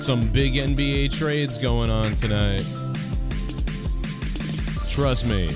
got some big NBA trades going on tonight. Trust me.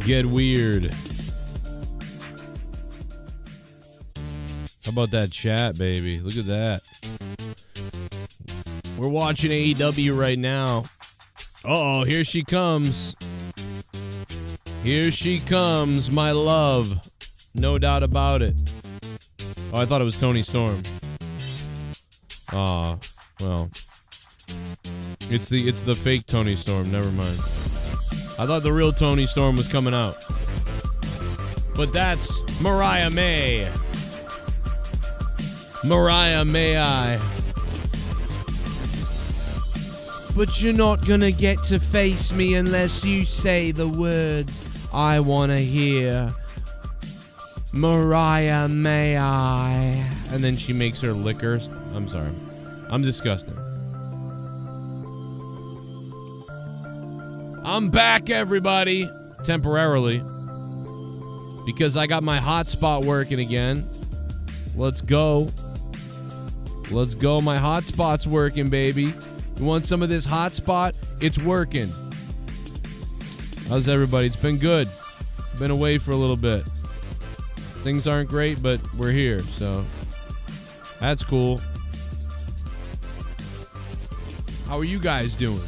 Get weird. How about that chat, baby? Look at that. We're watching AEW right now. Uh-oh, here she comes. Here she comes, my love. No doubt about it. Oh, I thought it was Toni Storm. Aw, well. It's the fake Toni Storm, never mind. I thought the real Toni Storm was coming out. But that's Mariah May. Mariah May I. But you're not gonna get to face me unless you say the words I wanna hear. Mariah May I. And then she makes her liquor. I'm sorry. I'm disgusting. I'm back, everybody, temporarily, because I got my hotspot working again. Let's go. Let's go. My hotspot's working, baby. You want some of this hotspot? It's working. How's everybody? It's been good. Been away for a little bit. Things aren't great, but we're here, so that's cool. How are you guys doing?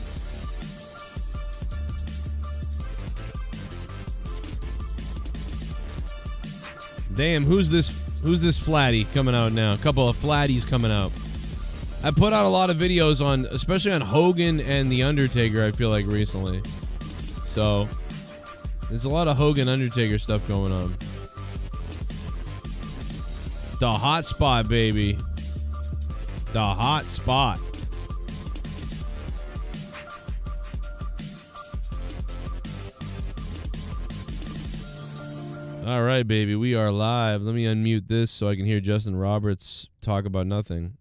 Damn, who's this flatty coming out now? A couple of flatties coming out. I put out a lot of videos on, especially on Hogan and The Undertaker, I feel like, recently. So, there's a lot of Hogan Undertaker stuff going on. The hot spot, baby. The hot spot. All right, baby, we are live. Let me unmute this so I can hear Justin Roberts talk about nothing.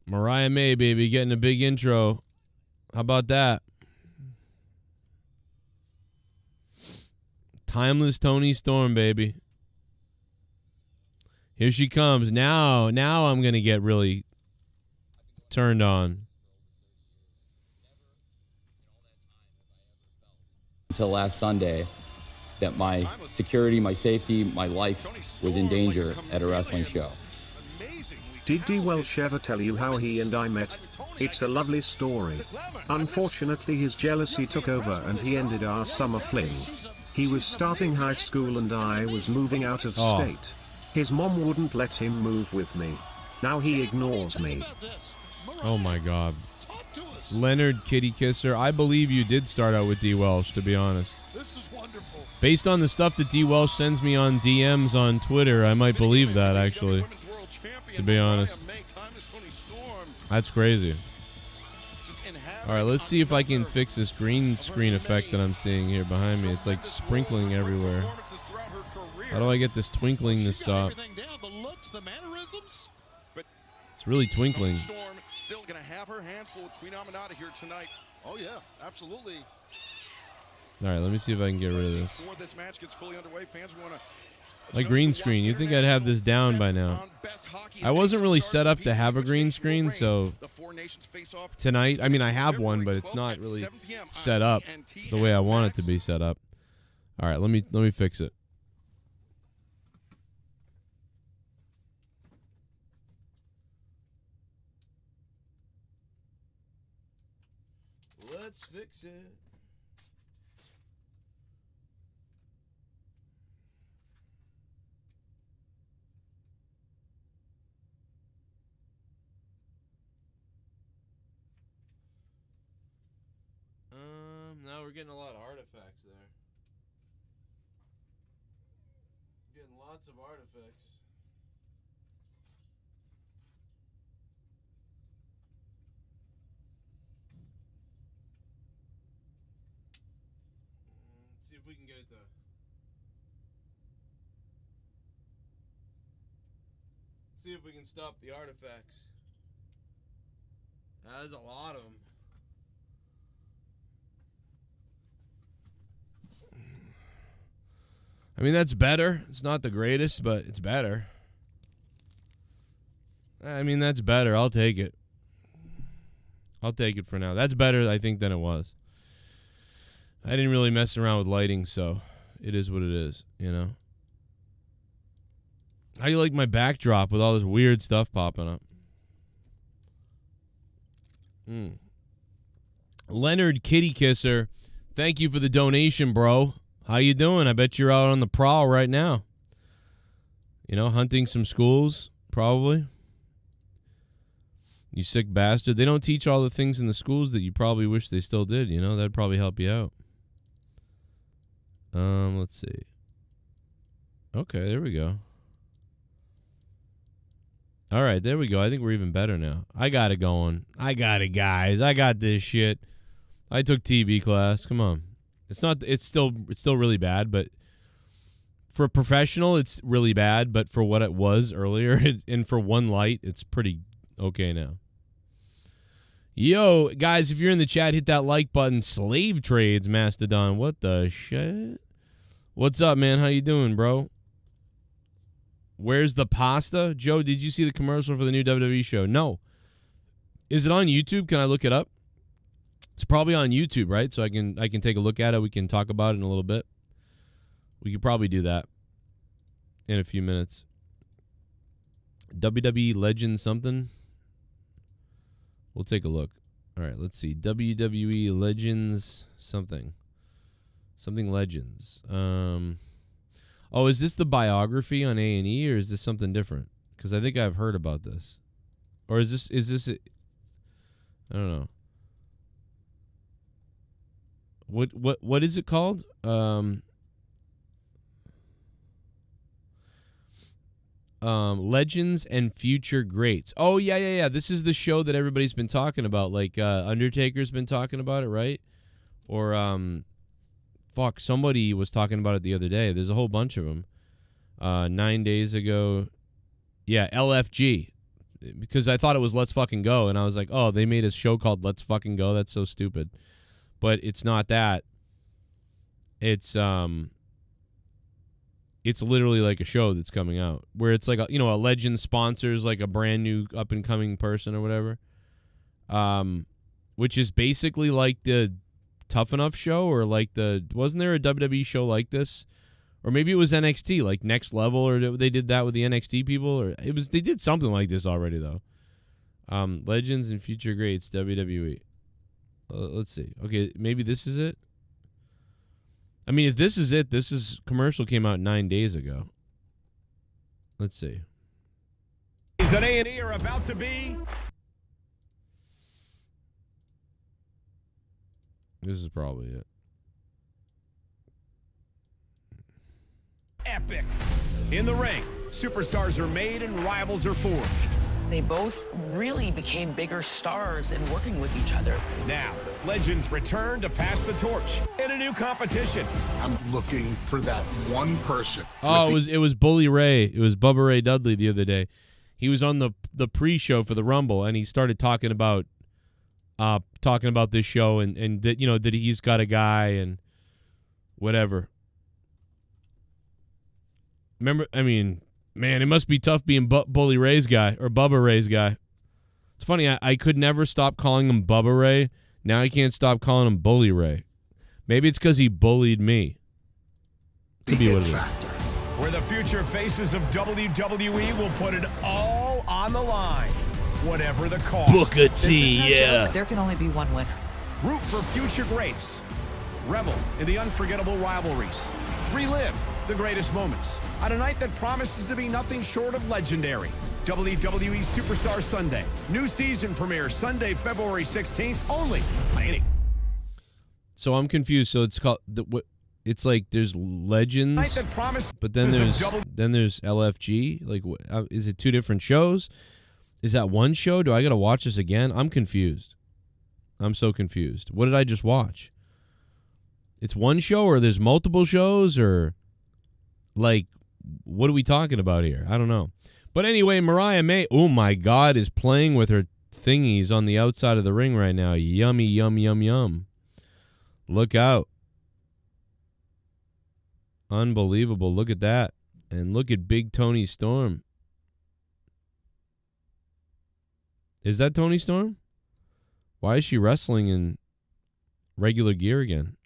Mariah May, baby, getting a big intro. How about that? Timeless Toni Storm, baby. Here she comes. Now I'm going to get really turned on. Until last Sunday, that my security, my safety, my life was in danger at a wrestling show. Did D. Welsh ever tell you how he and I met? It's a lovely story. Unfortunately, his jealousy took over and he ended our summer fling. He was starting high school and I was moving out of state. His mom wouldn't let him move with me. Now he ignores me. Oh my God. Leonard Kitty Kisser, I believe you did start out with D. Welsh, to be honest. This is wonderful. Based on the stuff that D. Welsh sends me on DMs on Twitter, I might believe that, actually. To be honest. That's crazy. All right, let's see if I can fix this green screen effect that I'm seeing here behind me. It's like sprinkling everywhere. How do I get this twinkling to stop? It's really twinkling. Still going to have her hands full with Queen Aminata here tonight. Oh, yeah, absolutely. All right, let me see if I can get rid of this. Before this match gets fully underway, fans want to... My green screen. You'd think I'd have this down by now. I wasn't really set up to have a green screen, so tonight, I mean, I have one, but it's not really set up the way I want it to be set up. All right, let me fix it. Let's fix it. Now we're getting a lot of artifacts there. Getting lots of artifacts. Let's see if we can get it to... See if we can stop the artifacts. There's a lot of them. I mean, that's better. It's not the greatest, but it's better. I mean, that's better. I'll take it. I'll take it for now. That's better, I think, than it was. I didn't really mess around with lighting, so it is what it is, you know? How do you like my backdrop with all this weird stuff popping up? Leonard Kitty Kisser, thank you for the donation, bro. How you doing? I bet you're out on the prowl right now. You know, hunting some schools, probably. You sick bastard. They don't teach all the things in the schools that you probably wish they still did, you know? That'd probably help you out. Let's see. Okay, there we go. All right, there we go. I think we're even better now. I got it going. I got it, guys. I got this shit. I took TV class. Come on. It's still really bad, but for a professional, it's really bad, but for what it was earlier and for one light, it's pretty okay now. Yo, guys, if you're in the chat, hit that like button. Slave Trades, Mastodon. What the shit? What's up, man? How you doing, bro? Where's the pasta? Joe, did you see the commercial for the new WWE show? No. Is it on YouTube? Can I look it up? It's probably on YouTube, right? So I can take a look at it. We can talk about it in a little bit. We could probably do that in a few minutes. WWE Legends something. We'll take a look. All right, let's see. WWE Legends something. Something Legends. Oh, is this the biography on A&E or is this something different? Because I think I've heard about this. Or is this it? I don't know. What is it called? Legends and Future Greats. Oh yeah. This is the show that everybody's been talking about. Like Undertaker's been talking about it, right? Or fuck, somebody was talking about it the other day. There's a whole bunch of them. 9 days ago. Yeah, LFG. Because I thought it was Let's Fucking Go, and I was like, oh, they made a show called Let's Fucking Go. That's so stupid. But it's not that. It's literally like a show that's coming out where it's like a legend sponsors like a brand new up and coming person or whatever. Which is basically like the Tough Enough show, or like wasn't there a WWE show like this? Or maybe it was NXT, like Next Level, or they did that with the NXT people, or they did something like this already though. Legends and Future Greats, WWE. Let's see. Okay, maybe this is it. I mean, if this is it, commercial came out 9 days ago. Let's see. Is that A&E are about to be? This is probably it. Epic. In the ring, superstars are made and rivals are forged. They both really became bigger stars in working with each other. Now, legends return to pass the torch in a new competition. I'm looking for that one person. Oh, it was Bully Ray. It was Bubba Ray Dudley the other day. He was on the pre-show for the Rumble, and he started talking about this show and that that he's got a guy and whatever. Remember, I mean, man, it must be tough being Bully Ray's guy or Bubba Ray's guy. It's funny, I could never stop calling him Bubba Ray. Now I can't stop calling him Bully Ray. Maybe it's because he bullied me. Could be what it is. Where the future faces of WWE will put it all on the line, whatever the cost. Booker T, yeah. There can only be one winner. Root for future greats. Revel in the unforgettable rivalries. Relive the greatest moments on a night that promises to be nothing short of legendary. WWE Superstar Sunday. New season premiere Sunday, February 16th, only on KANE. So I'm confused. So it's called it's like there's Legends, Night that promised, but then there's LFG. Like, is it two different shows? Is that one show? Do I got to watch this again? I'm confused. I'm so confused. What did I just watch? It's one show, or there's multiple shows, or like, what are we talking about here? I don't know. But anyway, Mariah May, oh my God, is playing with her thingies on the outside of the ring right now. Yummy, yum, yum, yum. Look out. Unbelievable. Look at that. And look at Big Toni Storm. Is that Toni Storm? Why is she wrestling in regular gear again?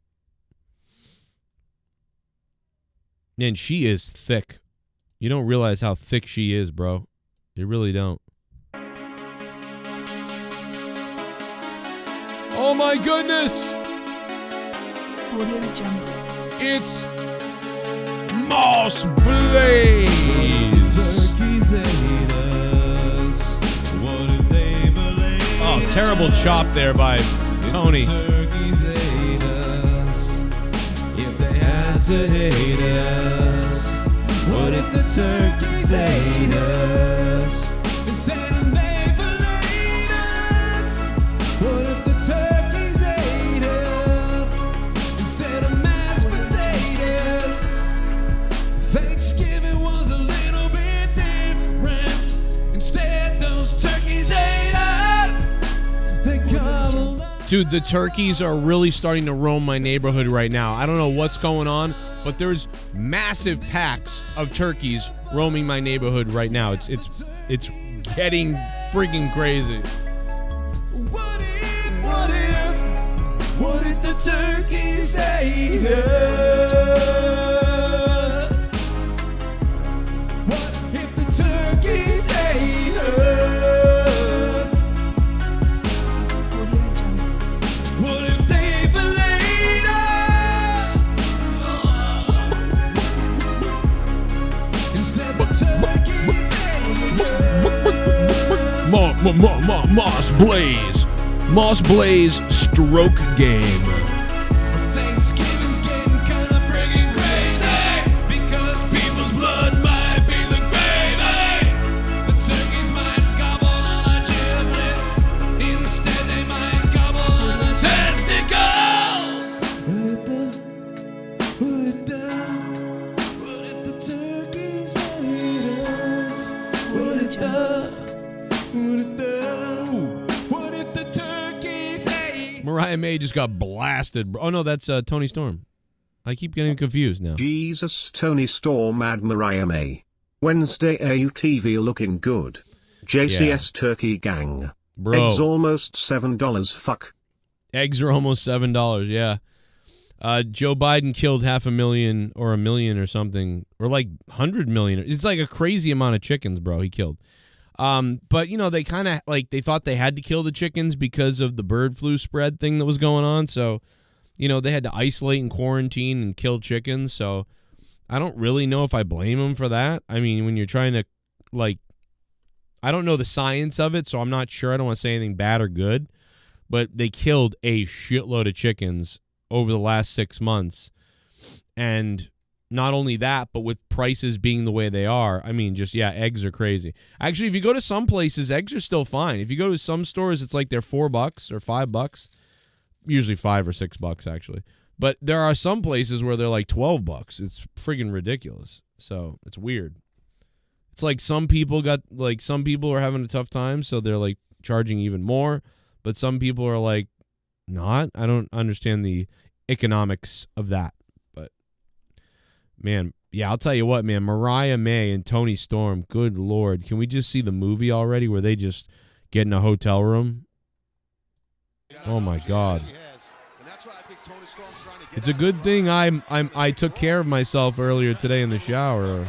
Man, she is thick. You don't realize how thick she is, bro. You really don't. Oh my goodness! It's Moss Blaze! Oh, terrible chop there by Toni. To hate us. What if the turkeys ate us? Instead of Mayflake us. What if the turkeys ate us? Instead of mashed potatoes. Thanksgiving was a little bit different. Instead, those turkeys ate us. They gobbled up. Dude, the turkeys are really starting to roam my neighborhood right now. I don't know what's going on, but there's massive packs of turkeys roaming my neighborhood right now. It's getting freaking crazy. What if the turkeys ate us? What if the turkeys ate us? What if they filleted us? Instead the turkeys ate us. Moss Blaze. Moss Blaze stroke game. Thanksgiving's getting kind of friggin' crazy because people's blood might be the gravy. The turkeys might gobble on our giblets. Instead they might gobble on the testicles. What if the turkeys ate us? What if the turkeys ate? Mariah May just got blasted. Oh no, that's Toni Storm. I keep getting confused now. Jesus, Toni Storm and Mariah May. Wednesday AUTV looking good. JCS Turkey Gang. Bro. Eggs almost $7. Fuck. Eggs are almost $7, yeah. Joe Biden killed 500,000 or 1 million or something, or like 100 million. It's like a crazy amount of chickens, bro, he killed. But, you know, they kind of, like, they thought they had to kill the chickens because of the bird flu spread thing that was going on. So, you know, they had to isolate and quarantine and kill chickens. So I don't really know if I blame them for that. I mean, when you're trying to, like, I don't know the science of it, so I'm not sure. I don't want to say anything bad or good. But they killed a shitload of chickens over the last 6 months. And not only that, but with prices being the way they are, I mean, just, yeah, eggs are crazy. Actually, if you go to some places, eggs are still fine. If you go to some stores, it's like they're $4 or $5. Usually $5 or $6, actually. But there are some places where they're like $12. It's friggin' ridiculous. So it's weird. It's like some people are having a tough time, so they're like charging even more. But some people are like, not. I don't understand the economics of that. But, man, yeah, I'll tell you what, man. Mariah May and Toni Storm, good Lord. Can we just see the movie already where they just get in a hotel room? Oh, my God. It's a good thing I took care of myself earlier today in the shower.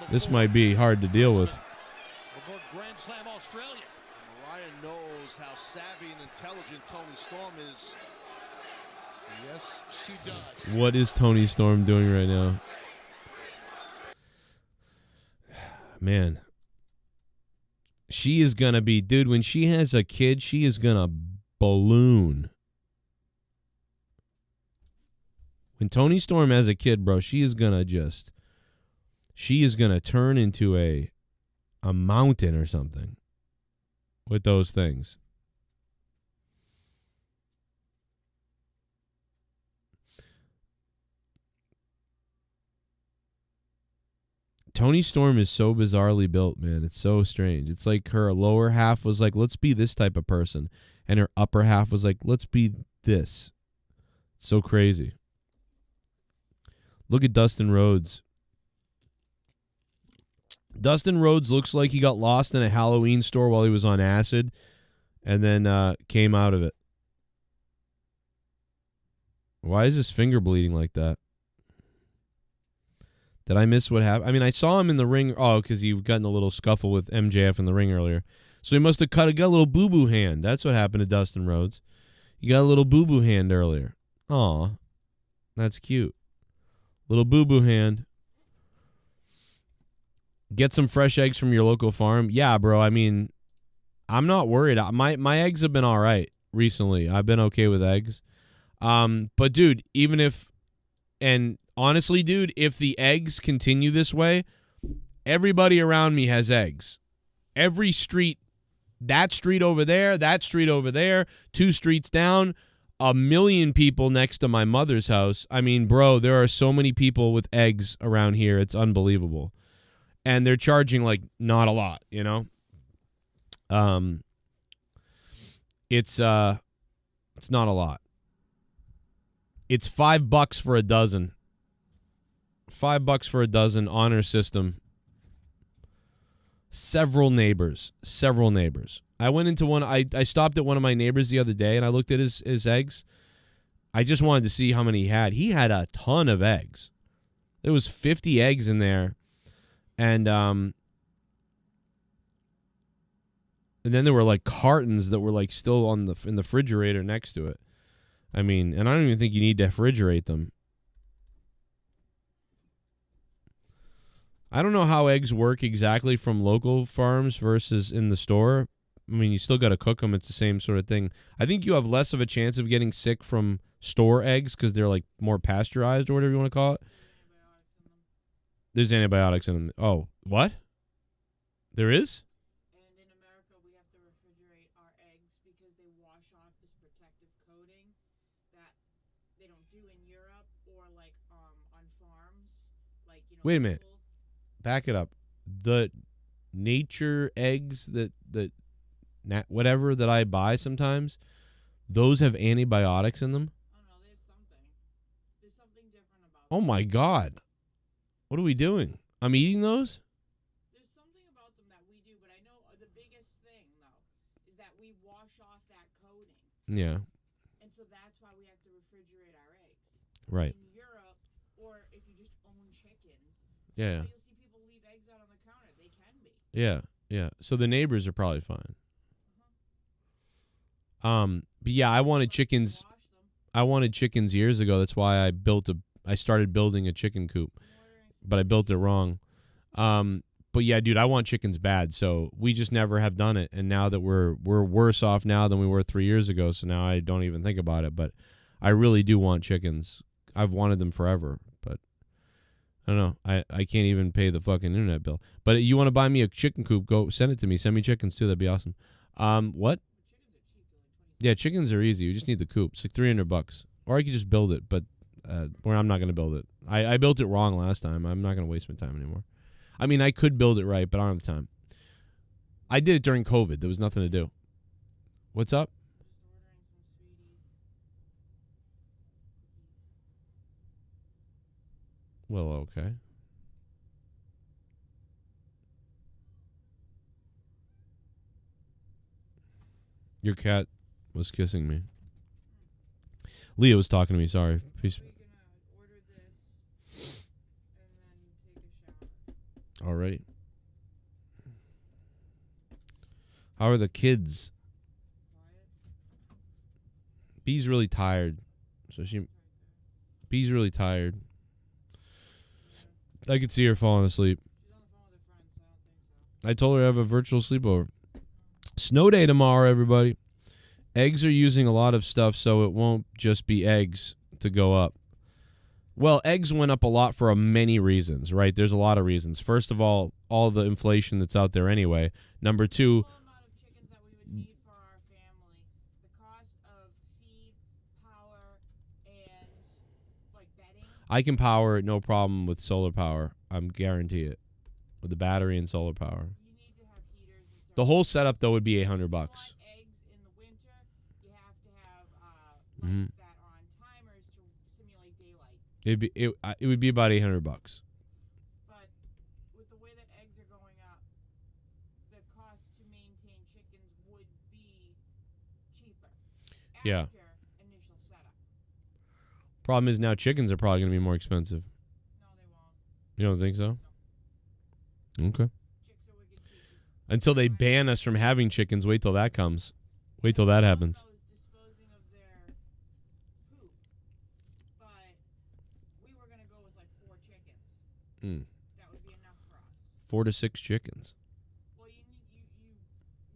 This might be hard to deal with. Mariah knows how savvy and intelligent Toni Storm is. Yes, she does. What is Toni Storm doing right now? Man. She is going to be, dude, when she has a kid, she is going to balloon. When Toni Storm has a kid, bro, she is going to turn into a mountain or something with those things. Toni Storm is so bizarrely built, man. It's so strange. It's like her lower half was like, let's be this type of person. And her upper half was like, let's be this. It's so crazy. Look at Dustin Rhodes. Dustin Rhodes looks like he got lost in a Halloween store while he was on acid and then came out of it. Why is his finger bleeding like that? Did I miss what happened? I mean, I saw him in the ring. Oh, because he got in a little scuffle with MJF in the ring earlier. So he must have got a little boo-boo hand. That's what happened to Dustin Rhodes. He got a little boo-boo hand earlier. Aw, that's cute. Little boo-boo hand. Get some fresh eggs from your local farm. Yeah, bro. I mean, I'm not worried. My eggs have been all right recently. I've been okay with eggs. But, dude, even if... And... Honestly, dude, if the eggs continue this way, everybody around me has eggs. Every street, that street over there, 2 streets down, 1 million people next to my mother's house. I mean, bro, there are so many people with eggs around here. It's unbelievable. And they're charging, like, not a lot, you know? It's not a lot. It's $5 for a dozen. $5 for a dozen, honor system. Several neighbors. I went into one. I stopped at one of my neighbors the other day, and I looked at his eggs. I just wanted to see how many he had. He had a ton of eggs. There was 50 eggs in there, and then there were like cartons that were like still in the refrigerator next to it. I mean, and I don't even think you need to refrigerate them. I don't know how eggs work exactly from local farms versus in the store. I mean, you still got to cook them. It's the same sort of thing. I think you have less of a chance of getting sick from store eggs because they're like more pasteurized or whatever you want to call it. There's antibiotics in them. Oh, what? There is? And in America, we have to refrigerate our eggs because they wash off this protective coating that they don't do in Europe or like on farms. Like, you know. Wait a minute. Back it up. The nature eggs whatever that I buy sometimes, those have antibiotics in them? I don't know. There's something different about them. Oh, my God. What are we doing? I'm eating those? There's something about them that we do, but I know the biggest thing, though, is that we wash off that coating. Yeah. And so that's why we have to refrigerate our eggs. Right. In Europe, or if you just own chickens, Yeah. you'll see people leave eggs out on the counter. They can be. Yeah. Yeah. So the neighbors are probably fine. But yeah, I wanted chickens. I wanted chickens years ago. That's why I started building a chicken coop, but I built it wrong. But yeah, dude, I want chickens bad. So we just never have done it. And now that we're worse off now than we were 3 years ago. So now I don't even think about it, but I really do want chickens. I've wanted them forever, but I don't know. I can't even pay the fucking internet bill, but you want to buy me a chicken coop? Go send it to me. Send me chickens too. That'd be awesome. What? Yeah, chickens are easy. You just need the coop. It's like $300, or I could just build it. But I'm not gonna build it. I built it wrong last time. I'm not gonna waste my time anymore. I mean, I could build it right, but I don't have the time. I did it during COVID. There was nothing to do. What's up? Well, okay. Your cat was kissing me. Leah was talking to me. Sorry. Peace. All right. How are the kids? B's really tired. B's really tired. I could see her falling asleep. I told her I have a virtual sleepover. Snow day tomorrow, everybody. Eggs are using a lot of stuff, so it won't just be eggs to go up. Well, eggs went up a lot for many reasons, right? There's a lot of reasons. First of all the inflation that's out there anyway. Number two, amount of chickens that we would need for our family, the cost of feed, power, and like bedding. I can power it no problem with solar power. I'm guarantee it. With the battery and solar power. You need to have heaters and stuff. The whole setup though would be $800. If you want eggs in the winter, you have to have lights that are on timers to simulate daylight. It would be about $800. But with the way that eggs are going up, the cost to maintain chickens would be cheaper. Yeah. After initial setup. Problem is now chickens are probably going to be more expensive. No, they won't. You don't think so? Okay. Chicks are wicked cheap. Until they ban us from having chickens, wait till that comes. Wait till that happens. Also is disposing of their poop. But we were gonna go with like 4 chickens. That would be enough for us. 4 to 6 chickens. Well, you need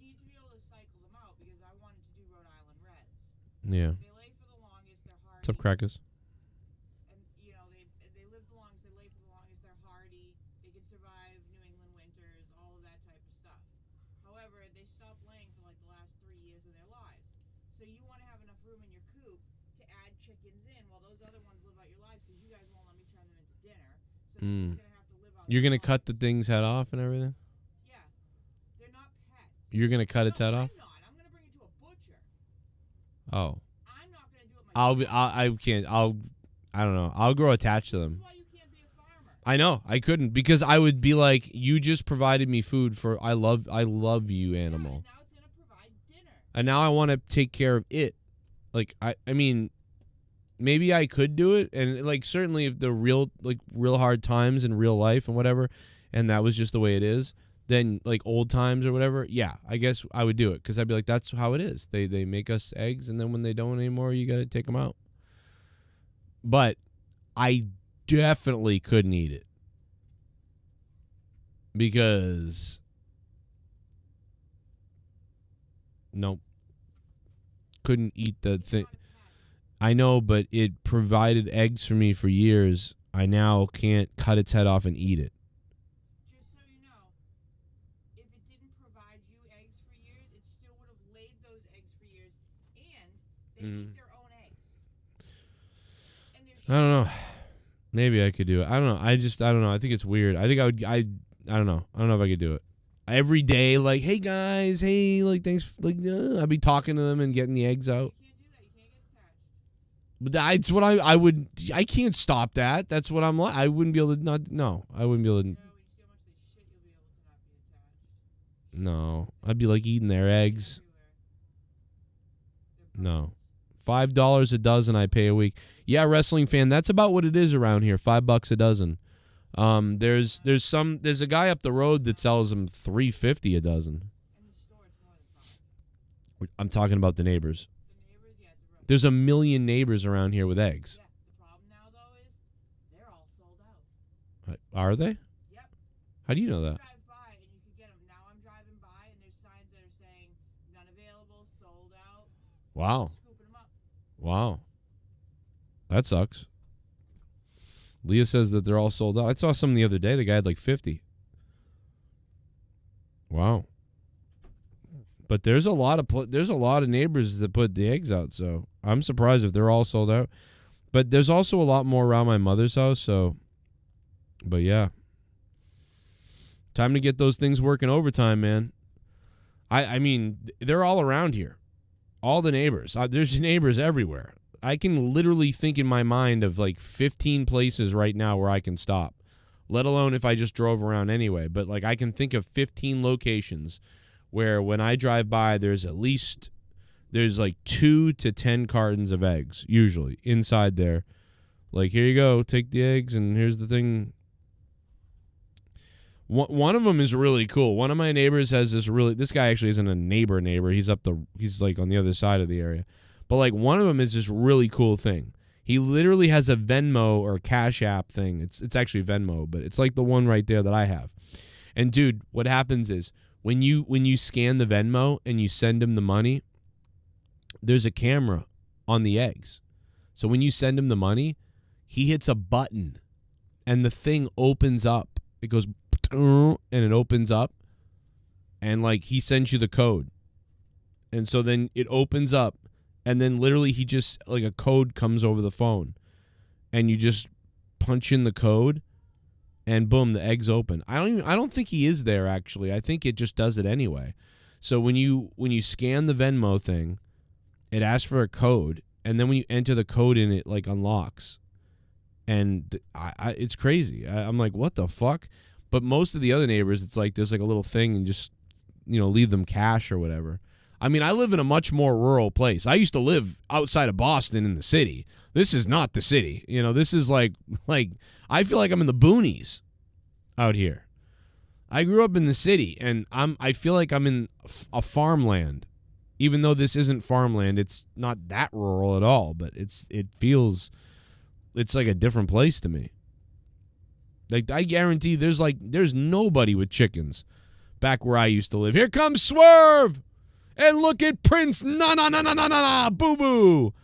to be able to cycle them out because I wanted to do Rhode Island Reds. Yeah. They lay for the longest. They're hardy. What's up, crackers? And you know they live the longest. They lay for the longest. They're hardy. They can survive New England winters. All of that type of stuff. However, they stopped laying for like the last 3 years of their lives. So you want to have enough room in your coop to add chickens in while those other ones live out your lives because you guys won't let me turn them into dinner. So they're just gonna have to live out. You're going to their cut the thing's head off and everything? Yeah, they're not pets. You're going to cut its No, head off? I'm not. I'm gonna bring it to a butcher. Oh. I'm not gonna do it myself. I can't. I don't know. I'll grow attached to them. That's why you can't be a farmer. I know. I couldn't because I would be like, you just provided me food for I love you, animal. Yeah, and now it's gonna provide dinner. And now I want to take care of it. Like I mean, maybe I could do it, and like certainly if the real hard times in real life and whatever, and that was just the way it is, then like old times or whatever, yeah, I guess I would do it because I'd be like, that's how it is. They make us eggs, and then when they don't anymore, you got to take them out. But I definitely couldn't eat it because nope, couldn't eat the thing. I know, but it provided eggs for me for years. I now can't cut its head off and eat it. Just so you know, if it didn't provide you eggs for years, it still would have laid those eggs for years, and they eat their own eggs. And I don't know. Maybe I could do it. I don't know. I don't know. I think it's weird. I think I would. I don't know. I don't know if I could do it. Every day, like, hey guys, hey, like, thanks. Like, I'd be talking to them and getting the eggs out. you can't do that. You can't get attached. But that's what I would. I can't stop that. That's what I'm like. I wouldn't be able to not. No, I wouldn't be able to. No, when you see how much they shit, you'll be able to not be attached. No, I'd be like eating their eggs. Everywhere. No, $5 a dozen. I pay a week. Yeah, wrestling fan. That's about what it is around here. $5 a dozen. There's a guy up the road that sells them $3.50 a dozen. In the store, it's more than 5. I'm talking about the neighbors. The neighbors, yeah, it's a real. There's a million neighbors around here with eggs. Yeah, the problem now though is they're all sold out. Are they? Yep. How do you know that? Drive by and you can get them. Now I'm driving by and there's signs that are saying none available, sold out. Wow. Scooping them up. Wow. That sucks. Leah says that they're all sold out. I saw some the other day. The guy had like 50. Wow. But there's a lot of neighbors that put the eggs out, so I'm surprised if they're all sold out. But there's also a lot more around my mother's house, so but yeah. Time to get those things working overtime, man. I mean, they're all around here. All the neighbors. There's neighbors everywhere. I can literally think in my mind of like 15 places right now where I can stop, let alone if I just drove around anyway. But like I can think of 15 locations where when I drive by, there's like 2 to 10 cartons of eggs usually inside there. Like, here you go, take the eggs, and here's the thing. One of them is really cool. One of my neighbors has this guy actually isn't a neighbor. He's like on the other side of the area. But like one of them is this really cool thing. He literally has a Venmo or Cash App thing. It's actually Venmo, but it's like the one right there that I have. And dude, what happens is when you scan the Venmo and you send him the money, there's a camera on the eggs. So when you send him the money, he hits a button and the thing opens up. It goes and it opens up and like he sends you the code. And so then it opens up and then literally he just like a code comes over the phone and you just punch in the code and boom, the egg's open. I don't think he is there actually. I think it just does it anyway. So when you scan the Venmo thing, it asks for a code, and then when you enter the code in, it like unlocks, and it's crazy. I'm like, what the fuck? But most of the other neighbors, it's like there's like a little thing and just leave them cash or whatever. I mean, I live in a much more rural place. I used to live outside of Boston in the city. This is not the city. This is like I feel like I'm in the boonies out here. I grew up in the city, and I feel like I'm in a farmland. Even though this isn't farmland, it's not that rural at all, but it's like a different place to me. Like I guarantee there's nobody with chickens back where I used to live. Here comes Swerve! And look at Prince boo boo.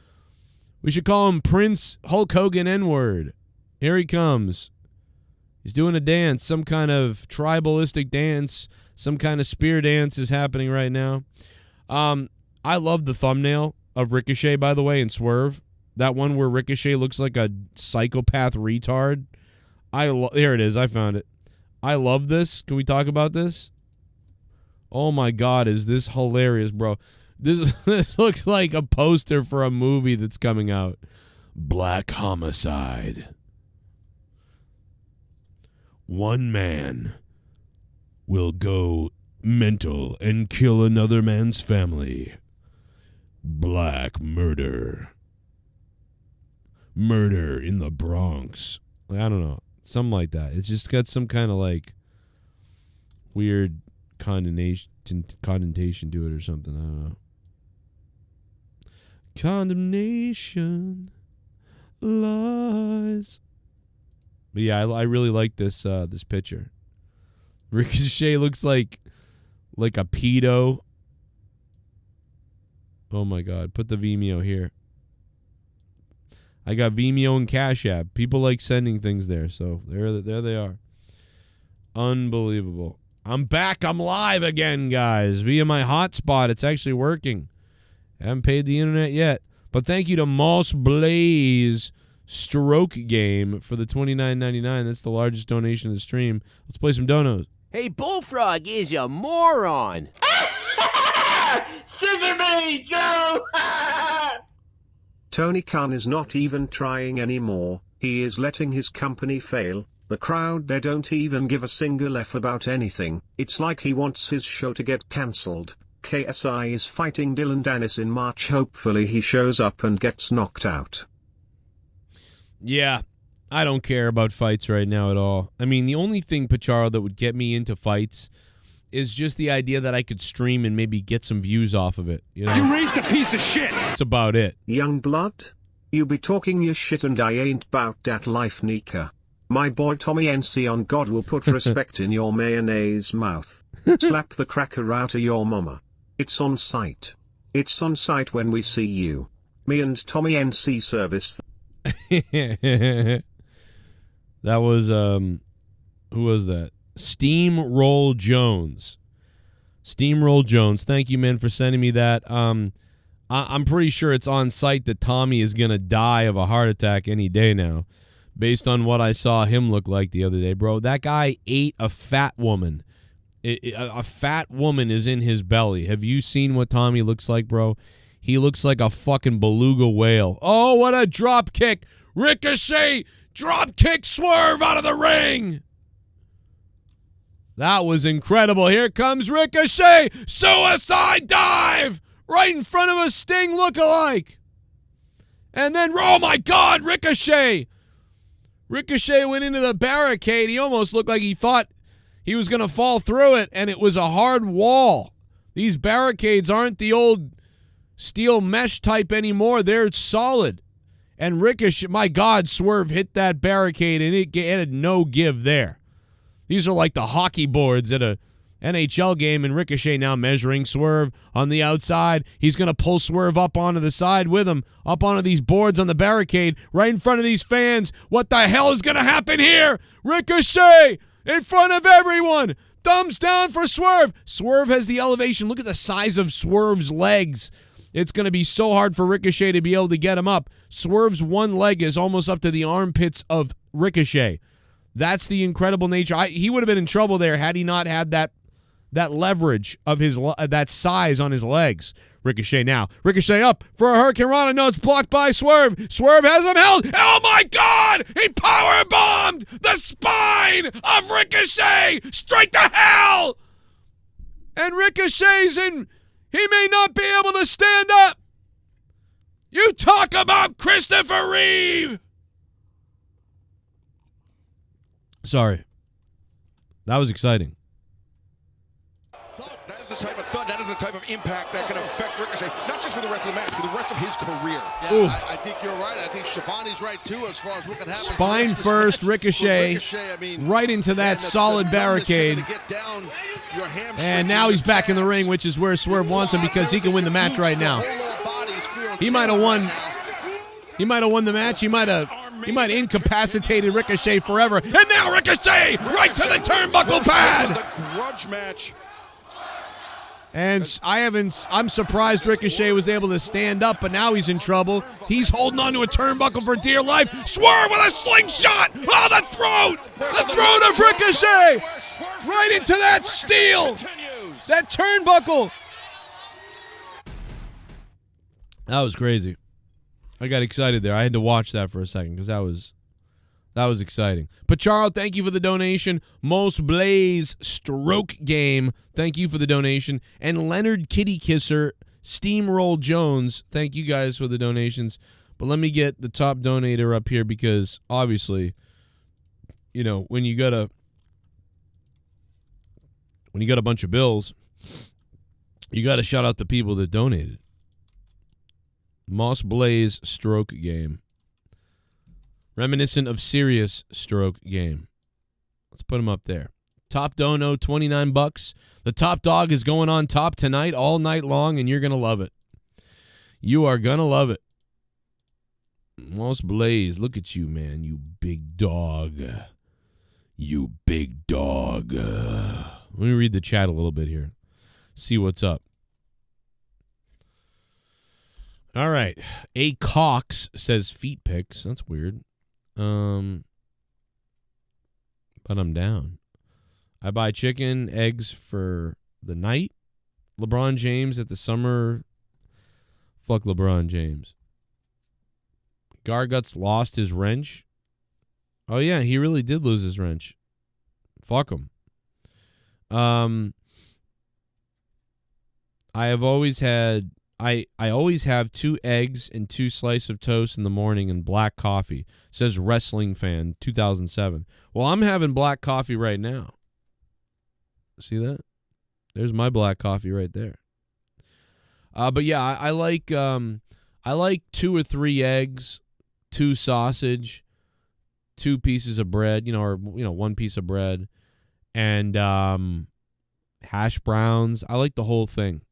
We should call him Prince Hulk Hogan N-word. Here he comes. He's doing a dance, some kind of tribalistic dance, some kind of spear dance is happening right now. I love the thumbnail of Ricochet, by the way, in Swerve. That one where Ricochet looks like a psychopath retard. Here it is. I found it. I love this. Can we talk about this? Oh my God, is this hilarious, bro? This looks like a poster for a movie that's coming out. Black Homicide. One man will go mental and kill another man's family. Black murder. Murder in the Bronx. I don't know. Something like that. It's just got some kind of like weird connotation to it or something. I don't know. Condemnation lies. But yeah, I really like this this picture. Ricochet looks like a pedo. Oh my God! Put the Vimeo here. I got Vimeo and Cash App. People like sending things there, so there they are. Unbelievable. I'm back. I'm live again, guys, via my hotspot. It's actually working. I haven't paid the internet yet, but thank you to Moss Blaze Stroke Game for the $29.99. That's the largest donation of the stream. Let's play some donos. Hey, Bullfrog is a moron. Scissor me, Joe! Tony Khan is not even trying anymore. He is letting his company fail. The crowd there don't even give a single F about anything. It's like he wants his show to get cancelled. KSI is fighting Dylan Dennis in March. Hopefully he shows up and gets knocked out. Yeah, I don't care about fights right now at all. I mean, the only thing, Pacharo, that would get me into fights is just the idea that I could stream and maybe get some views off of it. You raised a piece of shit. That's about it. Young blood? You be talking your shit and I ain't bout that life, Nika. My boy Tommy NC on God will put respect in your mayonnaise mouth. Slap the cracker out of your mama. It's on site. It's on site when we see you. Me and Tommy NC service. That was, who was that? Steamroll Jones. Steamroll Jones. Thank you, man, for sending me that. I'm pretty sure it's on site that Tommy is going to die of a heart attack any day now, based on what I saw him look like the other day, bro. That guy ate a fat woman. A fat woman is in his belly. Have you seen what Tommy looks like, bro? He looks like a fucking beluga whale. Oh, what a drop kick. Ricochet, drop kick Swerve out of the ring. That was incredible. Here comes Ricochet. Suicide dive right in front of a Sting lookalike. And then, oh my God, Ricochet. Ricochet went into the barricade. He almost looked like he thought he was going to fall through it, and it was a hard wall. These barricades aren't the old steel mesh type anymore. They're solid. And Ricochet, my God, Swerve hit that barricade, and it had no give there. These are like the hockey boards at a NHL game, and Ricochet now measuring Swerve on the outside. He's going to pull Swerve up onto the side with him, up onto these boards on the barricade, right in front of these fans. What the hell is going to happen here? Ricochet in front of everyone. Thumbs down for Swerve. Swerve has the elevation. Look at the size of Swerve's legs. It's going to be so hard for Ricochet to be able to get him up. Swerve's one leg is almost up to the armpits of Ricochet. That's the incredible nature. He would have been in trouble there had he not had that leverage of that size on his legs. Ricochet now. Ricochet up for a Hurricane Rana. No, it's blocked by Swerve. Swerve has him held. Oh, my God! He powerbombed the spine of Ricochet straight to hell! And Ricochet's in... He may not be able to stand up. You talk about Christopher Reeve. Sorry. That was exciting. That is the type of thud, that is the type of impact that can affect Ricochet, not just for the rest of the match, for the rest of his career. Yeah, I think you're right. I think Shivani's right, too, as far as what can happen. Spine first, Ricochet, right into that solid barricade. And now he's back in the ring, which is where Swerve wants him because he can win the match right now. He might have won. He might have won the match. He might have incapacitated Ricochet forever. And now Ricochet right to the turnbuckle pad. The grudge match. And I'm surprised Ricochet was able to stand up, but now he's in trouble. He's holding on to a turnbuckle for dear life. Swerve with a slingshot. Oh, the throat. The throat of Ricochet. Right into that steel. That turnbuckle. That was crazy. I got excited there. I had to watch that for a second because that was exciting. Pacharo, thank you for the donation. Most Blaze Stroke Game, thank you for the donation. And Leonard Kitty Kisser, Steamroll Jones, thank you guys for the donations. But let me get the top donator up here because obviously, you know, when you got a bunch of bills, you got to shout out the people that donated. Moss Blaze Stroke Game. Reminiscent of Sirius Stroke Game. Let's put him up there. Top dono, $29. The top dog is going on top tonight, all night long, and you're going to love it. You are going to love it. Moss Blaze, look at you, man. You big dog. You big dog. Let me read the chat a little bit here. See what's up. All right. A Cox says feet pics. That's weird. But I'm down. I buy chicken, eggs for the night. LeBron James at the summer. Fuck LeBron James. Garguts lost his wrench. Oh, yeah, he really did lose his wrench. Fuck him. I always have 2 eggs and 2 slices of toast in the morning and black coffee. Says Wrestling Fan 2007. Well, I'm having black coffee right now. See that? There's my black coffee right there. But yeah, I like 2 or 3 eggs, 2 sausage, 2 pieces of bread, or 1 piece of bread, and hash browns. I like the whole thing.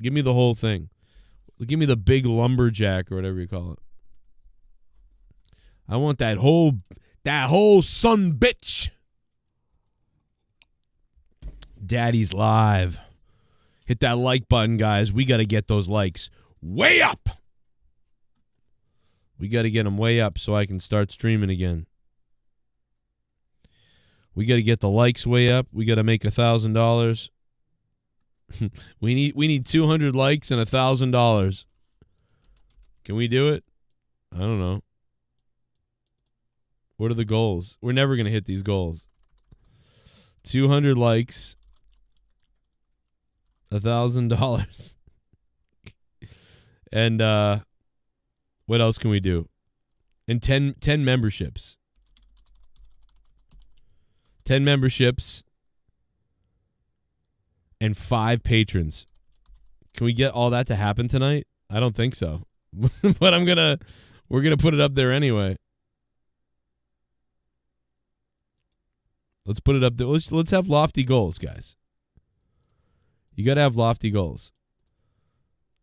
Give me the whole thing. Give me the big lumberjack or whatever you call it. I want that whole son bitch. Daddy's live. Hit that like button, guys. We got to get those likes way up. We got to get them way up so I can start streaming again. We got to get the likes way up. We got to make $1,000. we need 200 likes and $1,000. Can we do it? I don't know. What are the goals? We're never going to hit these goals. 200 likes, $1,000. And what else can we do? And 10 memberships. 10 memberships and 5 patrons. Can we get all that to happen tonight? I don't think so. But we're gonna put it up there anyway. Let's put it up there. Let's have lofty goals, guys. You got to have lofty goals.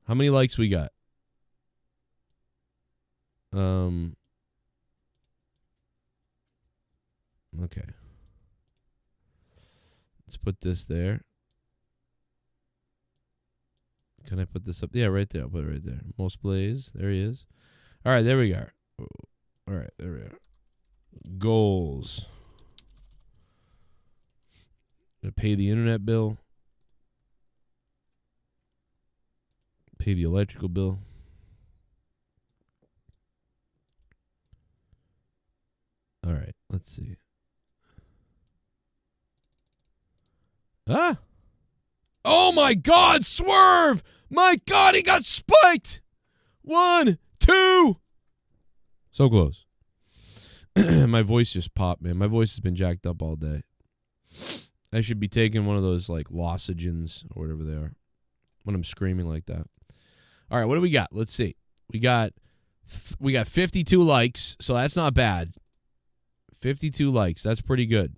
How many likes we got? Okay. Let's put this there. Can I put this up? Yeah, right there. I'll put it right there. Most plays. There he is. All right, there we go. All right, there we are. Goals. Gonna pay the internet bill. Pay the electrical bill. All right, let's see. Ah! Oh my God, Swerve! My God, he got spiked! 1, 2. So close. My voice just popped, man. My voice has been jacked up all day. I should be taking one of those like losogens or whatever they are when I'm screaming like that. All right, what do we got? Let's see. We got 52 likes, so that's not bad. 52 likes, that's pretty good.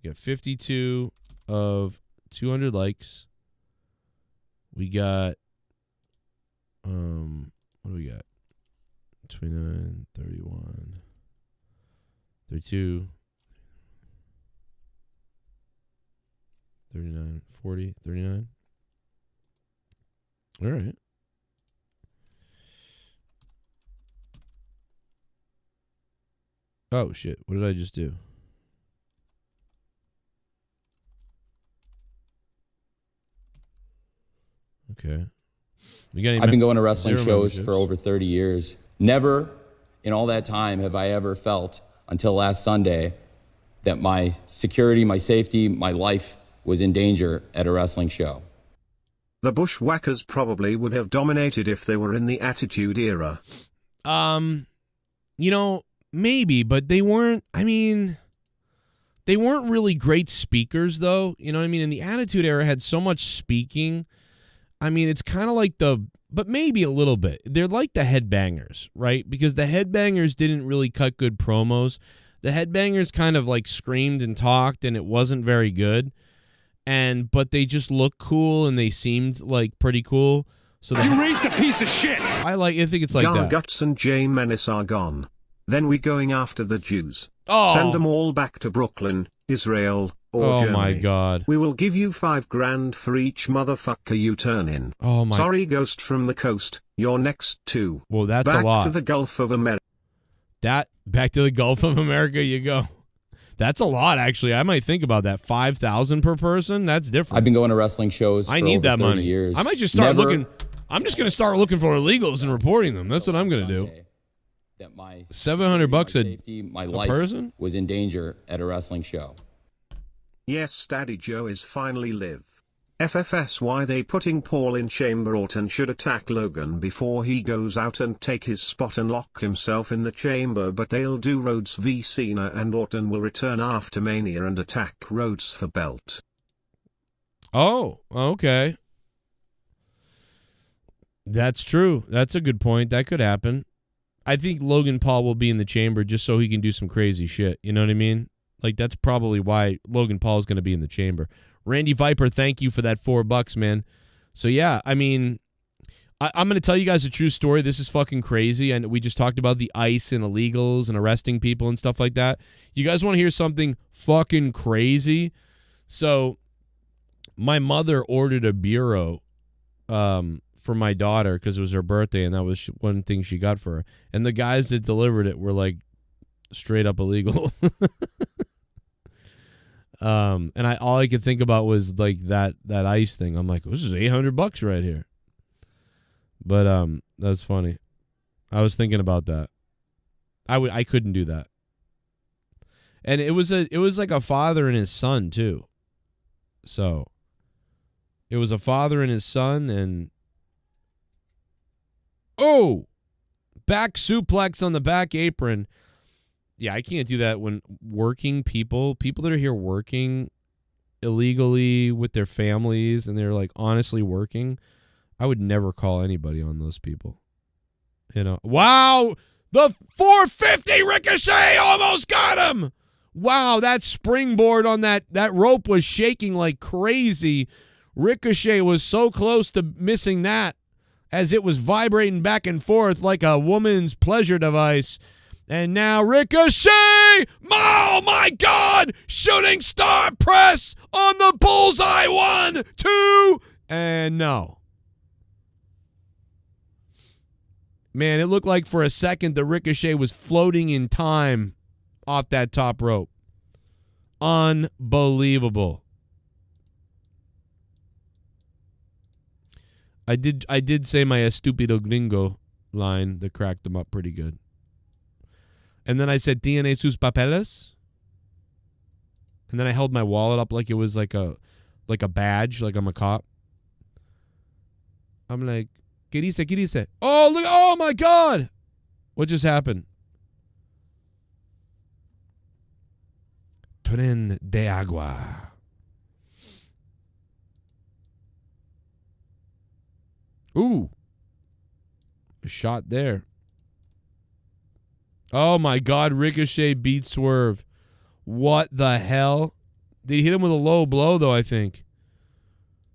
We got 52 of 200 likes. We got what do we got? 29, 31, 32, 39, 40, 39. All right. Oh, shit. What did I just do? Okay. I've been going to wrestling shows for over 30 years. Never in all that time have I ever felt, until last Sunday, that my security, my safety, my life was in danger at a wrestling show. The Bushwhackers probably would have dominated if they were in the Attitude Era. You know, maybe, but they weren't, I mean, they weren't really great speakers, though. You know what I mean? And the Attitude Era had so much speaking. I mean, it's kind of like but maybe a little bit. They're like the Headbangers, right? Because the Headbangers didn't really cut good promos. The Headbangers kind of like screamed and talked, and it wasn't very good. But they just looked cool, and they seemed like pretty cool. So you raised a piece of shit. I think it's like that. Guts and J Menace are gone. Then we going after the Jews. Oh. Send them all back to Brooklyn, Israel, or Germany. Oh my God. We will give you $5,000 for each motherfucker you turn in. Oh my. Sorry, Ghost from the Coast. You're next too. Well, that's back a lot. Back to the Gulf of America. Back to the Gulf of America you go. That's a lot, actually. I might think about that. 5,000 per person. That's different. I've been going to wrestling shows for need over that 30 money. years. I might just start looking. I'm just going to start looking for illegals and reporting them. That's what I'm going to do. That my $700 my a life person was in danger at a wrestling show. Yes, Daddy Joe is finally live. FFS, why they putting Paul in chamber? Orton should attack Logan before he goes out and take his spot and lock himself in the chamber, but they'll do Rhodes v Cena, and Orton will return after Mania and attack Rhodes for belt. Oh, okay. That's true. That's a good point. That could happen. I think Logan Paul will be in the chamber just so he can do some crazy shit. You know what I mean? Like, that's probably why Logan Paul is going to be in the chamber. Randy Viper, thank you for that $4, man. So, yeah, I mean, I'm going to tell you guys a true story. This is fucking crazy. And we just talked about the ICE and illegals and arresting people and stuff like that. You guys want to hear something fucking crazy? So, my mother ordered a bureau for my daughter because it was her birthday, and that was one thing she got for her. And the guys that delivered it were, like, straight up illegal. And all I could think about was like that ICE thing. I'm like, this is $800 right here. But that's funny. I was thinking about that. I couldn't do that. And it was like a father and his son too. So it was a father and his son, and back suplex on the back apron. Yeah, I can't do that when working people that are here working illegally with their families and they're like honestly working. I would never call anybody on those people. You know. Wow! The 450 Ricochet almost got him! Wow, that springboard on that rope was shaking like crazy. Ricochet was so close to missing that as it was vibrating back and forth like a woman's pleasure device. And now Ricochet! Oh, my God! Shooting star press on the bullseye. 1, 2, and no. Man, it looked like for a second the Ricochet was floating in time off that top rope. Unbelievable. I did say my estupido gringo line that cracked them up pretty good. And then I said, ¿Tiene sus papeles? And then I held my wallet up like it was like a badge, like I'm a cop. I'm like, ¿Qué dice? ¿Qué dice? Oh, look. Oh, my God. What just happened? Tren de agua. Ooh. A shot there. Oh, my God. Ricochet beat Swerve. What the hell? Did he hit him with a low blow, though, I think?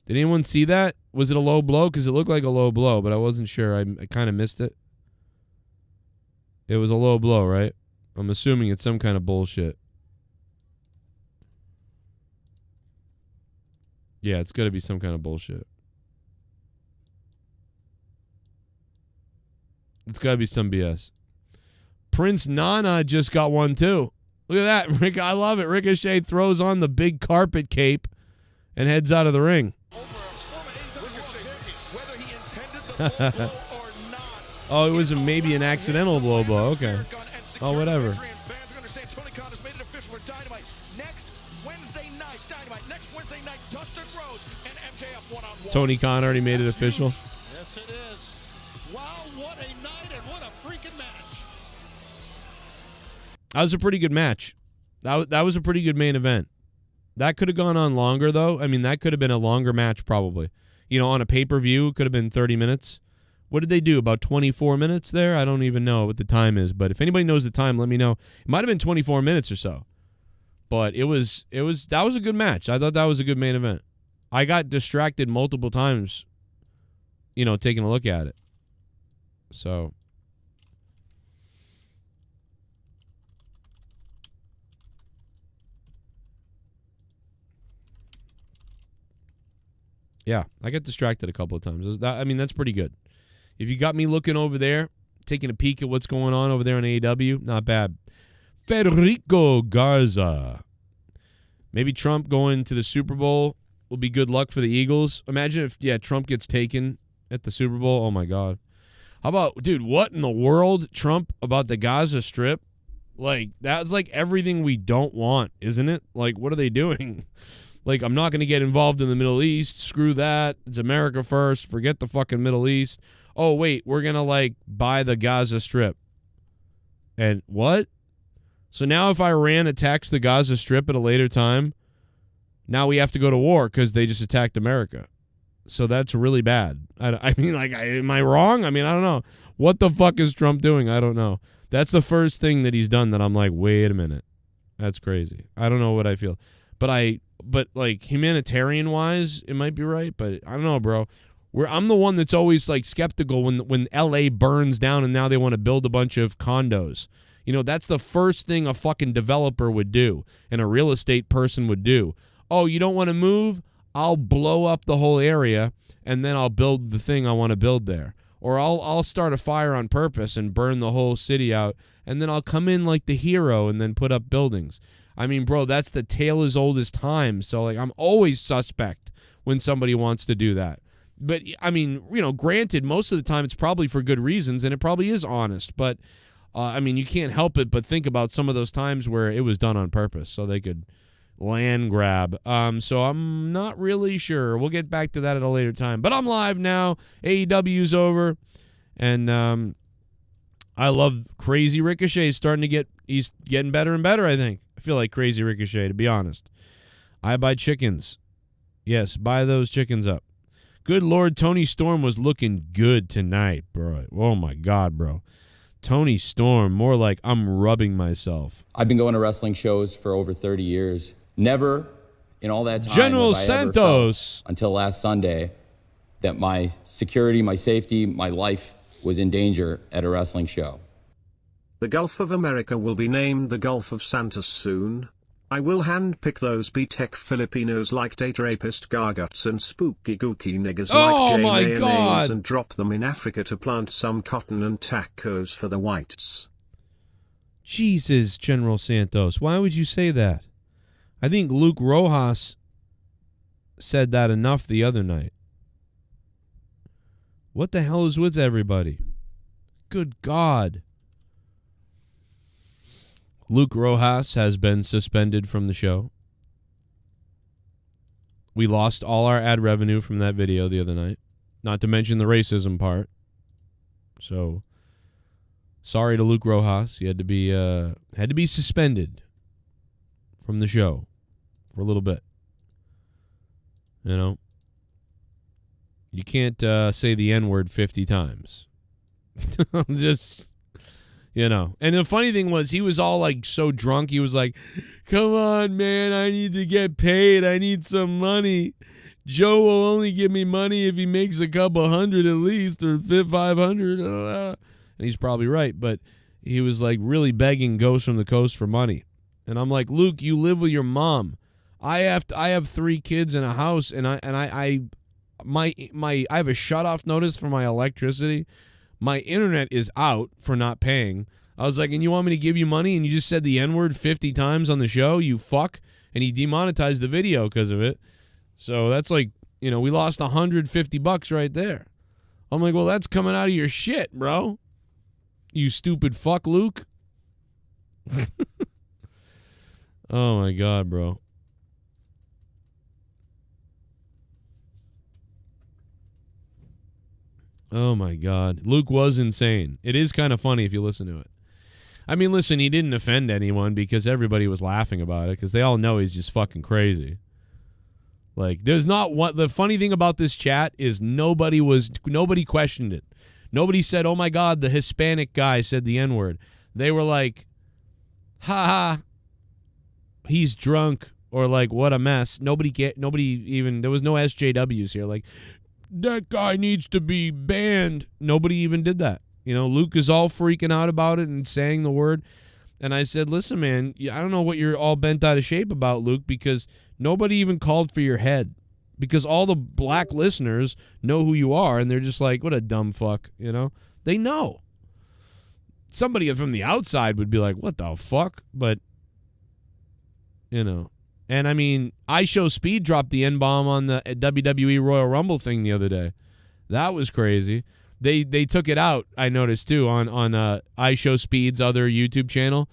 Did anyone see that? Was it a low blow? Because it looked like a low blow, but I wasn't sure. I kind of missed it. It was a low blow, right? I'm assuming it's some kind of bullshit. Yeah, it's got to be some kind of bullshit. It's got to be some BS. Prince Nana just got one, too. Look at that. Rick, I love it. Ricochet throws on the big carpet cape and heads out of the ring. Oh, it was maybe an accidental blow. Okay. Oh, whatever. Tony Khan already made it official. Yes, it is. Wow, what a night and what a freaking match. That was a pretty good match. That was a pretty good main event. That could have gone on longer, though. I mean, that could have been a longer match, probably. You know, on a pay-per-view, it could have been 30 minutes. What did they do? About 24 minutes there? I don't even know what the time is. But if anybody knows the time, let me know. It might have been 24 minutes or so. But that was a good match. I thought that was a good main event. I got distracted multiple times, you know, taking a look at it. So. Yeah, I got distracted a couple of times. That's pretty good. If you got me looking over there, taking a peek at what's going on over there on AEW, not bad. Federico Garza. Maybe Trump going to the Super Bowl will be good luck for the Eagles. Imagine if, Trump gets taken at the Super Bowl. Oh, my God. How about, dude, what in the world? Trump about the Gaza Strip? Like, that's like everything we don't want, isn't it? Like, what are they doing? Like, I'm not going to get involved in the Middle East. Screw that. It's America first. Forget the fucking Middle East. Oh, wait, we're going to, like, buy the Gaza Strip. And what? So now if Iran attacks the Gaza Strip at a later time, now we have to go to war because they just attacked America. So that's really bad. I mean, like, am I wrong? I mean, I don't know. What the fuck is Trump doing? I don't know. That's the first thing that he's done that I'm like, wait a minute. That's crazy. I don't know what I feel. But like humanitarian-wise, it might be right. But I don't know, bro. I'm the one that's always like skeptical when L.A. burns down and now they want to build a bunch of condos. You know, that's the first thing a fucking developer would do and a real estate person would do. Oh, you don't want to move? I'll blow up the whole area and then I'll build the thing I want to build there. Or I'll start a fire on purpose and burn the whole city out and then I'll come in like the hero and then put up buildings. I mean, bro, that's the tale as old as time. So, like, I'm always suspect when somebody wants to do that. But, I mean, you know, granted, most of the time it's probably for good reasons and it probably is honest. But, I mean, you can't help it but think about some of those times where it was done on purpose so they could land grab. So I'm not really sure. We'll get back to that at a later time. But I'm live now. AEW's over. And I love Crazy Ricochet. He's getting better and better, I think. I feel like Crazy Ricochet, to be honest. I buy chickens. Yes, buy those chickens up. Good Lord, Toni Storm was looking good tonight, bro. Oh, my God, bro. Toni Storm, more like I'm rubbing myself. I've been going to wrestling shows for over 30 years. Never in all that time General have I ever Santos. felt, until last Sunday, that my security, my safety, my life was in danger at a wrestling show. The Gulf of America will be named the Gulf of Santos soon. I will handpick those B-Tech Filipinos like date rapist garguts and spooky gooky niggas like Jay Mayonnaise and drop them in Africa to plant some cotton and tacos for the whites. Jesus, General Santos, why would you say that? I think Luke Rojas said that enough the other night. What the hell is with everybody? Good God. Luke Rojas has been suspended from the show. We lost all our ad revenue from that video the other night. Not to mention the racism part. So, sorry to Luke Rojas. He had to be suspended from the show for a little bit. You know? You can't say the N-word 50 times. Just... You know, and the funny thing was he was all like so drunk. He was like, come on, man, I need to get paid. I need some money. Joe will only give me money if he makes a couple hundred at least, or 500. And he's probably right. But he was like really begging Ghost from the Coast for money. And I'm like, Luke, you live with your mom. I have 3 kids in a house, and I have a shut-off notice for my electricity. My internet is out for not paying. I was like, and you want me to give you money? And you just said the N-word 50 times on the show, you fuck. And he demonetized the video because of it. So that's like, you know, we lost $150 right there. I'm like, well, that's coming out of your shit, bro. You stupid fuck, Luke. Oh, my God, bro. Oh, my God. Luke was insane. It is kind of funny if you listen to it. I mean, listen, he didn't offend anyone because everybody was laughing about it because they all know he's just fucking crazy. Like, there's not one. The funny thing about this chat is nobody questioned it. Nobody said, oh, my God, the Hispanic guy said the N-word. They were like, ha, he's drunk, or like, what a mess. Nobody even, there was no SJWs here. Like, that guy needs to be banned. Nobody even did that. You know, Luke is all freaking out about it and saying the word. And I said, listen, man, I don't know what you're all bent out of shape about, Luke, because nobody even called for your head. Because all the black listeners know who you are, and they're just like, what a dumb fuck, you know? They know. Somebody from the outside would be like, what the fuck? But, you know. And, I mean, I Show Speed dropped the N-bomb on the WWE Royal Rumble thing the other day. That was crazy. They took it out, I noticed, too, on I Show Speed's other YouTube channel,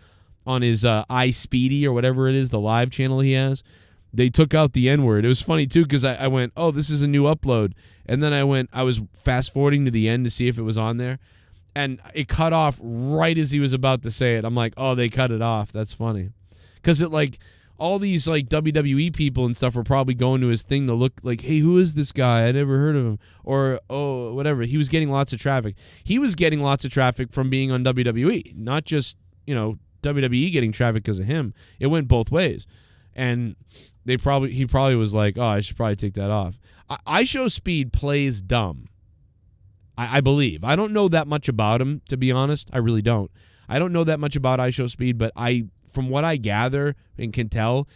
on his iSpeedy or whatever it is, the live channel he has. They took out the N-word. It was funny, too, because I went, oh, this is a new upload. And then I was fast-forwarding to the end to see if it was on there. And it cut off right as he was about to say it. I'm like, oh, they cut it off. That's funny. Because it, like... all these like WWE people and stuff were probably going to his thing to look like, hey, who is this guy? I never heard of him. Or, oh, whatever. He was getting lots of traffic. He was getting lots of traffic from being on WWE, not just, you know, WWE getting traffic because of him. It went both ways. And he probably was like, oh, I should probably take that off. I Show Speed plays dumb. I believe. I don't know that much about him, to be honest. I really don't. I don't know that much about I Show Speed, but from what I gather and can tell,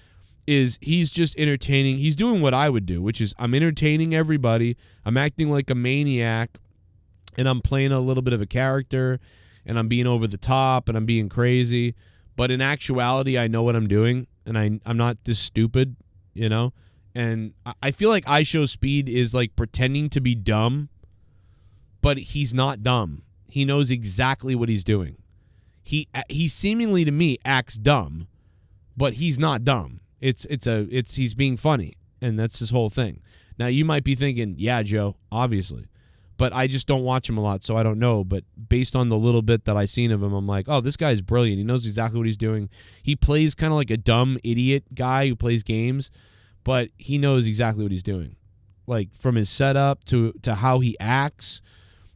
is he's just entertaining. He's doing what I would do, which is I'm entertaining everybody. I'm acting like a maniac, and I'm playing a little bit of a character, and I'm being over the top, and I'm being crazy. But in actuality, I know what I'm doing, and I'm not this stupid, you know? And I feel like I Show Speed is like pretending to be dumb, but he's not dumb. He knows exactly what he's doing. He seemingly to me acts dumb, but he's not dumb. He's being funny, and that's his whole thing. Now you might be thinking, yeah, Joe, obviously, but I just don't watch him a lot, so I don't know. But based on the little bit that I've seen of him, I'm like, oh, this guy's brilliant. He knows exactly what he's doing. He plays kind of like a dumb idiot guy who plays games, but he knows exactly what he's doing. like from his setup to how he acts,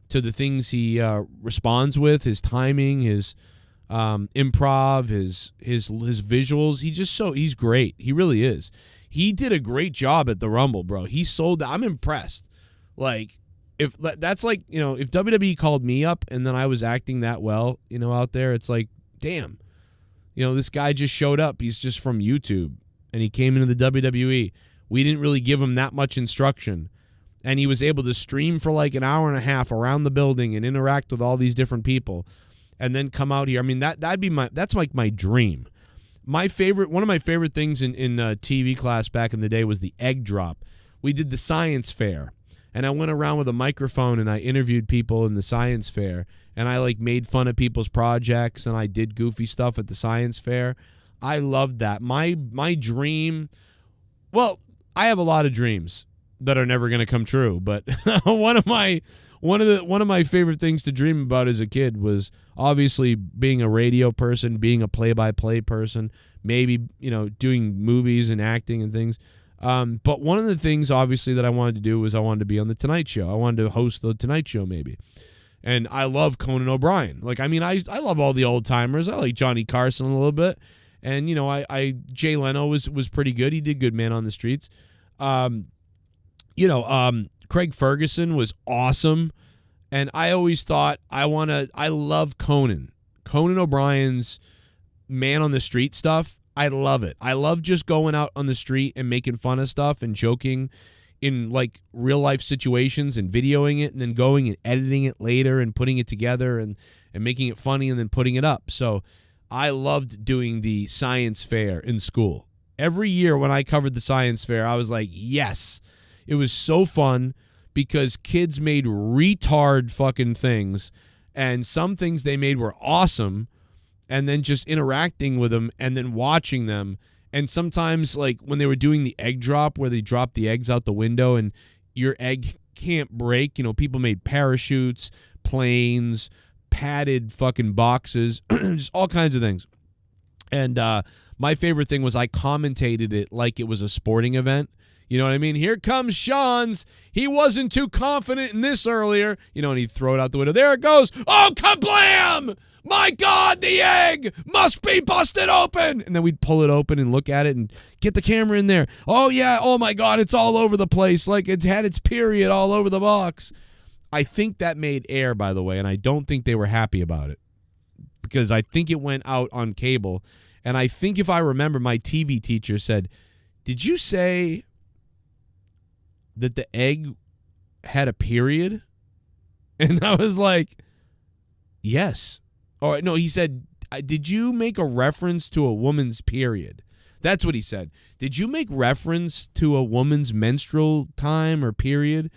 to the things he responds with, his timing, his improv, his visuals. He's great. He really is. He did a great job at the Rumble, bro. He sold that. I'm impressed. Like, if that's like, if WWE called me up and then I was acting that well, out there, it's like, damn, this guy just showed up. He's just from YouTube and he came into the WWE. We didn't really give him that much instruction. And he was able to stream for like an hour and a half around the building and interact with all these different people and then come out here. I mean, that's like my dream. One of my favorite things in TV class back in the day was the egg drop. We did the science fair, and I went around with a microphone and I interviewed people in the science fair, and I like made fun of people's projects and I did goofy stuff at the science fair. I loved that. My dream, well, I have a lot of dreams that are never going to come true, but one of my favorite things to dream about as a kid was obviously being a radio person, being a play-by-play person, maybe doing movies and acting and things. But one of the things obviously that I wanted to do was I wanted to be on the Tonight Show. I wanted to host the Tonight Show maybe. And I love Conan O'Brien. Like, I mean, I love all the old timers. I like Johnny Carson a little bit, and Jay Leno was pretty good. He did good Man on the Streets. Craig Ferguson was awesome. And I always thought I love Conan O'Brien's Man on the Street stuff. I love it. I love just going out on the street and making fun of stuff and joking in like real life situations and videoing it and then going and editing it later and putting it together and making it funny and then putting it up. So I loved doing the science fair in school. Every year when I covered the science fair, I was like, yes. It was so fun because kids made retard fucking things, and some things they made were awesome, and then just interacting with them and then watching them. And sometimes, like, when they were doing the egg drop where they drop the eggs out the window and your egg can't break, people made parachutes, planes, padded fucking boxes, just all kinds of things. And my favorite thing was I commentated it like it was a sporting event. You know what I mean? Here comes Sean's. He wasn't too confident in this earlier. And he'd throw it out the window. There it goes. Oh, kablam! My God, the egg must be busted open. And then we'd pull it open and look at it and get the camera in there. Oh, yeah. Oh, my God. It's all over the place. Like it had its period all over the box. I think that made air, by the way, and I don't think they were happy about it because I think it went out on cable. And I think if I remember, my TV teacher said, did you say that the egg had a period? And I was like, yes. Or no, he said, did you make a reference to a woman's period? That's what he said. Did you make reference to a woman's menstrual time or period?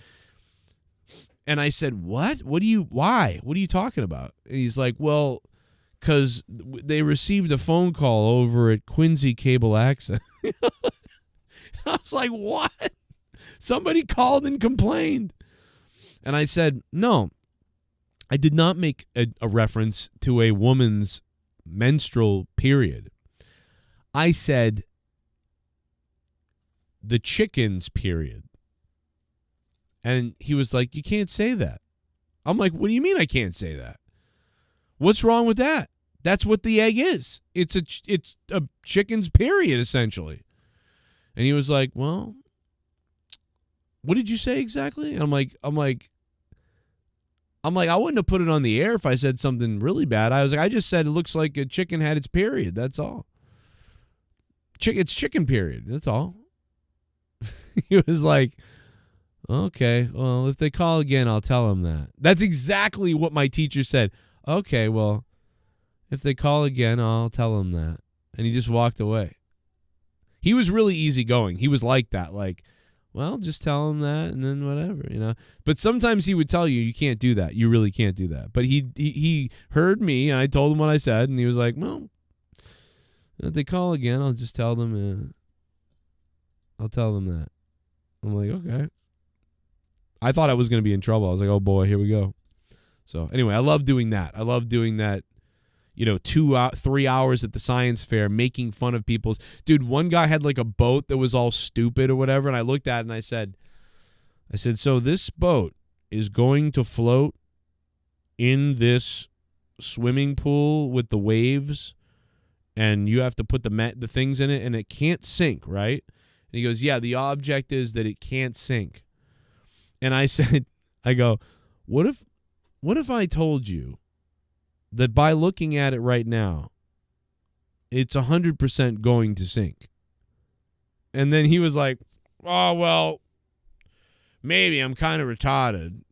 And I said, what? Why? What are you talking about? And he's like, well, because they received a phone call over at Quincy Cable Access. I was like, what? Somebody called and complained. And I said, no, I did not make a reference to a woman's menstrual period. I said the chicken's period. And he was like, you can't say that. I'm like, what do you mean I can't say that? What's wrong with that? That's what the egg is. It's a chicken's period, essentially. And he was like, well, what did you say exactly? And I'm like, I wouldn't have put it on the air if I said something really bad. I was like, I just said it looks like a chicken had its period. That's all. It's chicken period. That's all. He was like, okay, well, if they call again, I'll tell them that. That's exactly what my teacher said. Okay, well, if they call again, I'll tell them that. And he just walked away. He was really easygoing. He was like that, like, well, just tell him that and then whatever, But sometimes he would tell you can't do that. You really can't do that. But he heard me, and I told him what I said, and he was like, well, if they call again, I'll just tell them, I'll tell them that. I'm like, okay. I thought I was going to be in trouble. I was like, oh, boy, here we go. So anyway, I love doing that. I love doing that, 3 hours at the science fair making fun of people's. Dude, one guy had like a boat that was all stupid or whatever, and I looked at it and I said, I said, so this boat is going to float in this swimming pool with the waves, and you have to put the things in it, and it can't sink, right? And he goes, yeah, the object is that it can't sink. And I said, I go, what if I told you that by looking at it right now, it's 100% going to sink? And then he was like, oh, well, maybe I'm kind of retarded.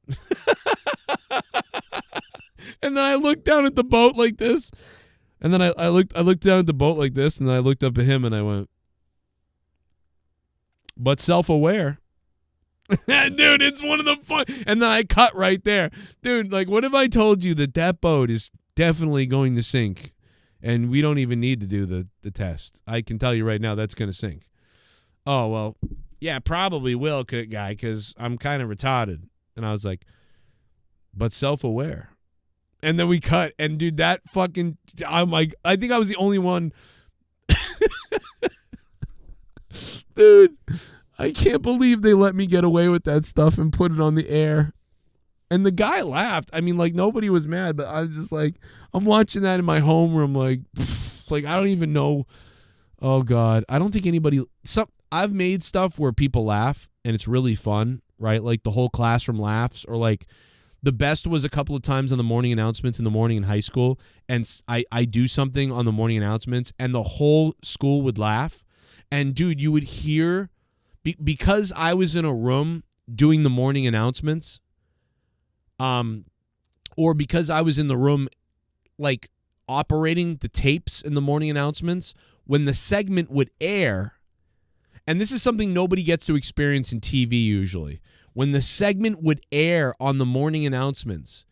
And then I looked down at the boat like this. And then I looked down at the boat like this, and then I looked up at him and I went, but self-aware. Dude, it's one of the fun. And then I cut right there. Dude, like, what if I told you that boat is definitely going to sink, and we don't even need to do the test? I can tell you right now that's going to sink. Oh, well, yeah, probably will, guy, because I'm kind of retarded. And I was like, but self-aware. And then we cut, and dude, that fucking, I'm like, I think I was the only one. Dude, I can't believe they let me get away with that stuff and put it on the air. And the guy laughed. I mean, like, nobody was mad, but I was just like, I'm watching that in my homeroom, like I don't even know. Oh God, I don't think anybody. I've made stuff where people laugh and it's really fun, right? Like the whole classroom laughs, or like the best was a couple of times on the morning announcements in the morning in high school, and I do something on the morning announcements and the whole school would laugh. And dude, you would hear, because I was in a room doing the morning announcements, or because I was in the room like operating the tapes in the morning announcements, when the segment would air, and this is something nobody gets to experience in TV usually, when the segment would air on the morning announcements,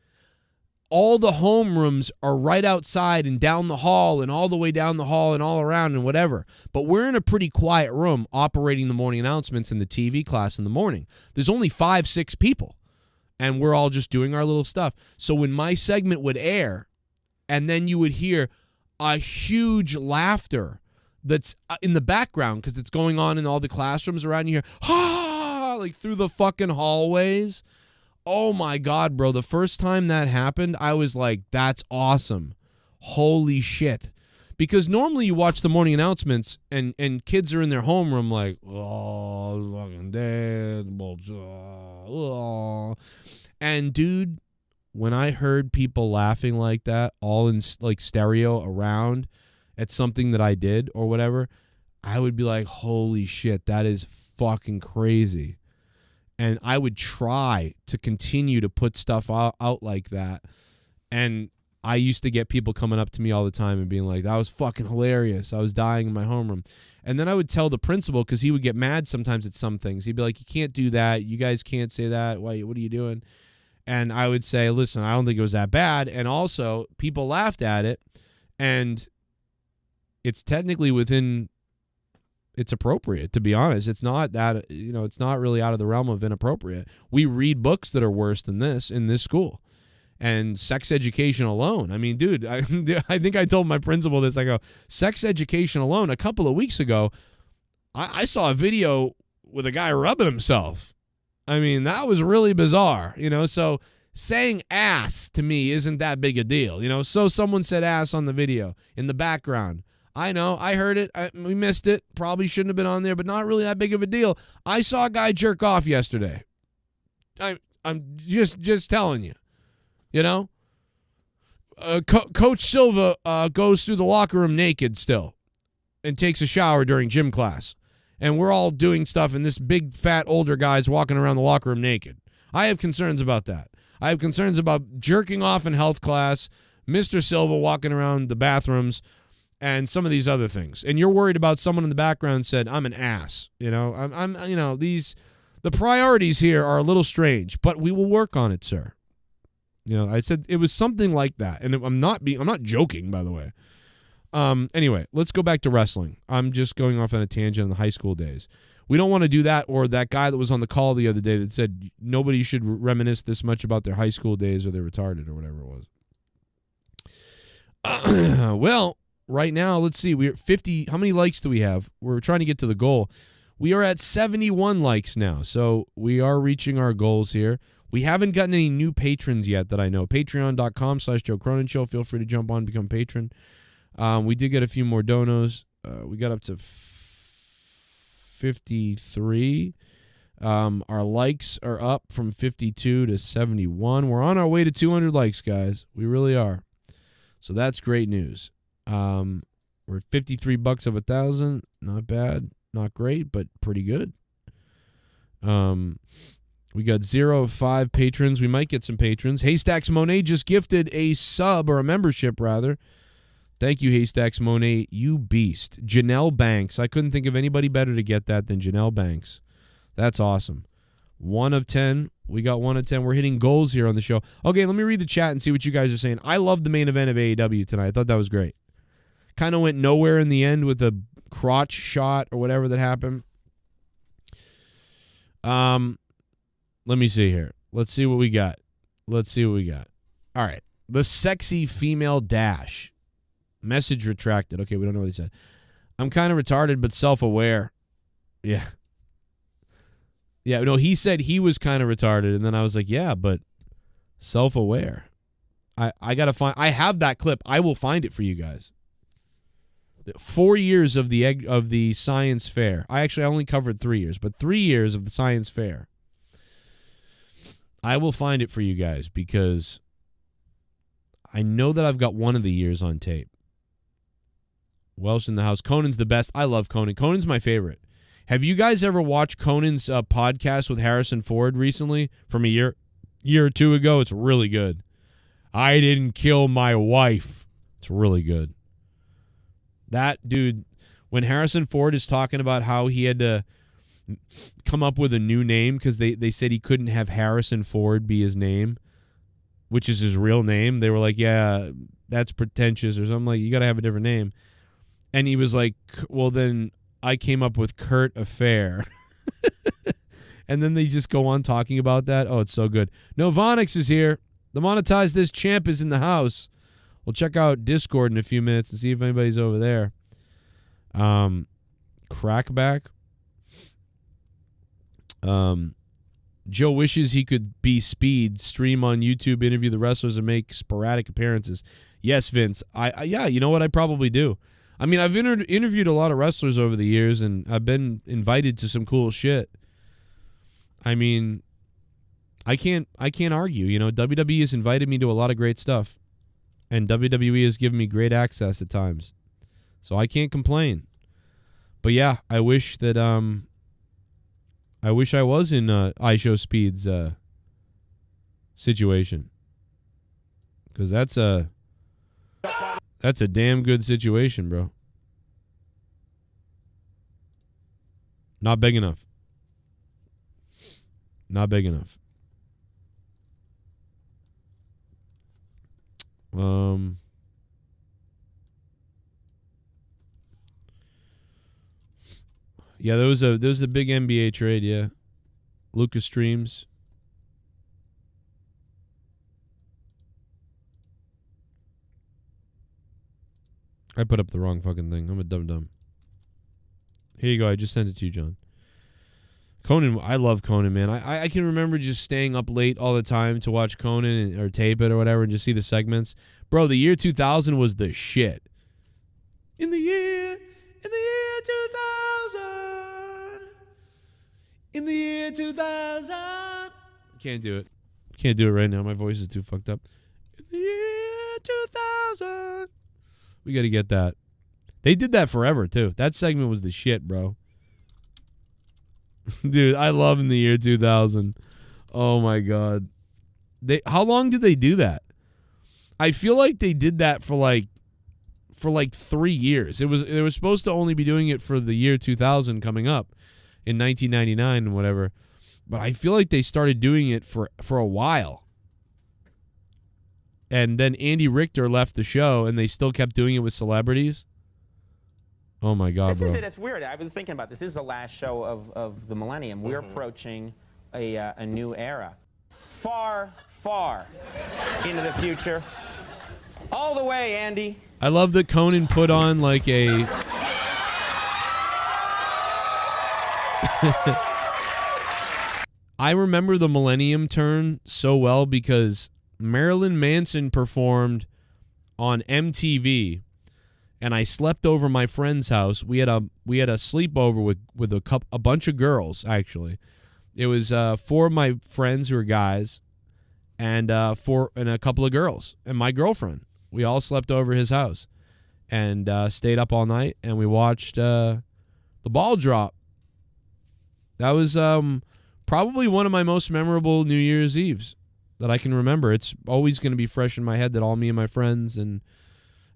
all the homerooms are right outside and down the hall and all the way down the hall and all around and whatever. But we're in a pretty quiet room operating the morning announcements in the TV class in the morning. There's only 5-6 people, and we're all just doing our little stuff. So when my segment would air, and then you would hear a huge laughter that's in the background because it's going on in all the classrooms around, you hear, ha, like through the fucking hallways. Oh my God, bro. The first time that happened, I was like, that's awesome. Holy shit. Because normally you watch the morning announcements and kids are in their homeroom like, oh, fucking dead. Oh. And dude, when I heard people laughing like that, all in like stereo around at something that I did or whatever, I would be like, holy shit, that is fucking crazy. And I would try to continue to put stuff out like that. And I used to get people coming up to me all the time and being like, that was fucking hilarious. I was dying in my homeroom. And then I would tell the principal, because he would get mad sometimes at some things. He'd be like, you can't do that. You guys can't say that. Why? What are you doing? And I would say, listen, I don't think it was that bad. And also, people laughed at it. And it's technically within... it's appropriate, to be honest. It's not that, it's not really out of the realm of inappropriate. We read books that are worse than this in this school. And sex education alone. I mean, dude, I think I told my principal this. I go, sex education alone. A couple of weeks ago, I saw a video with a guy rubbing himself. I mean, that was really bizarre, So saying ass to me isn't that big a deal, So someone said ass on the video in the background. I know, I heard it, we missed it, probably shouldn't have been on there, but not really that big of a deal. I saw a guy jerk off yesterday. I'm just telling you, Coach Silva goes through the locker room naked still and takes a shower during gym class. And we're all doing stuff, and this big, fat, older guy's walking around the locker room naked. I have concerns about that. I have concerns about jerking off in health class, Mr. Silva walking around the bathrooms, and some of these other things. And you're worried about someone in the background said, I'm an ass. The priorities here are a little strange, but we will work on it, sir. I said it was something like that. And I'm not joking, by the way. Anyway, let's go back to wrestling. I'm just going off on a tangent on the high school days. We don't want to do that, or that guy that was on the call the other day that said nobody should reminisce this much about their high school days or they're retarded or whatever it was. Well, right now, let's see. We're 50. How many likes do we have? We're trying to get to the goal. We are at 71 likes now, so we are reaching our goals here. We haven't gotten any new patrons yet that I know. Patreon.com/Joe Cronin Show. Feel free to jump on and become patron. We did get a few more donos. We got up to 53. Our likes are up from 52 to 71. We're on our way to 200 likes, guys. We really are. So that's great news. We're at $53 of 1,000. Not bad. Not great, but pretty good. We got 0 of 5 patrons. We might get some patrons. Haystacks Monet just gifted a sub, or a membership, rather. Thank you, Haystacks Monet. You beast. Janelle Banks. I couldn't think of anybody better to get that than Janelle Banks. That's awesome. 1 of 10. We got 1 of 10. We're hitting goals here on the show. Okay, let me read the chat and see what you guys are saying. I love the main event of AEW tonight. I thought that was great. Kind of went nowhere in the end with a crotch shot or whatever that happened. Let me see here. Let's see what we got. All right. The sexy female dash. Message retracted. Okay, we don't know what he said. I'm kind of retarded but self-aware. Yeah. Yeah, no, he said he was kind of retarded, and then I was like, yeah, but self-aware. I got to find... I have that clip. I will find it for you guys. 4 years of the science fair. I only covered 3 years, but 3 years of the science fair. I will find it for you guys because I know that I've got one of the years on tape. Welsh in the house. Conan's the best. I love Conan. Conan's my favorite. Have you guys ever watched Conan's podcast with Harrison Ford recently from a year or two ago? It's really good. I didn't kill my wife. It's really good. That dude, when Harrison Ford is talking about how he had to come up with a new name because they said he couldn't have Harrison Ford be his name, which is his real name. They were like, yeah, that's pretentious or something. Like, you got to have a different name. And he was like, well, then I came up with Kurt Affair. And then they just go on talking about that. Oh, it's so good. No, Vonix is here. The Monetize This Champ is in the house. We'll check out Discord in a few minutes and see if anybody's over there. Crackback. Joe wishes he could be Speed, stream on YouTube, interview the wrestlers, and make sporadic appearances. Yes, Vince. Yeah, you know what? I probably do. I mean, I've interviewed a lot of wrestlers over the years, and I've been invited to some cool shit. I mean, I can't argue. You know, WWE has invited me to a lot of great stuff. And WWE has given me great access at times. So I can't complain. But yeah, I wish that I was in iShow Speed's situation. Because that's a damn good situation, bro. Not big enough. Not big enough. Yeah, there was a big NBA trade, yeah. Lucas Streams. I put up the wrong fucking thing. I'm a dum-dum. Here you go. I just sent it to you, John. Conan, I love Conan, man. I can remember just staying up late all the time to watch Conan or tape it or whatever and just see the segments. Bro, the year 2000 was the shit. In the year 2000. Can't do it. Can't do it right now. My voice is too fucked up. In the year 2000. We got to get that. They did that forever, too. That segment was the shit, bro. Dude, I love In the Year 2000. Oh, my God. How long did they do that? I feel like they did that for like 3 years. They were supposed to only be doing it for the year 2000 coming up in 1999 and whatever. But I feel like they started doing it for a while. And then Andy Richter left the show, and they still kept doing it with celebrities. Oh, my God, This is it. It's weird. I've been thinking about this. This is the last show of the millennium. We're approaching a new era. Far, far into the future. All the way, Andy. I love that Conan put on like a... I remember the Millennium turn so well because Marilyn Manson performed on MTV, and I slept over my friend's house. We had a sleepover with a bunch of girls. Actually, it was 4 of my friends who were guys, and a couple of girls, and my girlfriend. We all slept over his house, and stayed up all night, and we watched the ball drop. That was probably one of my most memorable New Year's Eves that I can remember. It's always going to be fresh in my head that all me and my friends, and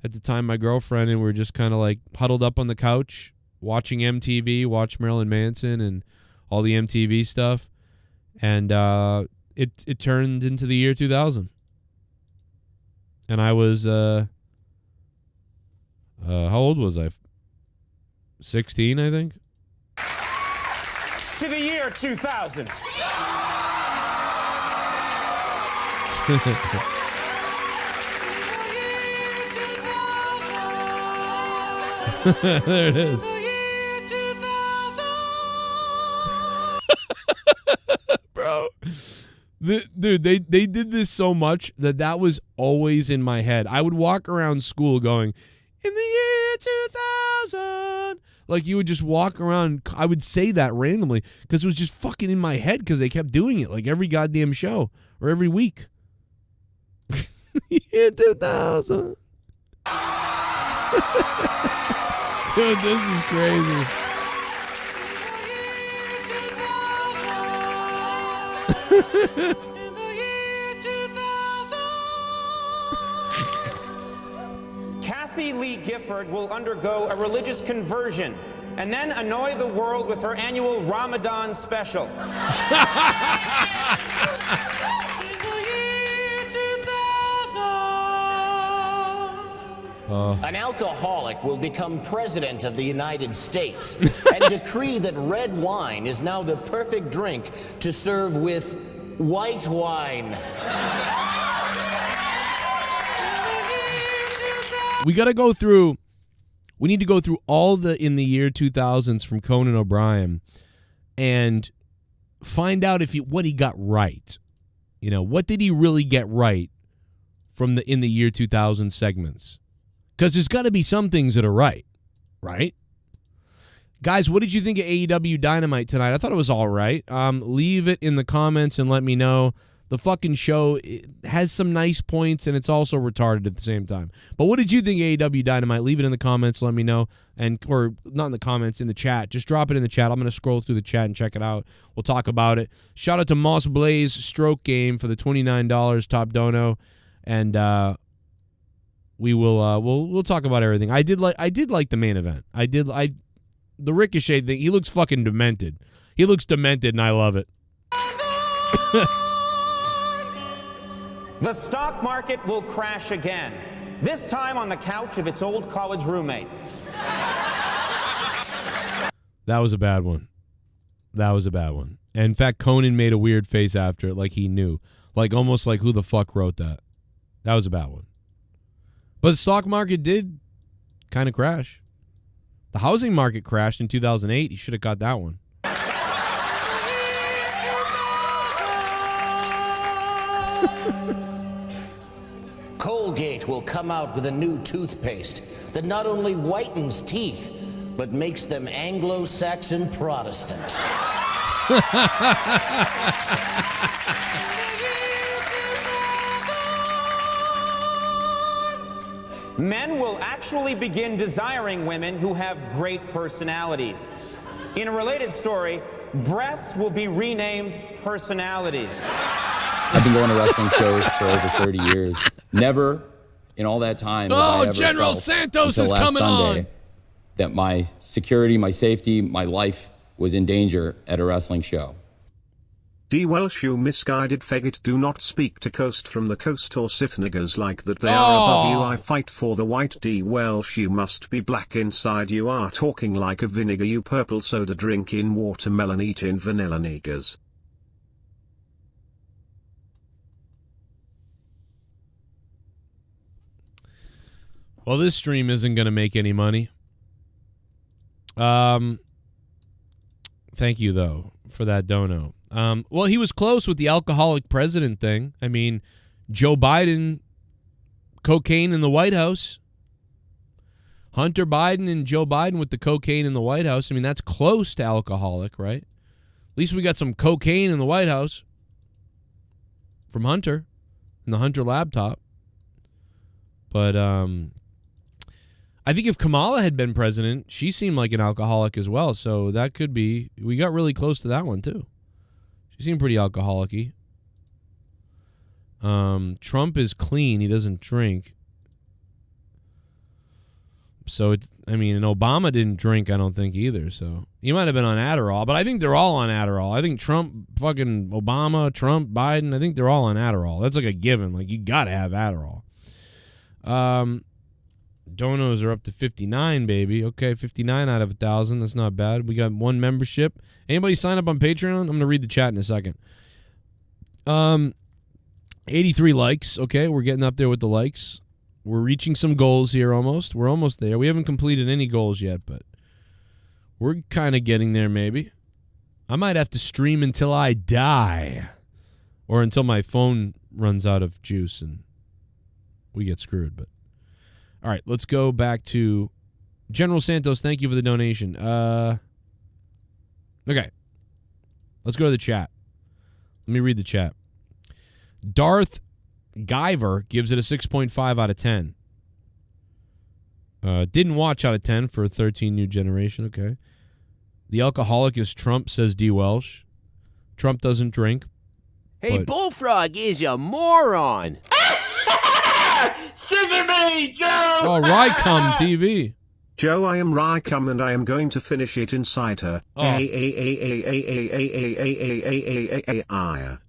at the time my girlfriend, and we were just kind of like huddled up on the couch watching MTV, watch Marilyn Manson and all the MTV stuff. And it turned into the year 2000. And I was, how old was I? 16, I think. To the year 2000. There it is. Bro. Dude, they did this so much that was always in my head. I would walk around school going, in the year 2000. Like, you would just walk around. I would say that randomly because it was just fucking in my head because they kept doing it like every goddamn show or every week. Year 2000. Dude, this is crazy. Kathy Lee Gifford will undergo a religious conversion and then annoy the world with her annual Ramadan special. An alcoholic will become president of the United States and decree that red wine is now the perfect drink to serve with white wine. We need to go through all the in the year 2000s from Conan O'Brien and find out what he got right. You know, what did he really get right from the in the year 2000 segments? Because there's got to be some things that are right? Guys, what did you think of AEW Dynamite tonight? I thought it was all right. Leave it in the comments and let me know. The fucking show has some nice points, and it's also retarded at the same time. But what did you think of AEW Dynamite? Leave it in the comments. Let me know. Or not in the comments, in the chat. Just drop it in the chat. I'm going to scroll through the chat and check it out. We'll talk about it. Shout out to Moss Blaze Stroke Game for the $29 top dono. And we'll talk about everything. I did like the main event. The Ricochet thing, he looks fucking demented. He looks demented, and I love it. The stock market will crash again, this time on the couch of its old college roommate. That was a bad one. In fact, Conan made a weird face after it, like he knew. Like, almost like, who the fuck wrote that? That was a bad one. But the stock market did kind of crash. The housing market crashed in 2008. He should have got that one. Colgate will come out with a new toothpaste that not only whitens teeth, but makes them Anglo-Saxon Protestant. Men will actually begin desiring women who have great personalities. In a related story, breasts will be renamed personalities. I've been going to wrestling shows for over 30 years. Never in all that time have I ever General felt Santos until is last coming Sunday on. That my security, my safety, my life was in danger at a wrestling show. D. Welsh, you misguided faggot, do not speak to Coast from the Coast or Sith niggers like that. They are above you. I fight for the white. D. Welsh, you must be black inside. You are talking like a vinegar, you purple soda drinking watermelon eating vanilla niggers. Well, this stream isn't going to make any money. Thank you, though, for that dono. Well, he was close with the alcoholic president thing. I mean, Joe Biden, cocaine in the White House. Hunter Biden and Joe Biden with the cocaine in the White House. I mean, that's close to alcoholic, right? At least we got some cocaine in the White House from Hunter in the Hunter laptop. But I think if Kamala had been president, she seemed like an alcoholic as well. So that could be, we got really close to that one too. She seemed pretty alcoholic-y. Trump is clean. He doesn't drink. So, and Obama didn't drink, I don't think, either. So, he might have been on Adderall, but I think they're all on Adderall. I think Trump, fucking Obama, Trump, Biden, I think they're all on Adderall. That's like a given. Like, you got to have Adderall. Donos are up to 59, baby. Okay, 59 out of 1,000. That's not bad. We got one membership. Anybody sign up on Patreon? I'm going to read the chat in a second. 83 likes. Okay, we're getting up there with the likes. We're reaching some goals here almost. We're almost there. We haven't completed any goals yet, but we're kind of getting there maybe. I might have to stream until I die or until my phone runs out of juice and we get screwed. But all right, let's go back to General Santos. Thank you for the donation. Okay, let's go to the chat. Let me read the chat. Darth Guyver gives it a 6.5 out of 10. Didn't watch out of 10 for 13 New Generation. Okay. The alcoholic is Trump, says D. Welsh. Trump doesn't drink. Hey, Bullfrog is a moron. Scissor me, Joe! Oh, Rycom TV. Joe, I am Rycom and I am going to finish it inside her. I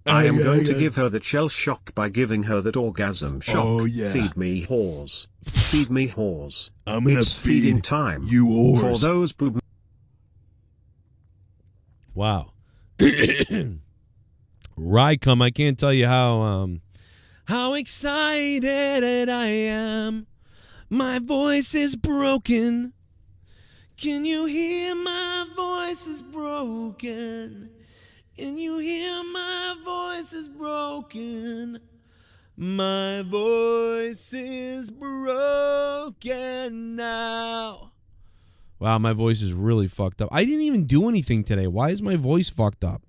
am going to give her the shell shock by giving her that orgasm shock. Oh, yeah. Feed me whores. Feed me whores. I'm gonna it's feeding time. You whores. For those boob. Wow. Rycom, I can't tell you how excited I am. My voice is broken. Can you hear my voice is broken? Can you hear my voice is broken? My voice is broken now. Wow, my voice is really fucked up. I didn't even do anything today. Why is my voice fucked up?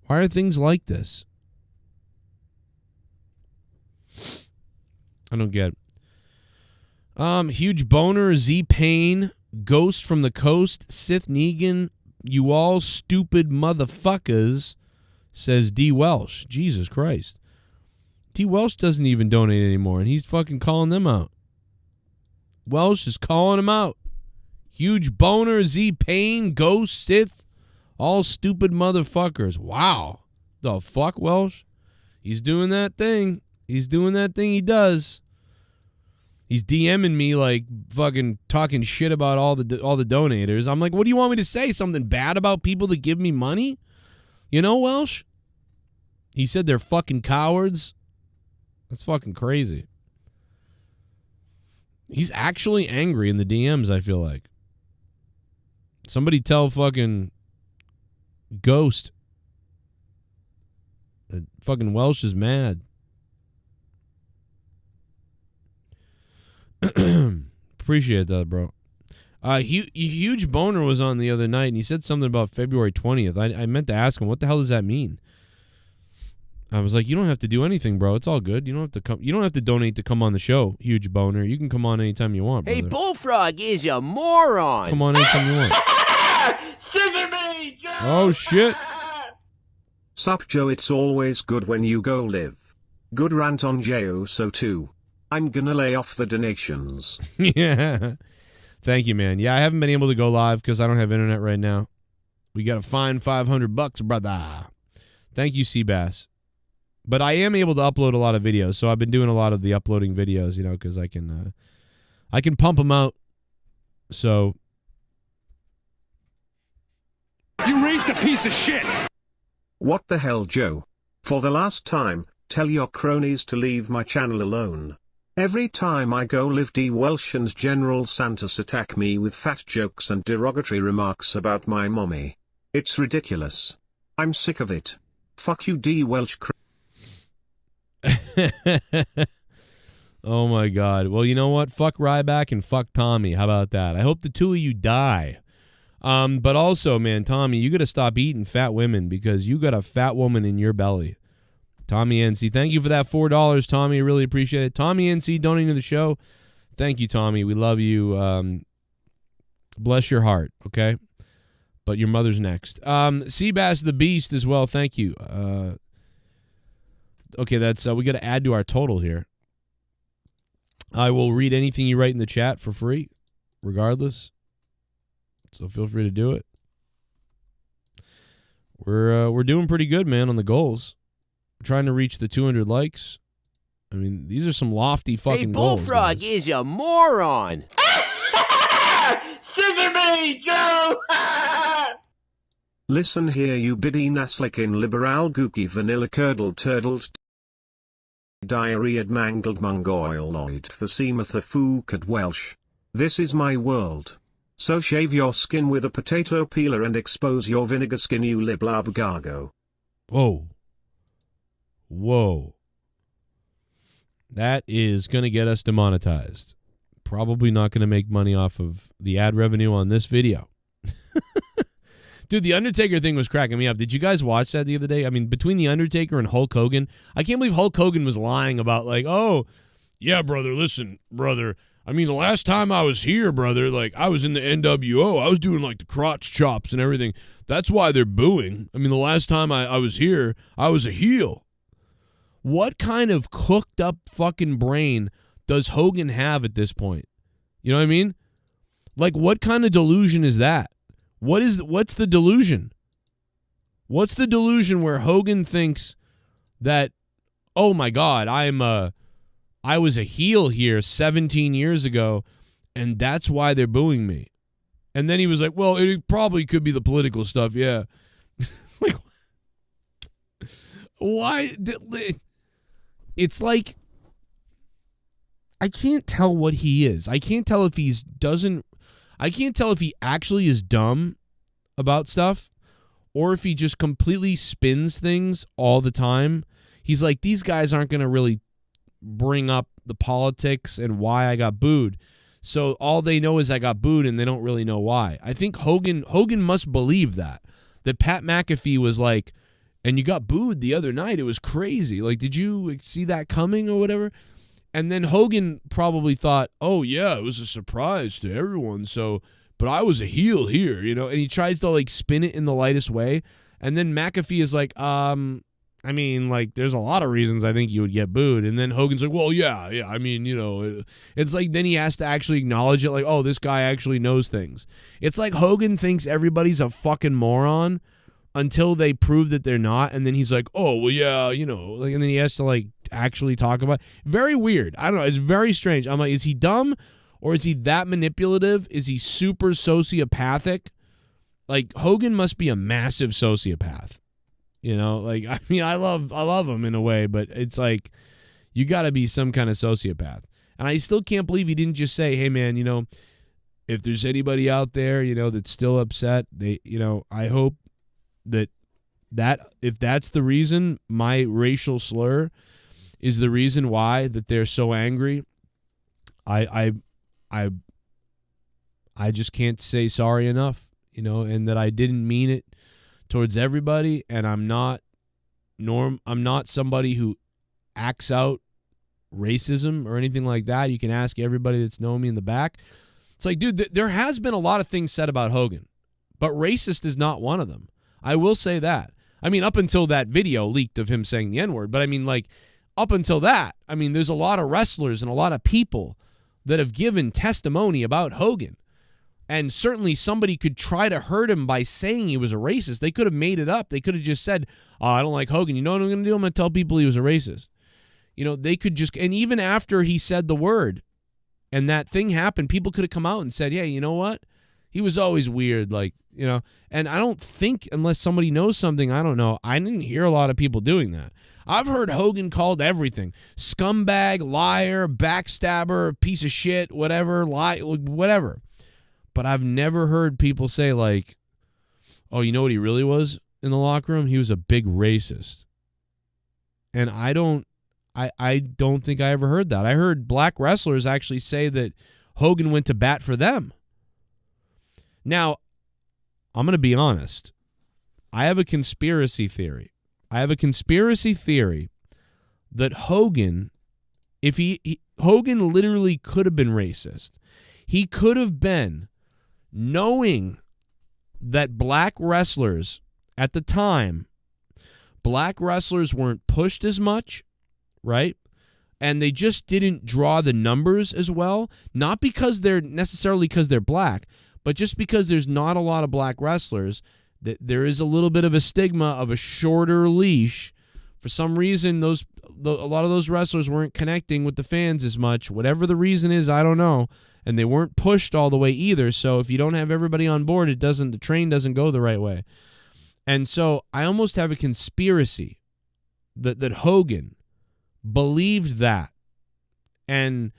Why are things like this? I don't get it. Huge boner, Z Payne, Ghost from the Coast, Sith Negan, you all stupid motherfuckers, says D. Welsh. Jesus Christ. D. Welsh doesn't even donate anymore, and he's fucking calling them out. Welsh is calling them out. Huge boner, Z Payne, Ghost, Sith, all stupid motherfuckers. Wow. The fuck, Welsh? He's doing that thing. He's doing that thing he does. He's DMing me like fucking talking shit about all the donators. I'm like, what do you want me to say? Something bad about people that give me money? You know, Welsh? He said they're fucking cowards. That's fucking crazy. He's actually angry in the DMs, I feel like. Somebody tell fucking Ghost that fucking Welsh is mad. Appreciate that, bro. Huge boner was on the other night, and he said something about February 20th. I meant to ask him, what the hell does that mean? I was like, you don't have to do anything, bro. It's all good. You don't have to come. You don't have to donate to come on the show, Huge boner. You can come on anytime you want, brother. Hey, Bullfrog is a moron. Come on anytime you want. Scissor me, Joe! Oh, shit. Sup, Joe, it's always good when you go live. Good rant on J.O. so too. I'm gonna lay off the donations. Yeah. Thank you, man. Yeah, I haven't been able to go live because I don't have internet right now. We got to find $500, brother. Thank you, Seabass. But I am able to upload a lot of videos, so I've been doing a lot of the uploading videos, you know, because I can pump them out. So. You raised a piece of shit. What the hell, Joe? For the last time, tell your cronies to leave my channel alone. Every time I go live, D. Welsh and General Santos attack me with fat jokes and derogatory remarks about my mommy. It's ridiculous. I'm sick of it. Fuck you, D. Welsh. Oh my God. Well, you know what? Fuck Ryback and fuck Tommy. How about that? I hope the two of you die. But also, man, Tommy, you got to stop eating fat women because you got a fat woman in your belly. Tommy NC, thank you for that $4, Tommy. I really appreciate it. Tommy NC donating to the show. Thank you, Tommy. We love you. Bless your heart, okay? But your mother's next. Seabass the Beast as well. Thank you. Okay, that's we got to add to our total here. I will read anything you write in the chat for free, regardless. So feel free to do it. We're doing pretty good, man, on the goals. We're trying to reach the 200 likes. I mean, these are some lofty fucking goals. Hey, Bullfrog is a moron. Scissor me, Joe! Listen here, you biddy naslikin liberal gooky vanilla curdled turtled diarrheaed mangled mongoloid fasematha fookad Welsh. This is my world. So shave your skin with a potato peeler and expose your vinegar skin, you liblabgago. Whoa. Whoa. That is going to get us demonetized. Probably not going to make money off of the ad revenue on this video. Dude, the Undertaker thing was cracking me up. Did you guys watch that the other day? I mean, between the Undertaker and Hulk Hogan, I can't believe Hulk Hogan was lying about like, oh, yeah, brother, listen, brother. I mean, the last time I was here, brother, like I was in the NWO. I was doing like the crotch chops and everything. That's why they're booing. I mean, the last time I was here, I was a heel. What kind of cooked up fucking brain does Hogan have at this point? You know what I mean? Like, what kind of delusion is that? What's the delusion? What's the delusion where Hogan thinks that, oh my God, I was a heel here 17 years ago, and that's why they're booing me. And then he was like, well, it probably could be the political stuff, yeah. Like, why? It's like, I can't tell what he is. I can't tell if I can't tell if he actually is dumb about stuff or if he just completely spins things all the time. He's like, these guys aren't going to really bring up the politics and why I got booed. So all they know is I got booed and they don't really know why. I think Hogan must believe that Pat McAfee was like, and you got booed the other night. It was crazy. Like, did you see that coming or whatever? And then Hogan probably thought, oh, yeah, it was a surprise to everyone. So, but I was a heel here, you know, and he tries to like spin it in the lightest way. And then McAfee is like, I mean, like, there's a lot of reasons I think you would get booed. And then Hogan's like, well, yeah, I mean, you know, it's like then he has to actually acknowledge it. Like, oh, this guy actually knows things. It's like Hogan thinks everybody's a fucking moron until they prove that they're not. And then he's like, oh, well, yeah, you know, like, and then he has to like actually talk about it. Very weird. I don't know. It's very strange. I'm like, is he dumb or is he that manipulative? Is he super sociopathic? Like, Hogan must be a massive sociopath. You know, like, I mean, I love him in a way, but it's like, you got to be some kind of sociopath. And I still can't believe he didn't just say, hey, man, you know, if there's anybody out there, you know, that's still upset, they, you know, I hope that if that's the reason, my racial slur is the reason why that they're so angry, I just can't say sorry enough, you know, and that I didn't mean it towards everybody, and I'm not somebody who acts out racism or anything like that. You can ask everybody that's known me in the back. It's like, dude, there has been a lot of things said about Hogan, but racist is not one of them. I will say that. I mean, up until that video leaked of him saying the N-word, but I mean, like, up until that, I mean, there's a lot of wrestlers and a lot of people that have given testimony about Hogan. And certainly somebody could try to hurt him by saying he was a racist. They could have made it up. They could have just said, oh, I don't like Hogan. You know what I'm going to do? I'm going to tell people he was a racist. You know, they could just, and even after he said the word and that thing happened, people could have come out and said, yeah, you know what? He was always weird, like, you know. And I don't think, unless somebody knows something, I don't know. I didn't hear a lot of people doing that. I've heard Hogan called everything. Scumbag, liar, backstabber, piece of shit, whatever, whatever. But I've never heard people say, like, oh, you know what he really was in the locker room? He was a big racist. And I don't think I ever heard that. I heard black wrestlers actually say that Hogan went to bat for them. Now, I'm going to be honest. I have a conspiracy theory. That Hogan, if Hogan literally could have been racist. He could have been, knowing that black wrestlers at the time, black wrestlers weren't pushed as much, right? And they just didn't draw the numbers as well. Not because they're black, but just because there's not a lot of black wrestlers, that there is a little bit of a stigma of a shorter leash. For some reason, a lot of those wrestlers weren't connecting with the fans as much. Whatever the reason is, I don't know. And they weren't pushed all the way either. So if you don't have everybody on board, the train doesn't go the right way. And so I almost have a conspiracy that Hogan believed that. And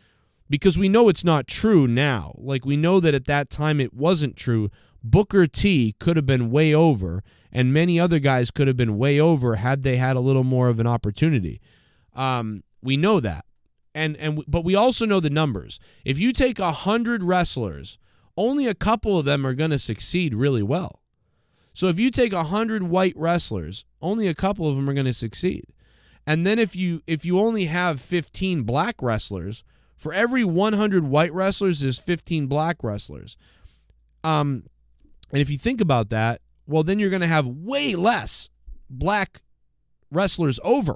because we know it's not true now. Like, we know that at that time it wasn't true. Booker T could have been way over, and many other guys could have been way over had they had a little more of an opportunity. We know that. But we also know the numbers. If you take 100 wrestlers, only a couple of them are going to succeed really well. So if you take 100 white wrestlers, only a couple of them are going to succeed. And then if you only have 15 black wrestlers, for every 100 white wrestlers, there's 15 black wrestlers. And if you think about that, well, then you're going to have way less black wrestlers over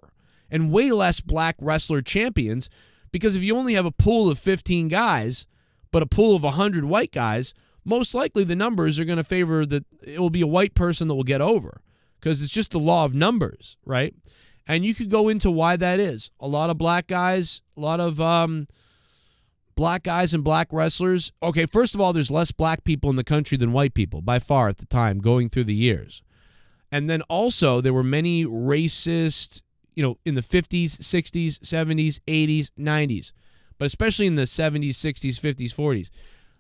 and way less black wrestler champions, because if you only have a pool of 15 guys but a pool of 100 white guys, most likely the numbers are going to favor that it will be a white person that will get over, because it's just the law of numbers, right? And you could go into why that is. A lot of black guys, a lot of black guys and black wrestlers. Okay, first of all, there's less black people in the country than white people, by far at the time, going through the years. And then also, there were many racist, in the 50s, 60s, 70s, 80s, 90s, but especially in the 70s, 60s, 50s, 40s.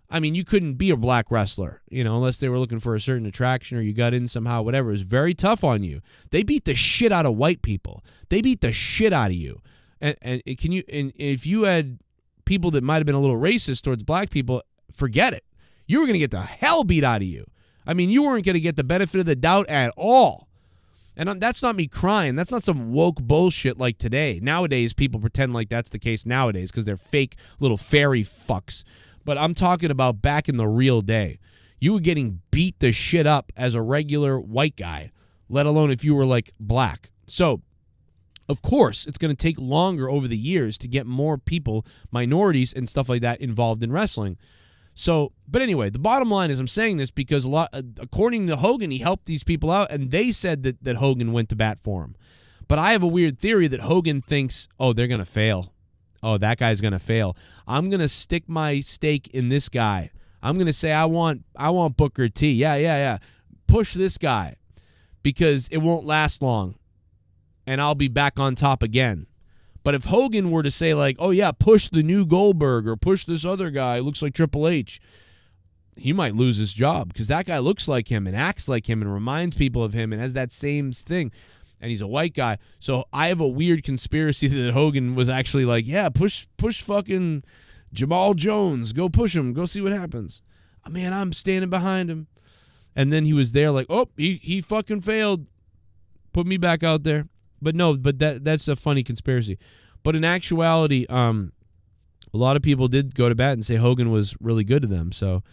I mean, you couldn't be a black wrestler, unless they were looking for a certain attraction or you got in somehow, whatever. It was very tough on you. They beat the shit out of white people. They beat the shit out of you. And if you had people that might have been a little racist towards black people, forget it. You were going to get the hell beat out of you. I mean, you weren't going to get the benefit of the doubt at all. And that's not me crying. That's not some woke bullshit like today. Nowadays, people pretend like that's the case nowadays because they're fake little fairy fucks. But I'm talking about back in the real day. You were getting beat the shit up as a regular white guy, let alone if you were like black. So, of course, it's going to take longer over the years to get more people, minorities and stuff like that, involved in wrestling. So, but anyway, the bottom line is I'm saying this because according to Hogan, he helped these people out, and they said that Hogan went to bat for him. But I have a weird theory that Hogan thinks, oh, they're going to fail. Oh, that guy's going to fail. I'm going to stick my stake in this guy. I'm going to say I want Booker T. Yeah. Push this guy because it won't last long, and I'll be back on top again. But if Hogan were to say, like, oh, yeah, push the new Goldberg or push this other guy, looks like Triple H, he might lose his job because that guy looks like him and acts like him and reminds people of him and has that same thing. And he's a white guy. So I have a weird conspiracy that Hogan was actually like, yeah, push fucking Jamal Jones. Go push him. Go see what happens. Oh, man, I'm standing behind him. And then he was there like, oh, he fucking failed. Put me back out there. But no, that's a funny conspiracy. But in actuality, a lot of people did go to bat and say Hogan was really good to them. So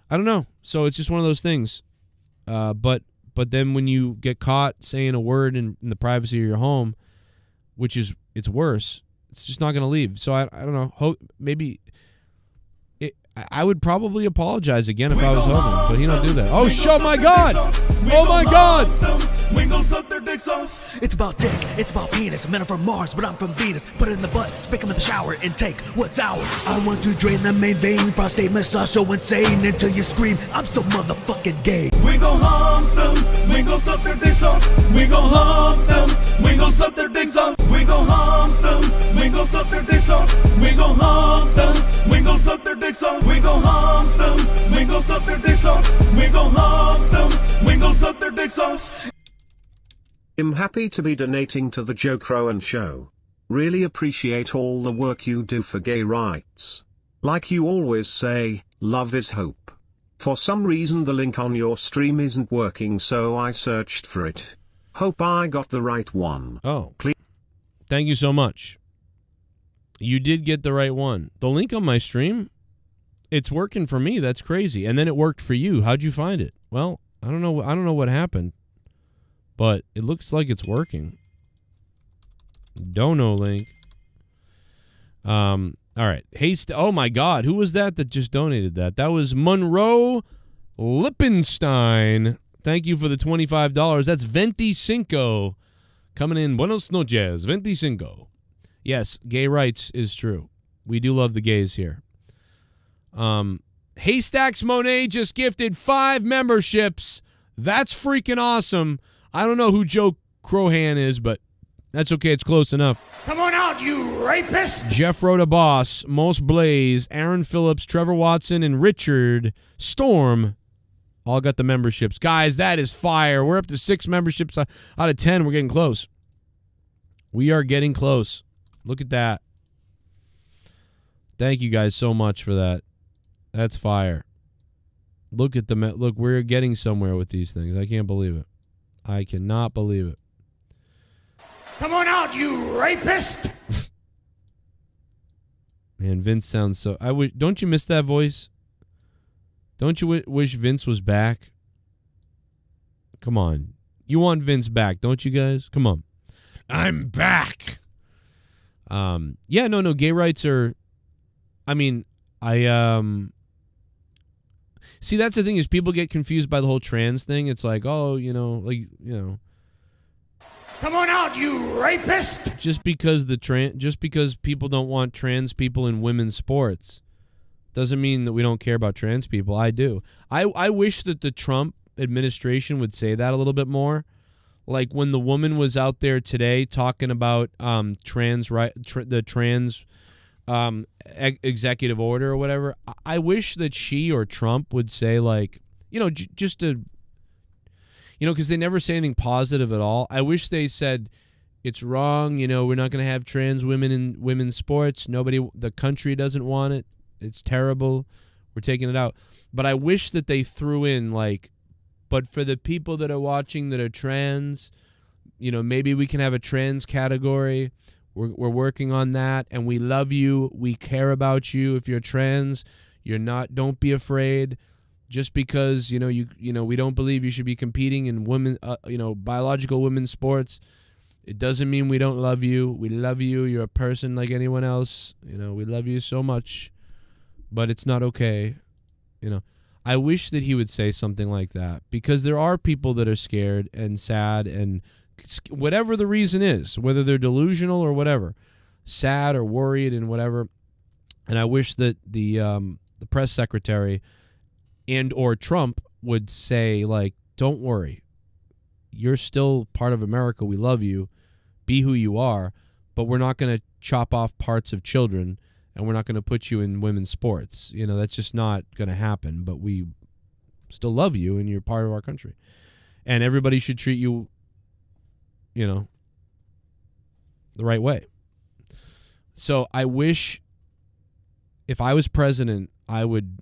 I don't know. So it's just one of those things. But then when you get caught saying a word in the privacy of your home, it's worse. It's just not going to leave. So I don't know. Maybe I would probably apologize again if I was Hogan, but he don't do that. Oh, my God! Oh, my God! we gon' suck their dicks off. It's about dick, it's about penis. Men are from Mars, but I'm from Venus. Put it in the butt, stick 'em in the shower, and take what's ours. I want to drain the main vein, prostate massage so insane until you scream, I'm so motherfucking gay. We gon' hump them, we gon' suck their dicks off. We gon' hump them, we gon' suck their dicks off. We gon' hump them, we gon' suck their dicks off. We gon' hump them, we gon' suck their dicks off. We gon' hump them, we gon' suck their dicks off. We gon' hump them, we gon' suck their dicks off. I'm happy to be donating to the Joe Cronin Show. Really appreciate all the work you do for gay rights. Like you always say, love is hope. For some reason the link on your stream isn't working, so I searched for it. Hope I got the right one. Oh, please. Thank you so much. You did get the right one. The link on my stream, it's working for me. That's crazy. And then it worked for you. How'd you find it? Well, I don't know. I don't know what happened, but it looks like it's working. Dono link. All right. Oh my God. Who was that just donated that? That was Monroe Lippenstein. Thank you for the $25. That's 25 coming in. Buenos noches. 25. Yes, gay rights is true. We do love the gays here. Haystacks Monet just gifted 5 memberships. That's freaking awesome. I don't know who Joe Crohan is, but that's okay. It's close enough. Come on out, you rapist! Jeff Rhoda Boss, Most Blaze, Aaron Phillips, Trevor Watson, and Richard Storm all got the memberships. Guys, that is fire. We're up to 6 memberships out of 10. We're getting close. We are getting close. Look at that. Thank you guys so much for that. That's fire. Look at look, we're getting somewhere with these things. I can't believe it. I cannot believe it. Come on out, you rapist! Man, Vince sounds so... Don't you miss that voice? Don't you wish Vince was back? Come on. You want Vince back, don't you guys? Come on. I'm back! Yeah, no, gay rights are... I mean, see, that's the thing is people get confused by the whole trans thing. It's like, oh, Come on out, you rapist! Just because people don't want trans people in women's sports doesn't mean that we don't care about trans people. I do. I wish that the Trump administration would say that a little bit more. Like when the woman was out there today talking about the trans executive order or whatever. I wish that she or Trump would say like, just to. Because they never say anything positive at all. I wish they said, it's wrong, we're not going to have trans women in women's sports. The country doesn't want it. It's terrible. We're taking it out. But I wish that they threw in, like, but for the people that are watching that are trans, maybe we can have a trans category. We're working on that, and we love you. We care about you. If you're trans, don't be afraid. Just because we don't believe you should be competing in biological women's sports, it doesn't mean we don't love you. We love you. You're a person like anyone else. We love you so much, but it's not okay. I wish that he would say something like that because there are people that are scared and sad and whatever the reason is, whether they're delusional or whatever, sad or worried and whatever. And I wish that the press secretary and or Trump would say, like, don't worry. You're still part of America. We love you. Be who you are. But we're not going to chop off parts of children, and we're not going to put you in women's sports. That's just not going to happen. But we still love you, and you're part of our country. And everybody should treat you, the right way. So I wish if I was president, I would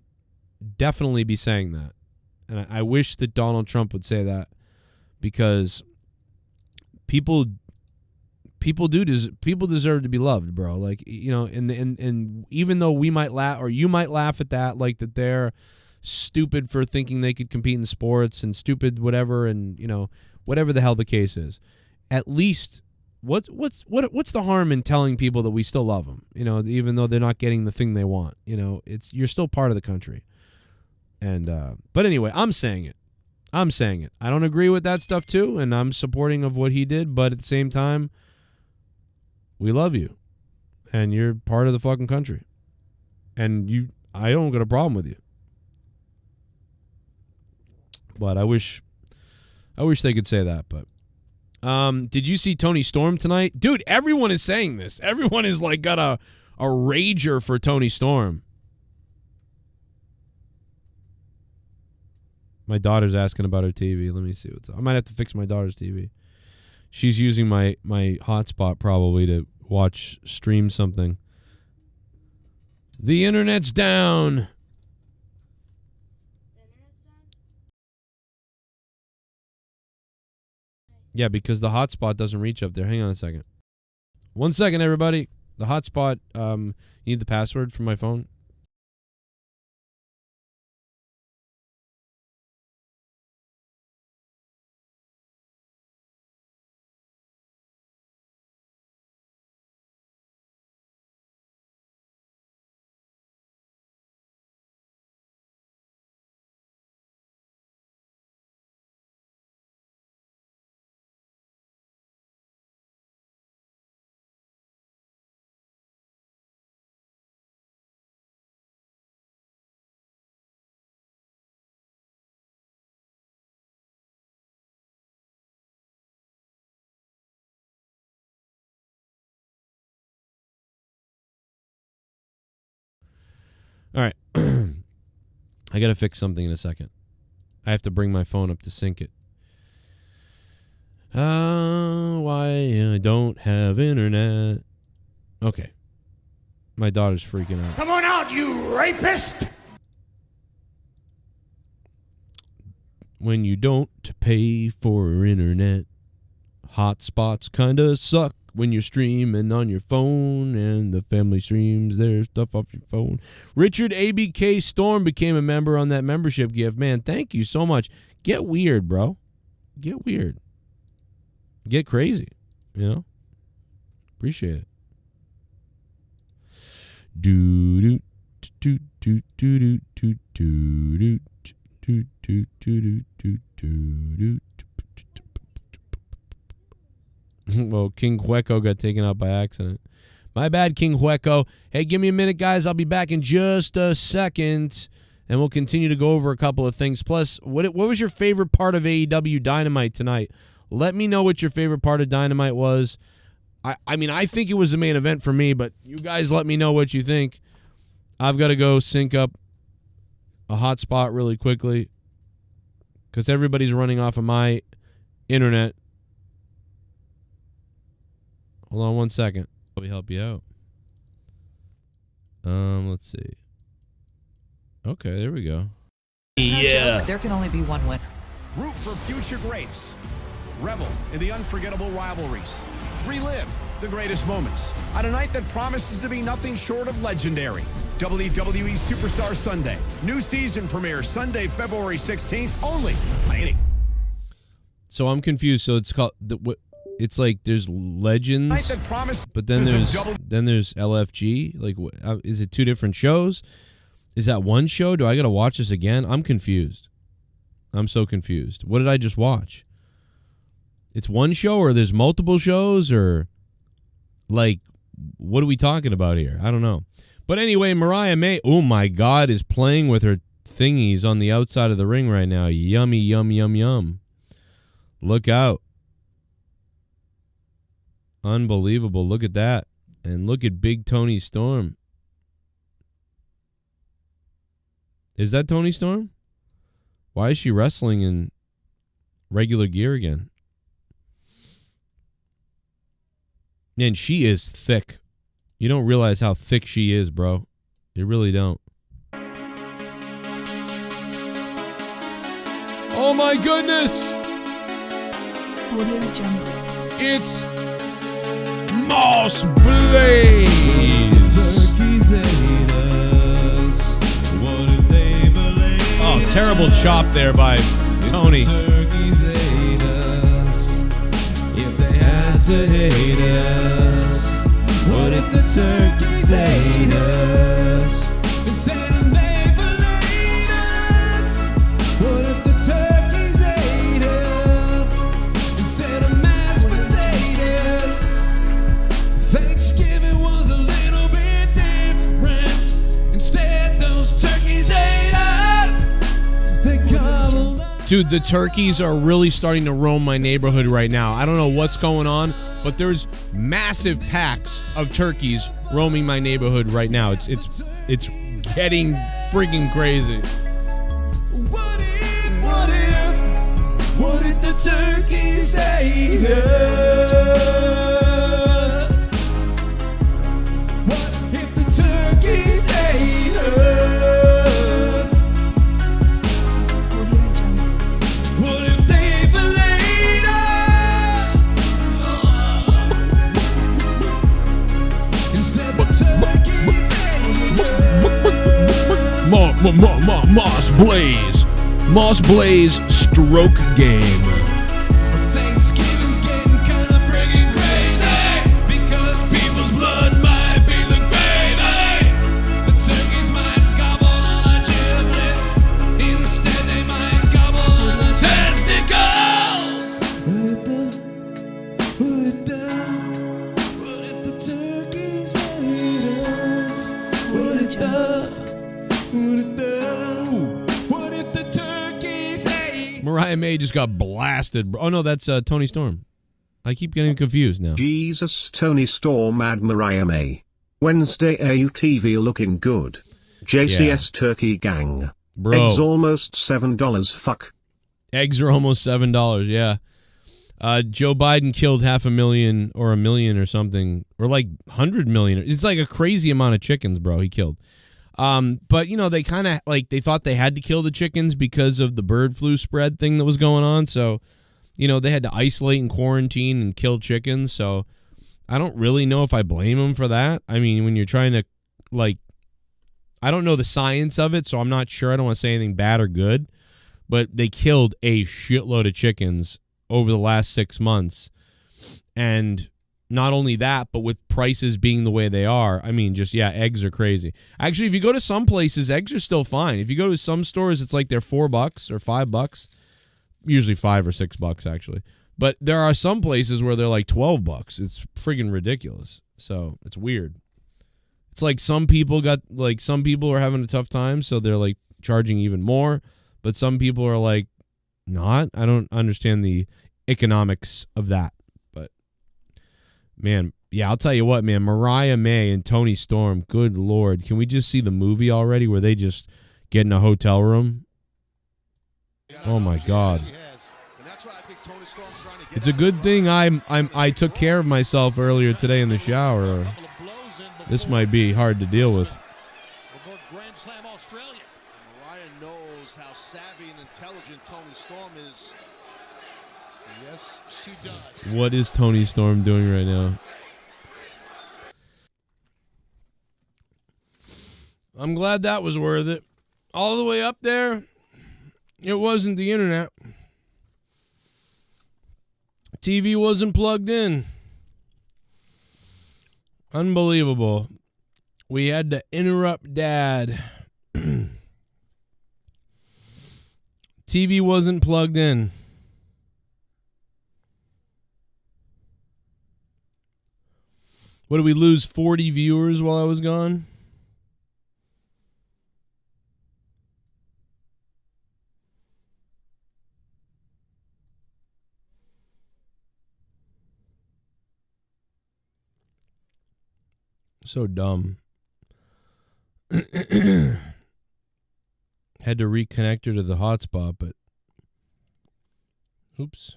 definitely be saying that. And I wish that Donald Trump would say that because people deserve to be loved, bro. Like, and even though we might laugh or you might laugh at that, like that they're stupid for thinking they could compete in sports and stupid whatever, and whatever the hell the case is, at least what's the harm in telling people that we still love them, even though they're not getting the thing they want. You're still part of the country. And but anyway, I'm saying it. I'm saying it. I don't agree with that stuff too, and I'm supporting of what he did, but at the same time, we love you. And you're part of the fucking country. And I don't got a problem with you. But I wish they could say that, but did you see Toni Storm tonight? Dude, everyone is saying this. Everyone is like got a rager for Toni Storm. My daughter's asking about her TV. Let me see what's up. I might have to fix my daughter's TV. She's using my hotspot probably to stream something. The internet's down. Yeah, because the hotspot doesn't reach up there. Hang on a second. 1 second, everybody. The hotspot, you need the password for my phone? All right. I got to fix something in a second. I have to bring my phone up to sync it. Why I don't have internet. Okay. My daughter's freaking out. Come on out, you rapist! When you don't pay for internet, hotspots kind of suck when you're streaming on your phone and the family streams their stuff off your phone. Richard ABK Storm became a member on that membership gift. Man, thank you so much. Get weird, bro. Get weird. Get crazy. You know? Appreciate it. Do do do do do do do do do do do do do. Well, King Hueco got taken out by accident. My bad, King Hueco. Hey, give me a minute, guys. I'll be back in just a second, and we'll continue to go over a couple of things. Plus, what was your favorite part of AEW Dynamite tonight? Let me know what your favorite part of Dynamite was. I mean, I think it was the main event for me, but you guys let me know what you think. I've got to go sync up a hotspot really quickly because everybody's running off of my internet. Hold on 1 second. Let me help you out. Let's see. Okay, there we go. Yeah. There can only be one winner. Root for future greats. Revel in the unforgettable rivalries. Relive the greatest moments on a night that promises to be nothing short of legendary. WWE Superstar Sunday. New season premiere Sunday, February 16th, only on KANE. So I'm confused. So it's called it's like there's Legends, but then there's LFG. Like, is it two different shows? Is that one show? Do I got to watch this again? I'm confused. I'm so confused. What did I just watch? It's one show, or there's multiple shows, or like, what are we talking about here? I don't know. But anyway, Mariah May, oh my God, is playing with her thingies on the outside of the ring right now. Yummy, yum, yum, yum. Look out. Unbelievable. Look at that. And look at Big Toni Storm. Is that Toni Storm? Why is she wrestling in regular gear again? And she is thick. You don't realize how thick she is, bro. You really don't. Oh my goodness! It's Moss Blaze! Oh, terrible chop there by Toni. If they had to hate us, what if the turkeys ate us? Instead of they filleted us, what if the turkeys ate us? Dude, the turkeys are really starting to roam my neighborhood right now. I don't know what's going on, but there's massive packs of turkeys roaming my neighborhood right now. It's getting freaking crazy. What if the turkeys hate us? What if the turkeys hate us? What if they fillet us? Instead the turkeys hate us. Moss Blaze. Moss Blaze stroke game. Thanksgiving's getting kinda friggin' crazy because people's blood might be the gravy. The turkeys might gobble on our giblets. Instead, they might gobble on the testicles. What if the turkeys hate us? What if the Mariah May just got blasted. Oh, no, that's Toni Storm. I keep getting confused now. Jesus, Toni Storm and Mariah May. Wednesday AUTV looking good. JCS Turkey Gang. Bro. Eggs almost $7. Fuck. Eggs are almost $7, yeah. Joe Biden killed 500,000 or 1 million or something, or like 100 million. It's like a crazy amount of chickens, bro, he killed. But, you know, they kind of, like, they thought they had to kill the chickens because of the bird flu spread thing that was going on. So, you know, they had to isolate and quarantine and kill chickens. So I don't really know if I blame them for that. I mean, when you're trying to, like, I don't know the science of it, so I'm not sure. I don't want to say anything bad or good. But they killed a shitload of chickens over the last 6 months. And not only that, but with prices being the way they are, I mean, just, yeah, eggs are crazy. Actually, if you go to some places, eggs are still fine. If you go to some stores, it's like they're $4 or $5. Usually $5 or $6, actually. But there are some places where they're like $12. It's friggin' ridiculous. So it's weird. It's like some people are having a tough time, so they're like charging even more. But some people are like, not. I don't understand the economics of that. Man, yeah, I'll tell you what, man. Mariah May and Toni Storm, good Lord. Can we just see the movie already where they just get in a hotel room? Oh, my God. It's a good thing I took care of myself earlier today in the shower. This might be hard to deal with. Mariah knows how savvy and intelligent Toni Storm is. Yes, she does. What is Toni Storm doing right now? I'm glad that was worth it. All the way up there, it wasn't the internet. TV wasn't plugged in. Unbelievable. We had to interrupt Dad. TV wasn't plugged in. What, did we lose 40 viewers while I was gone? So dumb. Had to reconnect her to the hotspot, but oops.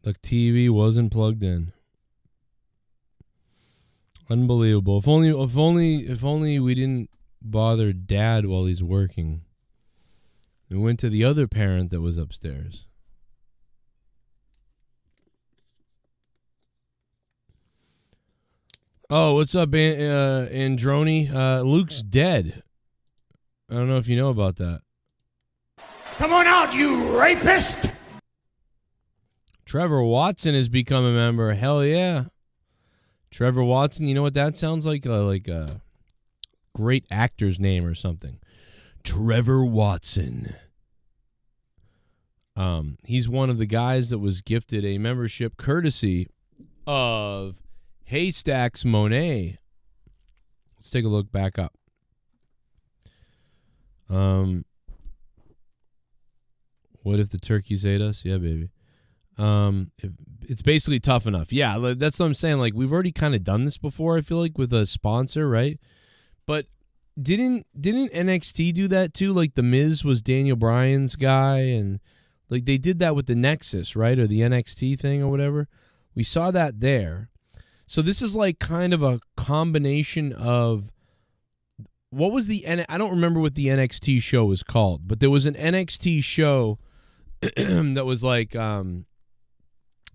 The TV wasn't plugged in. Unbelievable. If only we didn't bother Dad while he's working. We went to the other parent that was upstairs. Oh, what's up, Androni? Luke's dead. I don't know if you know about that. Come on out, you rapist! Trevor Watson has become a member. Hell yeah. Trevor Watson, you know what that sounds like? Like a great actor's name or something. Trevor Watson. He's one of the guys that was gifted a membership courtesy of Haystacks Monet. Let's take a look back up. What if the turkeys ate us? Yeah, baby. It's basically Tough Enough. Yeah, that's what I'm saying. Like, we've already kind of done this before, I feel like, with a sponsor, right? But didn't NXT do that too? Like, The Miz was Daniel Bryan's guy, and like they did that with the Nexus, right? Or the NXT thing or whatever. We saw that there. So this is like kind of a combination of what was I don't remember what the NXT show was called, but there was an NXT show that was like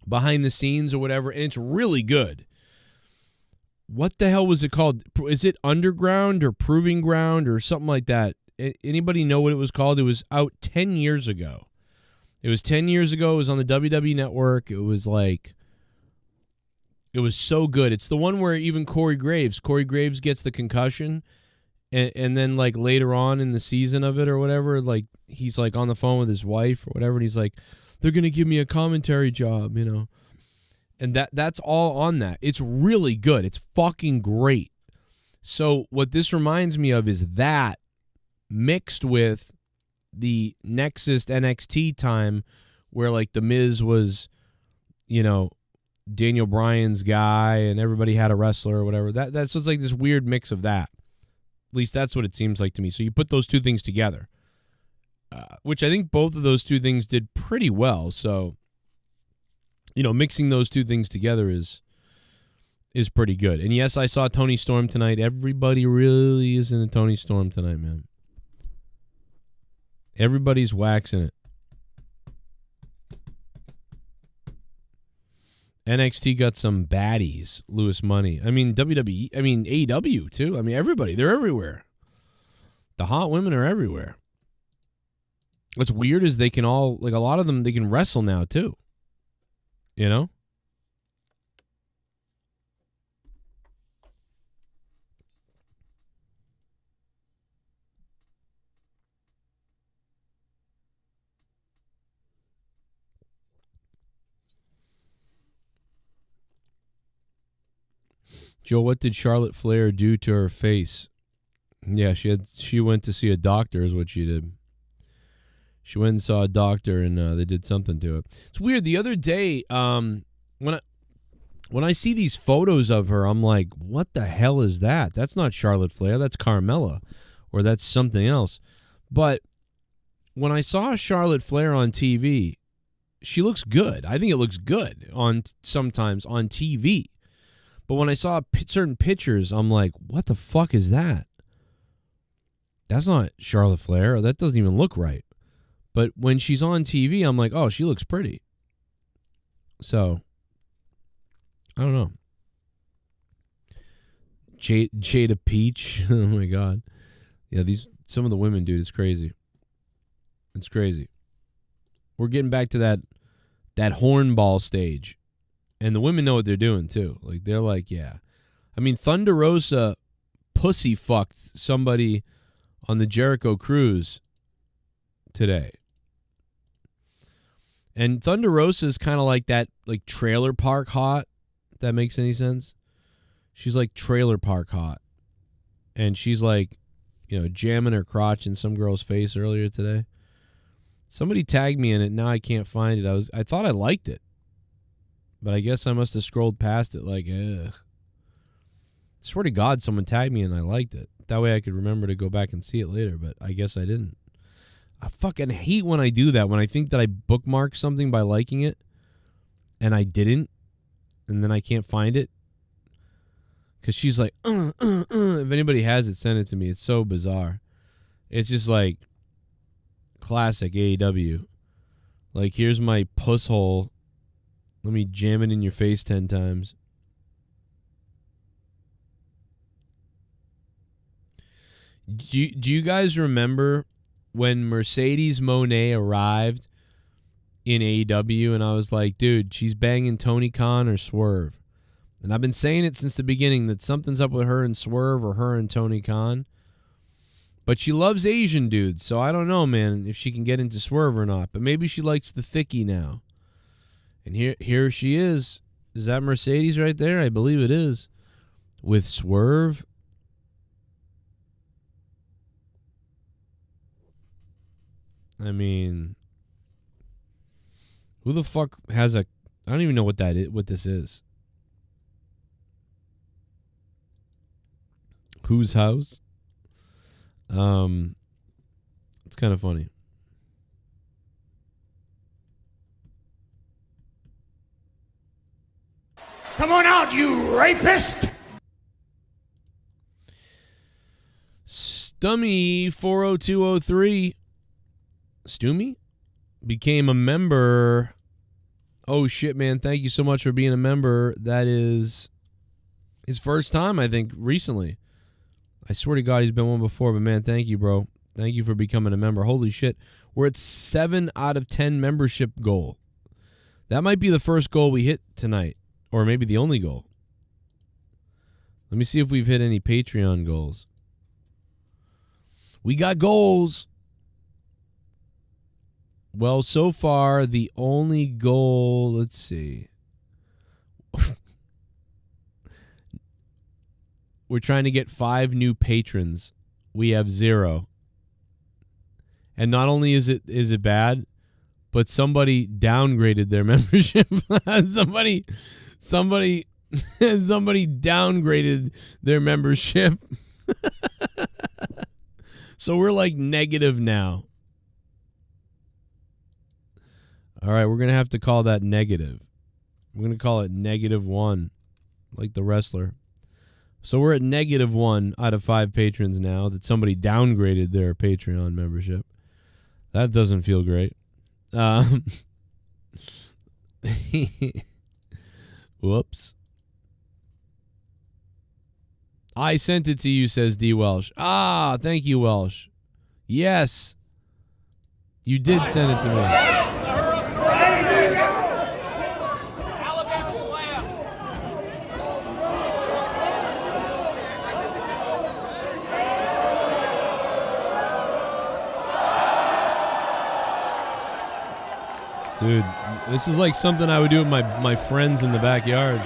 behind the scenes or whatever, and it's really good. What the hell was it called? Is it Underground or Proving Ground or something like that? Anybody know what it was called? It was out 10 years ago. It was 10 years ago. It was on the WWE Network. It was so good. It's the one where even Corey Graves gets the concussion, and then like later on in the season of it or whatever, like he's like on the phone with his wife or whatever, and he's like, they're going to give me a commentary job, you know. And that's all on that. It's really good. It's fucking great. So what this reminds me of is that mixed with the Nexus NXT time where like The Miz was, you know, Daniel Bryan's guy and everybody had a wrestler or whatever. That's just like this weird mix of that. At least that's what it seems like to me. So you put those two things together, which I think both of those two things did pretty well. So, you know, mixing those two things together is pretty good. And yes, I saw Toni Storm tonight. Everybody really is in the Toni Storm tonight, man. Everybody's waxing it. NXT got some baddies, Lewis Money. I mean, WWE, I mean, AEW too. I mean, everybody, they're everywhere. The hot women are everywhere. What's weird is they can all, like a lot of them, they can wrestle now too. You know? Joe, what did Charlotte Flair do to her face? Yeah, she went to see a doctor is what she did. She went and saw a doctor and they did something to it. It's weird. The other day, when I see these photos of her, I'm like, what the hell is that? That's not Charlotte Flair. That's Carmella, or that's something else. But when I saw Charlotte Flair on TV, she looks good. I think it looks good sometimes on TV. But when I saw certain pictures, I'm like, what the fuck is that? That's not Charlotte Flair. That doesn't even look right. But when she's on TV, I'm like, oh, she looks pretty. So, I don't know. Jada Peach. Oh, my God. Yeah, some of the women, dude, it's crazy. It's crazy. We're getting back to that hornball stage. And the women know what they're doing, too. Like, they're like, yeah. I mean, Thunder Rosa pussy fucked somebody on the Jericho Cruise today. And Thunder Rosa is kind of like that, like, trailer park hot, if that makes any sense. She's like trailer park hot. And she's like, you know, jamming her crotch in some girl's face earlier today. Somebody tagged me in it. Now I can't find it. I thought I liked it. But I guess I must have scrolled past it like, ugh. Swear to God, someone tagged me and I liked it. That way I could remember to go back and see it later, but I guess I didn't. I fucking hate when I do that, when I think that I bookmarked something by liking it, and I didn't, and then I can't find it. Because she's like, If anybody has it, send it to me. It's so bizarre. It's just like classic AEW. Like, here's my puss hole. Let me jam it in your face 10 times. Do you guys remember when Mercedes Moné arrived in AEW and I was like, dude, she's banging Tony Khan or Swerve? And I've been saying it since the beginning that something's up with her and Swerve or her and Tony Khan. But she loves Asian dudes, so I don't know, man, if she can get into Swerve or not. But maybe she likes the thickie now. And here she is. Is that Mercedes right there? I believe it is. With Swerve. I mean, Who the fuck has a... I don't even know what that is, what this is. Whose house? It's kind of funny. Come on out, you rapist! Stummy 40203 Stumi became a member. Oh shit, man, thank you so much for being a member. That is his first time, I think, recently. I swear to God he's been one before, but man, thank you, bro. Thank you for becoming a member. Holy shit. We're at 7 out of 10 membership goal. That might be the first goal we hit tonight, or maybe the only goal. Let me see if we've hit any Patreon goals. We got goals. Well, so far, the only goal, let's see. We're trying to get 5 new patrons. We have 0. And not only is it bad, but somebody downgraded their membership. somebody downgraded their membership. So we're like negative now. All right, we're going to have to call that negative. We're going to call it -1, like the wrestler. So we're at -1 out of 5 patrons now that somebody downgraded their Patreon membership. That doesn't feel great. Whoops. I sent it to you, says D. Welsh. Ah, thank you, Welsh. Yes. You did send it to me. Dude, this is like something I would do with my friends in the backyard.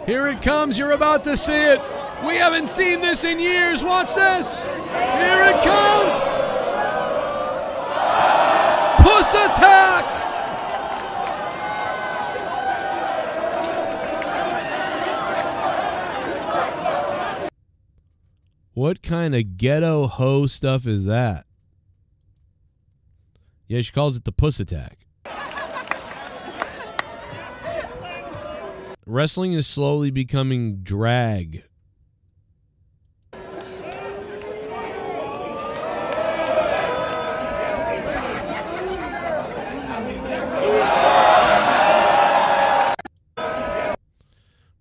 Here it comes. You're about to see it. We haven't seen this in years. Watch this. Here it comes. Puss attack. What kind of ghetto hoe stuff is that? Yeah, she calls it the puss attack. Wrestling is slowly becoming drag.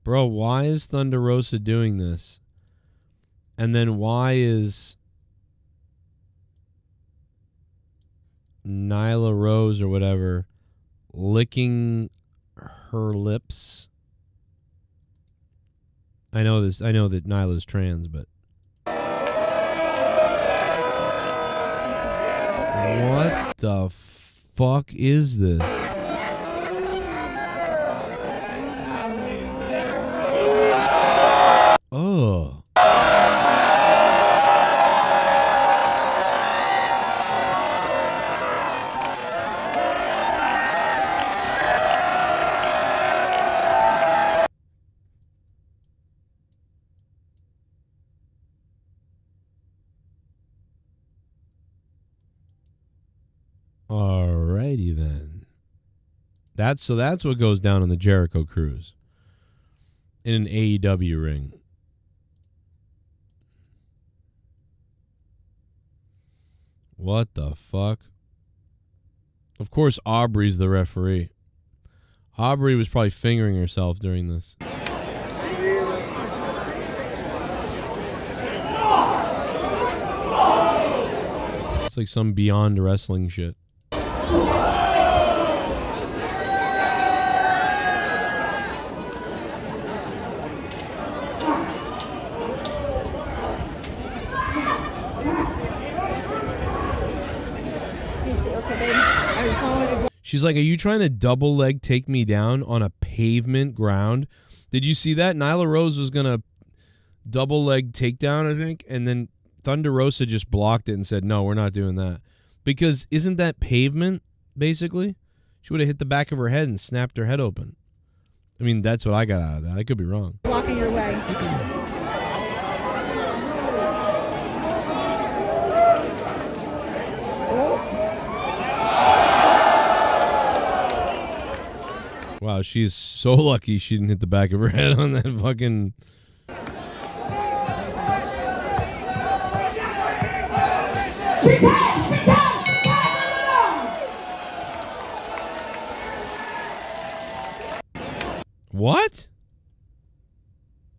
Bro, why is Thunder Rosa doing this? And then why is Nyla Rose or whatever licking her lips? I know this. I know that Nyla's trans, but what the fuck is this? Oh. Alrighty then. That's what goes down on the Jericho Cruise. In an AEW ring. What the fuck? Of course Aubrey's the referee. Aubrey was probably fingering herself during this. It's like some Beyond Wrestling shit. She's like, are you trying to double leg take me down on a pavement ground? Did you see that? Nyla Rose was going to double leg takedown, I think, and then Thunder Rosa just blocked it and said, no, we're not doing that. Because isn't that pavement, basically? She would have hit the back of her head and snapped her head open. I mean, that's what I got out of that. I could be wrong. Blocking your way. Wow, she's so lucky she didn't hit the back of her head on that fucking... What?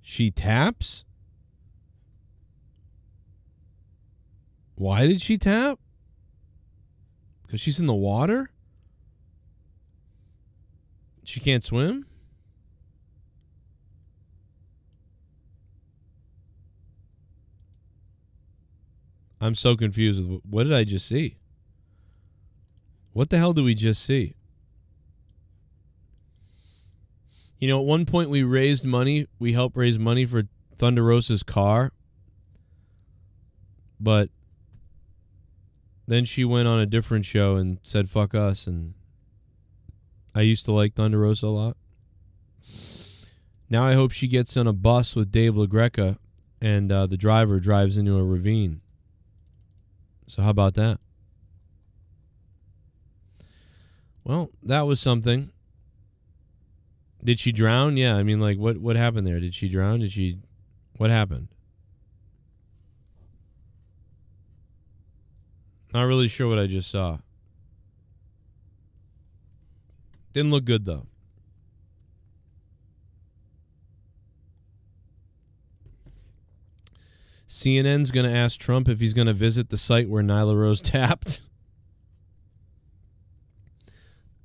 She taps? Why did she tap? Because she's in the water? She can't swim? I'm so confused with what did I just see? What the hell did we just see? You know, at one point we raised money. We helped raise money for Thunder Rosa's car. But then she went on a different show and said, fuck us. And I used to like Thunder Rosa a lot. Now I hope she gets on a bus with Dave LaGreca and the driver drives into a ravine. So how about that? Well, that was something. Did she drown? Yeah, I mean, like, what happened there? Did she drown? What happened? Not really sure what I just saw. Didn't look good, though. CNN's going to ask Trump if he's going to visit the site where Nyla Rose tapped.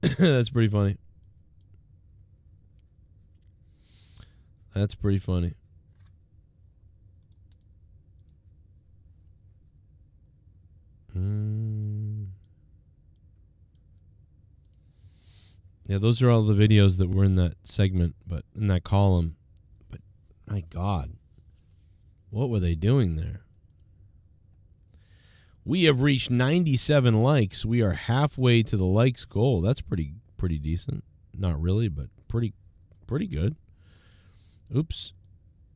That's pretty funny. That's pretty funny. Yeah, those are all the videos that were in that segment, but in that column. But my God, what were they doing there? We have reached 97 likes. We are halfway to the likes goal. That's pretty decent. Not really, but pretty good. Oops,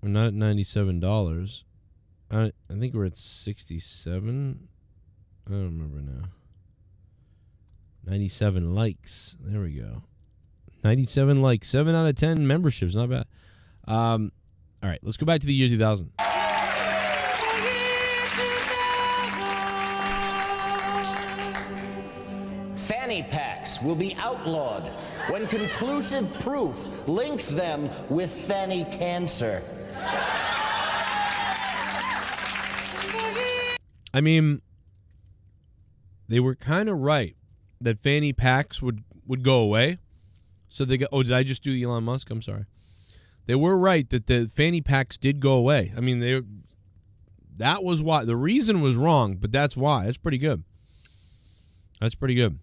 we're not at $97. I think we're at 67. I don't remember now. 97 likes. There we go. 97 likes. 7 out of 10 memberships. Not bad. All right, let's go back to the year 2000. Fanny packs will be outlawed when conclusive proof links them with fanny cancer. I mean, they were kind of right that fanny packs would go away. So they go, oh, did I just do Elon Musk? I'm sorry. They were right that the fanny packs did go away. I mean, that was why. The reason was wrong, but that's why. That's pretty good. That's pretty good.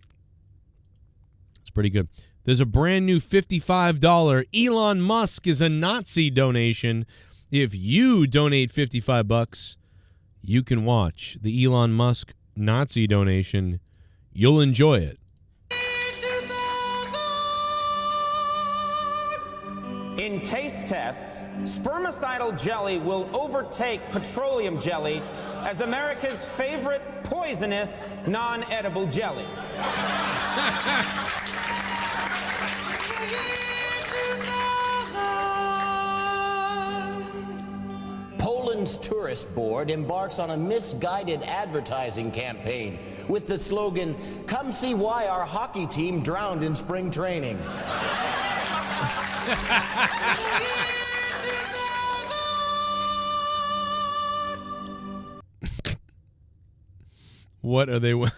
It's pretty good. There's a brand new $55 Elon Musk is a Nazi donation. If you donate $55, you can watch the Elon Musk Nazi donation. You'll enjoy it. In taste tests, spermicidal jelly will overtake petroleum jelly as America's favorite poisonous non-edible jelly. Poland's tourist board embarks on a misguided advertising campaign with the slogan, "Come see why our hockey team drowned in spring training." What are they wearing?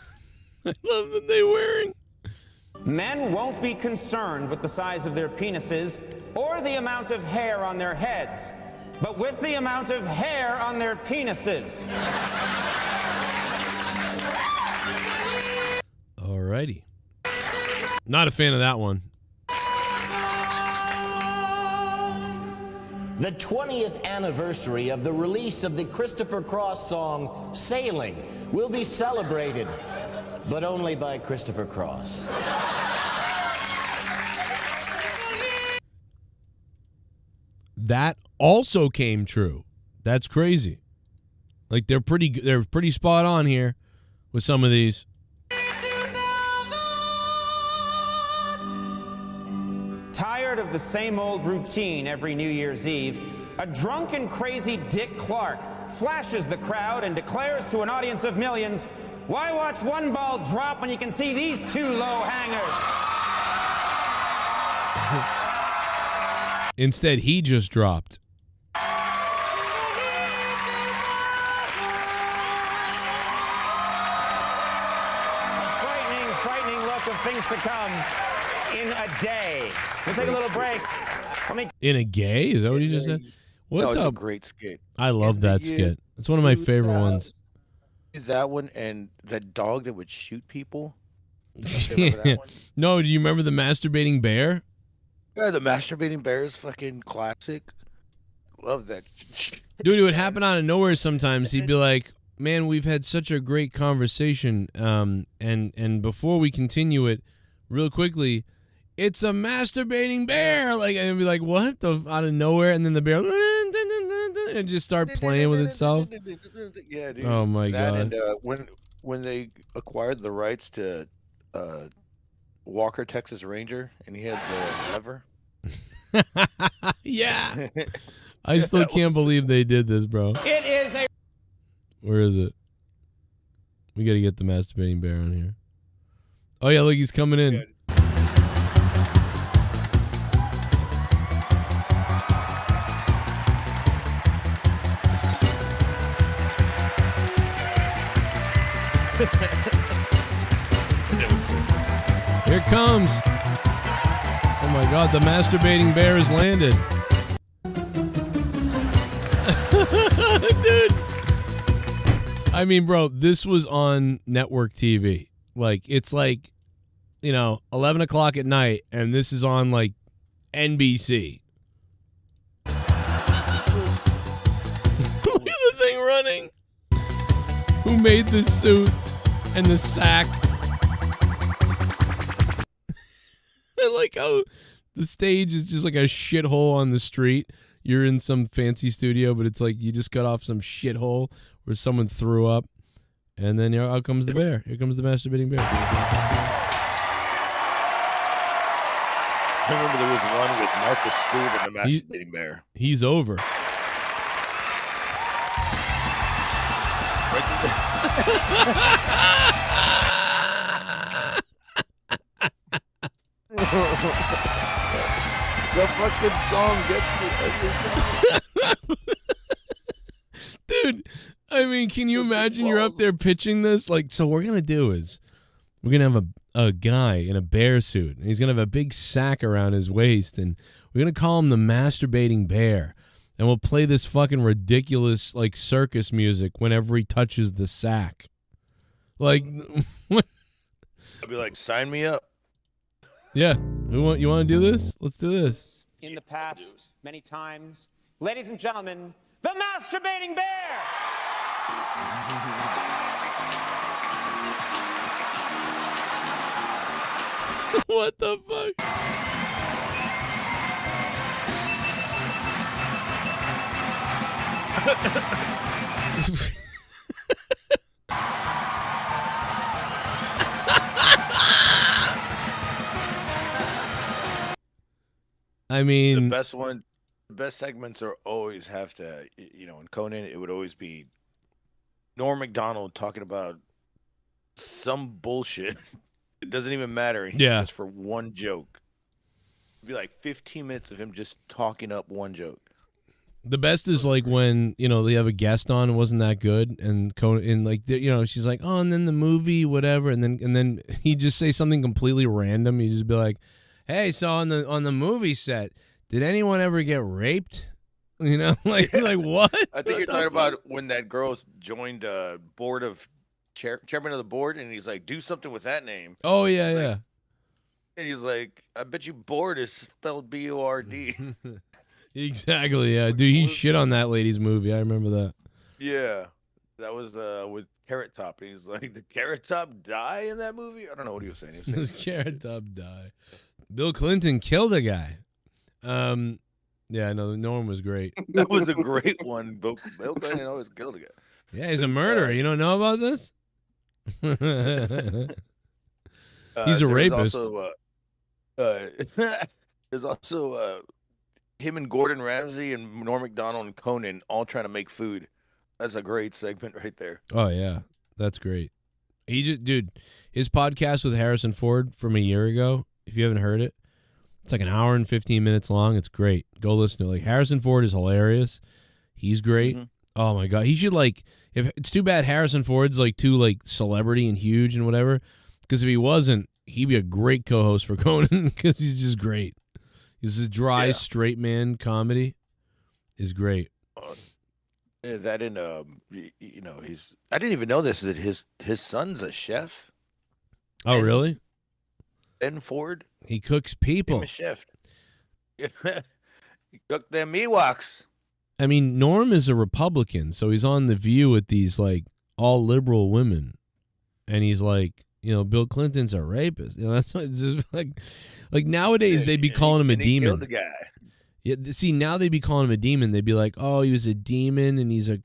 I love that they're wearing. Men won't be concerned with the size of their penises or the amount of hair on their heads, but with the amount of hair on their penises. Alrighty. Not a fan of that one. The 20th anniversary of the release of the Christopher Cross song, Sailing, will be celebrated, but only by Christopher Cross. That also came true. That's crazy. Like they're pretty spot on here with some of these. Tired of the same old routine every New Year's Eve, a drunk and crazy Dick Clark flashes the crowd and declares to an audience of millions, "Why watch one ball drop when you can see these two low hangers?" Instead, he just dropped. Frightening look of things to come in a day. We'll take a little break. In a gay? Is that what you just said? What's it's up? a great skit. I love that skit. It's one of my favorite ones. Is that one and the dog that would shoot people? Yeah. No, do you remember the masturbating bear? Yeah, the masturbating bear is fucking classic. Love that. Dude, it would happen out of nowhere sometimes. He'd be like, "Man, we've had such a great conversation, and before we continue it, real quickly, it's a masturbating bear." Like, and it'd be like, "What?" Out of nowhere, and then the bear and just start playing with itself. Yeah, dude. Oh my god! And when they acquired the rights to Walker Texas Ranger, and he had the lever. Yeah. I still can't believe they did this, bro. It is a... Where is it? We got to get the masturbating bear on here. Oh, yeah, look, he's coming in. Here it comes. Oh, my God, the masturbating bear has landed. Dude. I mean, bro, this was on network TV. Like, it's like, 11 o'clock at night, and this is on, like, NBC. Look at the thing running. Who made this suit and the sack? I like how the stage is just like a shithole on the street. You're in some fancy studio, but it's like you just got off some shithole where someone threw up, and then out comes the bear. Here comes the masturbating bear. I remember there was one with Marcus Stewart and the masturbating bear. He's over. The fucking song gets me. Dude, I mean, can you imagine you're up there pitching this? Like, so what we're going to do is we're going to have a guy in a bear suit, and he's going to have a big sack around his waist, and we're going to call him the masturbating bear, and we'll play this fucking ridiculous, like, circus music whenever he touches the sack. Like, I'd be like, sign me up. Yeah. You want to do this? Let's do this. In the past, many times, ladies and gentlemen, the masturbating bear! What the fuck? I mean, the best segments are always have to, in Conan, it would always be Norm Macdonald talking about some bullshit. It doesn't even matter. Yeah. Just for one joke. It'd be like 15 minutes of him just talking up one joke. The best is like when, they have a guest on, it wasn't that good, and Conan, like, she's like, "Oh, and then the movie, whatever," and then he just say something completely random. You just be like, "Hey, so on the movie set, did anyone ever get raped?" Like what? I think you're talking about when that girl joined board of chairman of the board, and he's like, "Do something with that name." Oh yeah, yeah. And he's like, "I bet you board is spelled B-O-R-D." Exactly. Yeah, dude, he shit on that lady's movie. I remember that. Yeah, that was with Carrot Top. He's like, did Carrot Top die in that movie? I don't know what he was saying. He was saying Does Carrot Top die? Bill Clinton killed a guy. Yeah, no, Norm was great. That was a great one. Bill Clinton always killed a guy. Yeah, he's a murderer. You don't know about this? He's a rapist. There's also him and Gordon Ramsay and Norm Macdonald and Conan all trying to make food. That's a great segment right there. Oh yeah, that's great. Dude, his podcast with Harrison Ford from a year ago. If you haven't heard it, it's like an hour and 15 minutes long. It's great. Go listen to it. Like, Harrison Ford is hilarious. He's great. Oh my god, he should If it's too bad Harrison Ford's too celebrity and huge and whatever, because if he wasn't, he'd be a great co-host for Conan because he's just great. He's a dry, straight man comedy is great. That in he's. I didn't even know this, that his son's a chef. Oh really? Ben Ford. He cooks people. He's a chef. He cooked them Ewoks. I mean, Norm is a Republican, so he's on The View with these all liberal women, and he's like, Bill Clinton's a rapist. That's what it's just like nowadays they'd be calling him a demon. He killed the guy. Yeah, see, now they'd be calling him a demon. They'd be like, "Oh, he was a demon, and he's an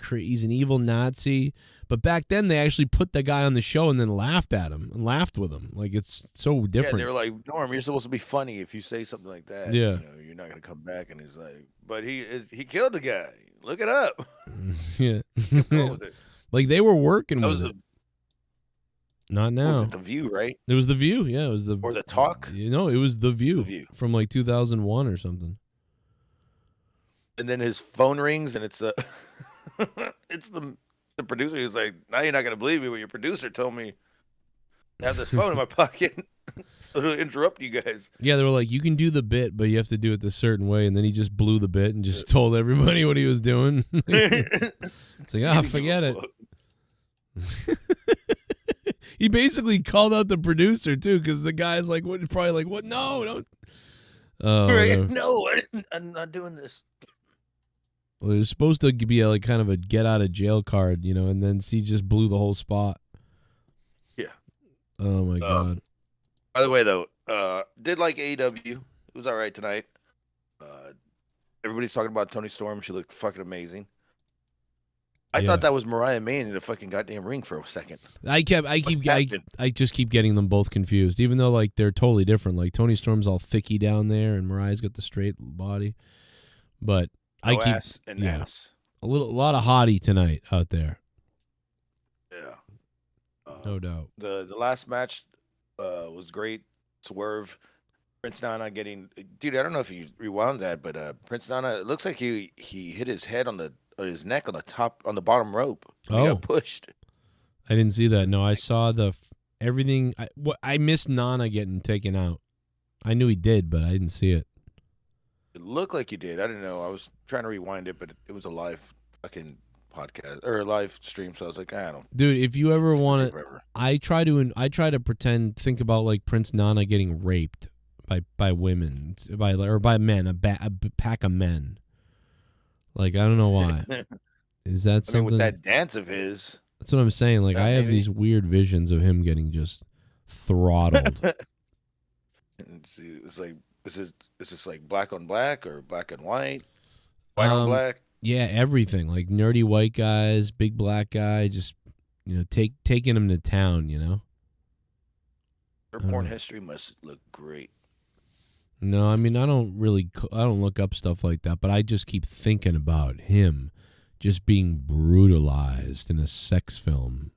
evil Nazi." But back then, they actually put the guy on the show and then laughed at him and laughed with him. Like, it's so different. Yeah, they were like, "Norm, you're supposed to be funny. If you say something like that, yeah, you're not gonna come back." And he's like, "But he killed the guy. Look it up." Yeah, like they were working with it. Not now. Was it The View, right? It was The View. Yeah, it was or The Talk. It was The View. From 2001 or something. And then his phone rings, and it's the producer. He's like, "Now you're not gonna believe me, but your producer told me to have this phone in my pocket so to interrupt you guys." Yeah, they were like, "You can do the bit, but you have to do it the certain way." And then he just blew the bit and just told everybody what he was doing. It's like, forget it. He basically called out the producer too, because the guy's like, "What?" Probably like, "What? No, don't." No, I'm not doing this. Well, it was supposed to be kind of a get out of jail card, and then he just blew the whole spot. Yeah. Oh my god. By the way, though, did like AEW. It was all right tonight. Everybody's talking about Toni Storm. She looked fucking amazing. I thought that was Mariah May in the fucking goddamn ring for a second. I just keep getting them both confused, even though they're totally different. Like, Toni Storm's all thicky down there, and Mariah's got the straight body. But ass. A lot of hottie tonight out there. Yeah, no doubt. The last match was great. Swerve, Prince Nana getting. Dude, I don't know if you rewound that, but Prince Nana, it looks like he hit his head on his neck on the bottom rope. He got pushed. I didn't see that. No, I saw everything. I missed Nana getting taken out. I knew he did, but I didn't see it. It looked like you did. I didn't know. I was trying to rewind it, but it was a live fucking podcast or a live stream. So I was like, I don't. Dude, if you ever want to, I try to think about Prince Nana getting raped by women, by men, a pack of men. I don't know why. Is that something? With that dance of his. That's what I'm saying. I have these weird visions of him getting just throttled. And see, it's like. Is this like black on black or black and white? White on black? Yeah, everything. Like nerdy white guys, big black guy, just taking him to town. Her porn history must look great. No, I mean I don't look up stuff like that, but I just keep thinking about him just being brutalized in a sex film.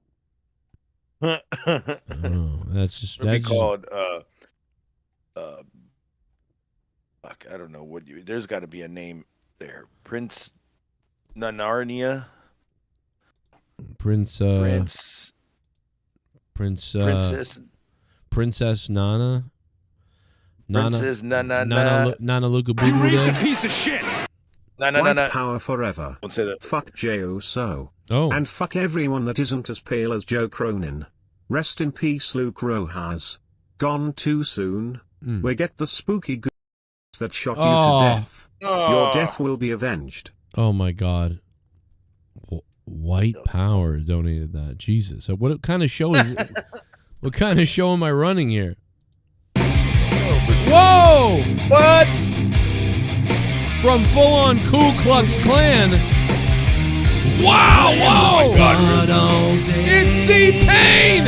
That's just It'd be called. I don't know what you. There's got to be a name there. Prince Nanarnia. Princess Nana. Princess Nana Luka. You raised a piece of shit. White power forever. Don't say that. Fuck J.O.S.O. Oh. And fuck everyone that isn't as pale as Joe Cronin. Rest in peace, Luke Rojas. Gone too soon. We get the spooky that shot you to death. Your death will be avenged. Oh my God. White Power donated that. Jesus. What kind of show is it? What kind of show am I running here? Whoa! What? From full-on Ku Klux Klan. Wow! Whoa! It's C-Pain!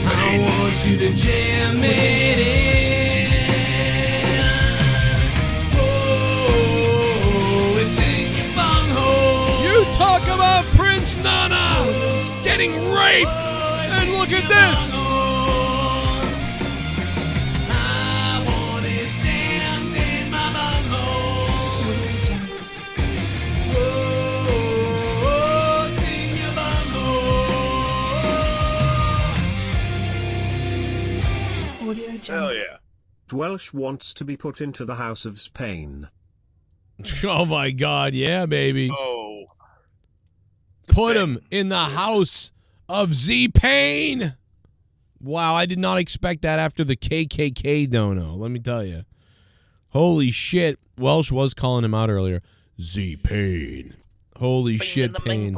I want you to jam it in. Oh, it's in your bunghole. You talk about Prince Nana getting raped, and look at this. I want it jammed in my bunghole. Oh, it's in your bunghole. Hell yeah. Welsh wants to be put into the House of Spain. Oh my God, yeah, baby. Oh. Put him in the house of Z-Pain. Wow, I did not expect that after the KKK dono, let me tell you. Holy shit. Welsh was calling him out earlier. Z-Pain. Holy shit, Pain.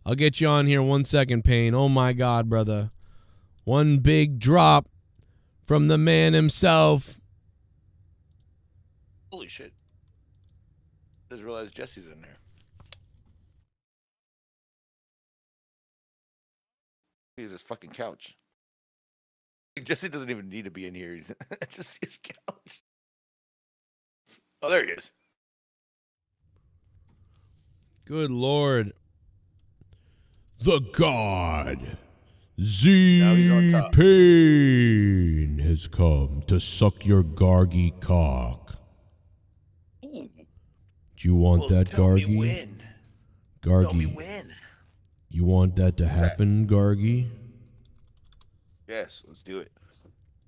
I'll get you on here 1 second, Pain. Oh my God, brother. One big drop from the man himself. Holy shit. Just realized Jesse's in there. He's his fucking couch. Jesse doesn't even need to be in here. He's just his couch. Oh, there he is. Good Lord. The God, Z-Pain, has come to suck your Gargy cock. Ooh. Do you want that, tell me Gargy? when. Tell me Gargy, when. you want that to happen, Gargy? Yes, let's do it.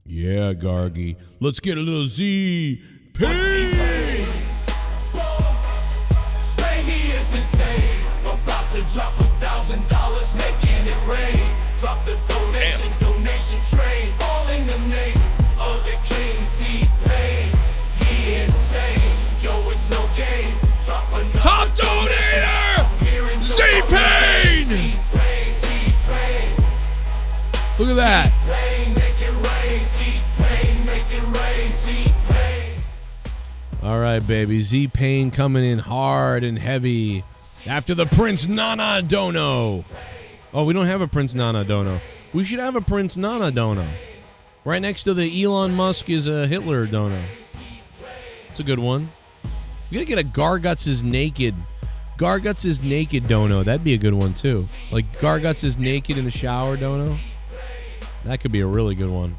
Yeah, Gargy. Let's get a little Z-Pain. Spain, he is insane. About to drop $1,000, making it rain. Drop the donation train. All in the name of the king. Z-Pain, he insane. Yo, it's no game. Drop another Top donator! Z-Pain! Look at that. All right, baby. Z-Pain coming in hard and heavy after the Prince Nana dono. Oh, we don't have a Prince Nana dono. We should have a Prince Nana dono. Right next to the Elon Musk is a Hitler dono. It's a good one. We gotta get a Garguts is naked. Garguts is naked dono. That'd be a good one too. Like Garguts is naked in the shower dono. That could be a really good one.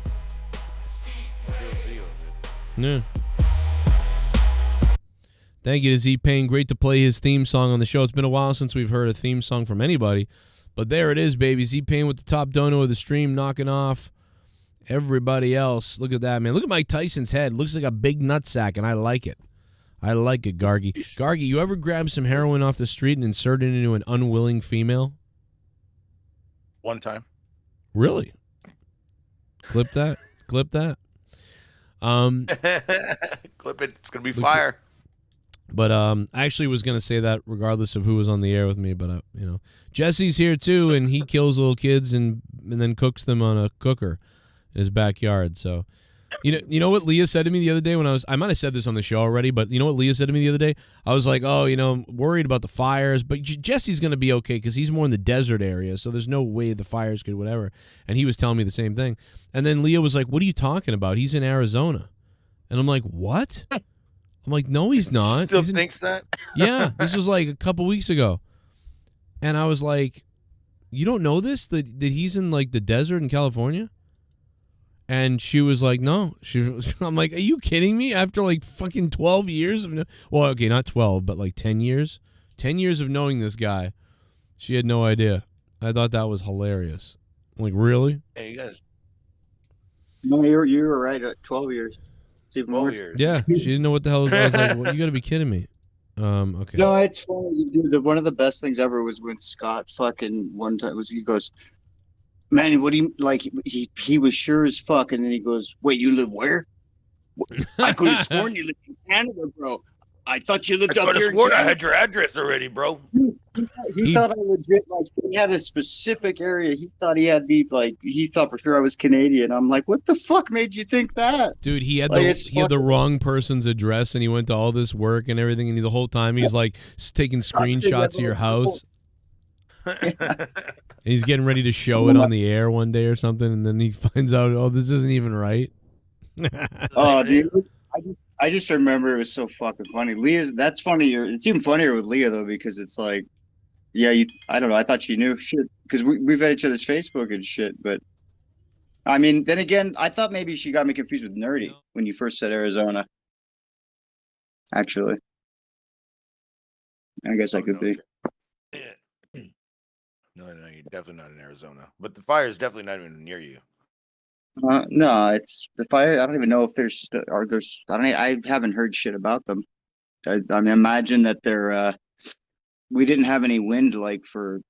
Yeah. Thank you to Z-Pain. Great to play his theme song on the show. It's been a while since we've heard a theme song from anybody. But there it is, baby. Z-Pain with the top dono of the stream, knocking off everybody else. Look at that, man. Look at Mike Tyson's head. Looks like a big nutsack, and I like it. I like it, Gargy. Gargy, you ever grab some heroin off the street and insert it into an unwilling female? One time. Really? Clip that. Clip that. Clip it. It's gonna be fire. But I actually was gonna say that regardless of who was on the air with me. But Jesse's here too, and he kills little kids and then cooks them on a cooker in his backyard. So, you know what Leah said to me the other day when I might have said this on the show already, but you know what Leah said to me the other day? I was like, worried about the fires, but Jesse's gonna be okay because he's more in the desert area, so there's no way the fires could whatever. And he was telling me the same thing. And then Leah was like, "What are you talking about? He's in Arizona." And I'm like, "What?" I'm like, "No, he's not." Still thinks that? Yeah, this was like a couple weeks ago. And I was like, "You don't know this? That he's in like the desert in California?" And she was like, "No." I'm like, "Are you kidding me? After like fucking 12 years of well, okay, not 12, but like 10 years. 10 years of knowing this guy. She had no idea. I thought that was hilarious. I'm like, really? Hey, you guys. No, you were right. 12 years. It's even 12 worse. years. Yeah, she didn't know what the hell was. I was like, well, you got to be kidding me. Okay. No, it's funny. Dude, one of the best things ever was when Scott fucking one time he goes, "Man, what do you like?" He was sure as fuck, and then he goes, "Wait, you live where?" I could have sworn you lived in Canada, bro. I thought you lived I up could here have in sworn I Canada. had your address already, bro. He thought I legit, like, he had a specific area. He thought he had me, like, he thought for sure I was Canadian. I'm like, what the fuck made you think that? Dude, he had Like, the wrong person's address, and he went to all this work and everything, and the whole time he's like taking screenshots of your house. And he's getting ready to show it on the air one day or something, and then he finds out, oh, this isn't even right. Oh, dude. I just remember it was so fucking funny. That's funnier. It's even funnier with Leah, though, because it's like, yeah, I don't know. I thought you knew shit because we've had each other's Facebook and shit. But I mean, then again, I thought maybe she got me confused with Nerdy when you first said Arizona. Actually, I guess I could be. No, you're definitely not in Arizona. But the fire is definitely not even near you. No, it's the fire. I don't even know if there's. I haven't heard shit about them. I mean, imagine that they're. We didn't have any wind for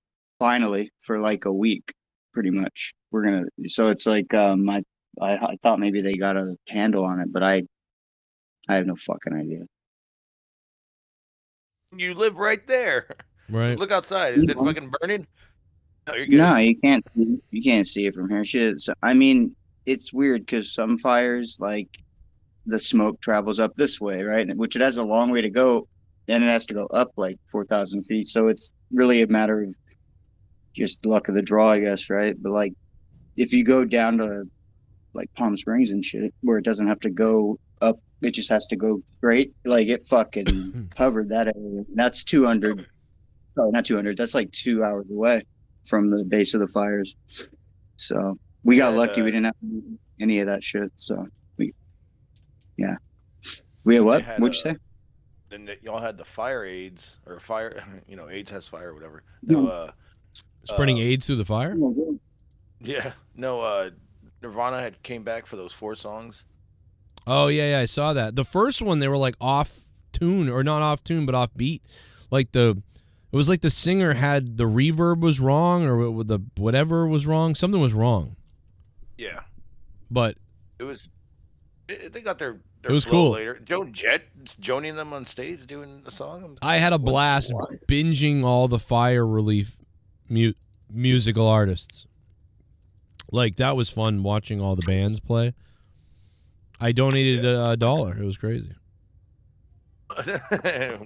like a week, pretty much. So it's like I thought maybe they got a handle on it, but I have no fucking idea. You live right there. Right. Look outside. Is it fucking burning? No, you're good. No, you can't. You can't see it from here. Shit. So, I mean, it's weird because some fires, like, the smoke travels up this way, right? Which it has a long way to go, and it has to go up like 4,000 feet. So it's really a matter of just luck of the draw, I guess, right? But like, if you go down to like Palm Springs and shit, where it doesn't have to go up, it just has to go straight. Like, it fucking covered that area. That's 200. Oh, not 200. That's like 2 hours away from the base of the fires. So we got lucky. We didn't have any of that shit. So we had what? What'd you say? And y'all had the fire AIDS or fire, AIDS has fire or whatever. No, spreading AIDS through the fire? Yeah. No, Nirvana had came back for those 4 songs. Oh, yeah, I saw that. The first one, they were like off tune, or not off tune, but off beat. Like it was like the singer had the reverb was wrong, or the whatever was wrong. Something was wrong. Yeah. But it was. They got their it was flow cool. Later. Joining them on stage doing the song. I had a blast binging all the fire relief musical artists. Like, that was fun watching all the bands play. I donated $1. It was crazy.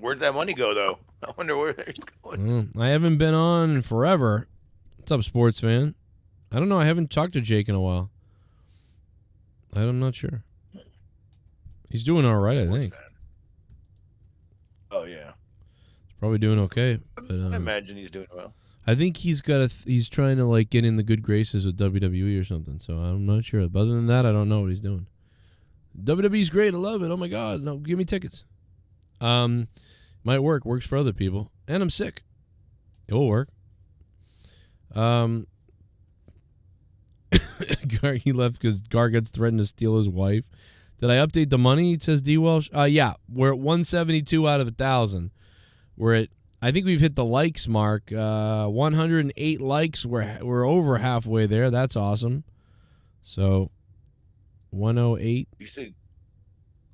Where'd that money go, though? I wonder where it's going. I haven't been on in forever. What's up, sports fan? I don't know. I haven't talked to Jake in a while. I'm not sure. He's doing all right, I think. Oh, yeah. He's probably doing okay. But, I imagine he's doing well. I think he's got he's trying to like get in the good graces with WWE or something. So I'm not sure. But other than that, I don't know what he's doing. WWE's great. I love it. Oh my God. No, give me tickets. Might work. Works for other people. And I'm sick. It will work. He left because Gargut's threatened to steal his wife. Did I update the money? It says D Welsh. Yeah, we're at 172 out of 1,000. We're at. I think we've hit the likes mark. 108 likes. We're over halfway there. That's awesome. So 108. You say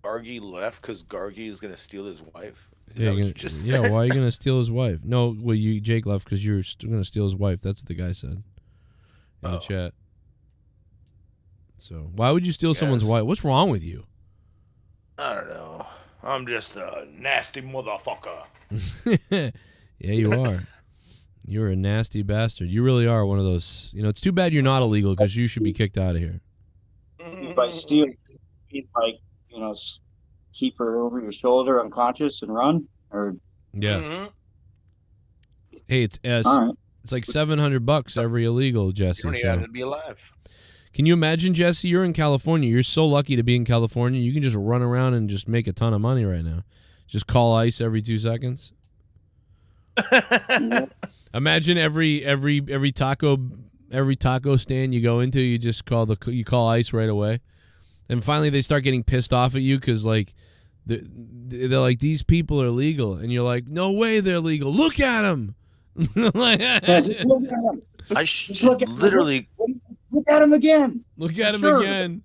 Gargi left because Gargi is gonna steal his wife? Yeah, why are you gonna steal his wife? No, well, Jake left because you're gonna steal his wife. That's what the guy said in the chat. So why would you steal someone's wife? What's wrong with you? I don't know. I'm just a nasty motherfucker. Yeah, you are. You're a nasty bastard. You really are one of those. It's too bad you're not illegal because you should be kicked out of here. By steal, like, keep her over your shoulder unconscious and run? Or yeah. Mm-hmm. Hey, it's it's like $700 every illegal, Jesse. You don't even have to be alive. Can you imagine, Jesse? You're in California. You're so lucky to be in California. You can just run around and just make a ton of money right now. Just call ICE every 2 seconds. Imagine every taco stand you go into, you just call ICE right away. And finally, they start getting pissed off at you because like they're like, these people are legal, and you're like, no way they're legal. Look at them. I should literally look at him again. Look at him again.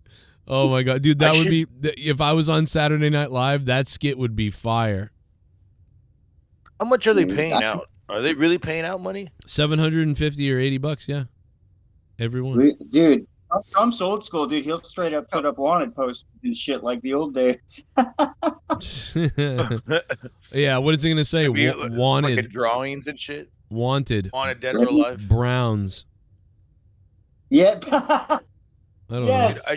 Oh my god, dude, that would be if I was on Saturday Night Live, that skit would be fire. How much are they paying out? Are they really paying out money? $750 or $80, yeah. Everyone. Dude, Trump's old school, dude. He'll straight up put up wanted posters and shit like the old days. Yeah, what is he gonna say? Wanted like drawings and shit. Wanted. Wanted dead or alive. Browns. Yep. I don't know. I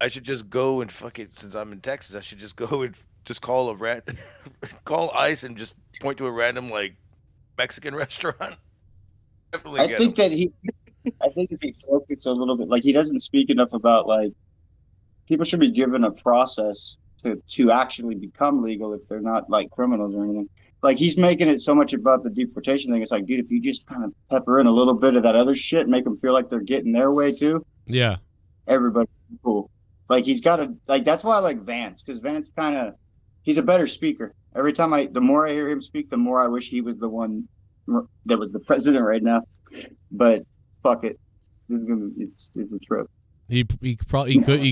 should just go and fuck it. Since I'm in Texas, I should just go and just call call ICE and just point to a random like Mexican restaurant. I think if he focused a little bit, like he doesn't speak enough about like people should be given a process to actually become legal if they're not like criminals or anything. Like he's making it so much about the deportation thing. It's like, dude, if you just kind of pepper in a little bit of that other shit, make them feel like they're getting their way too. Yeah. Everybody's cool. Like he's got to like. That's why I like Vance, because Vance he's a better speaker. Every time the more I hear him speak, the more I wish he was the one that was the president right now. But fuck it, it's a trip. He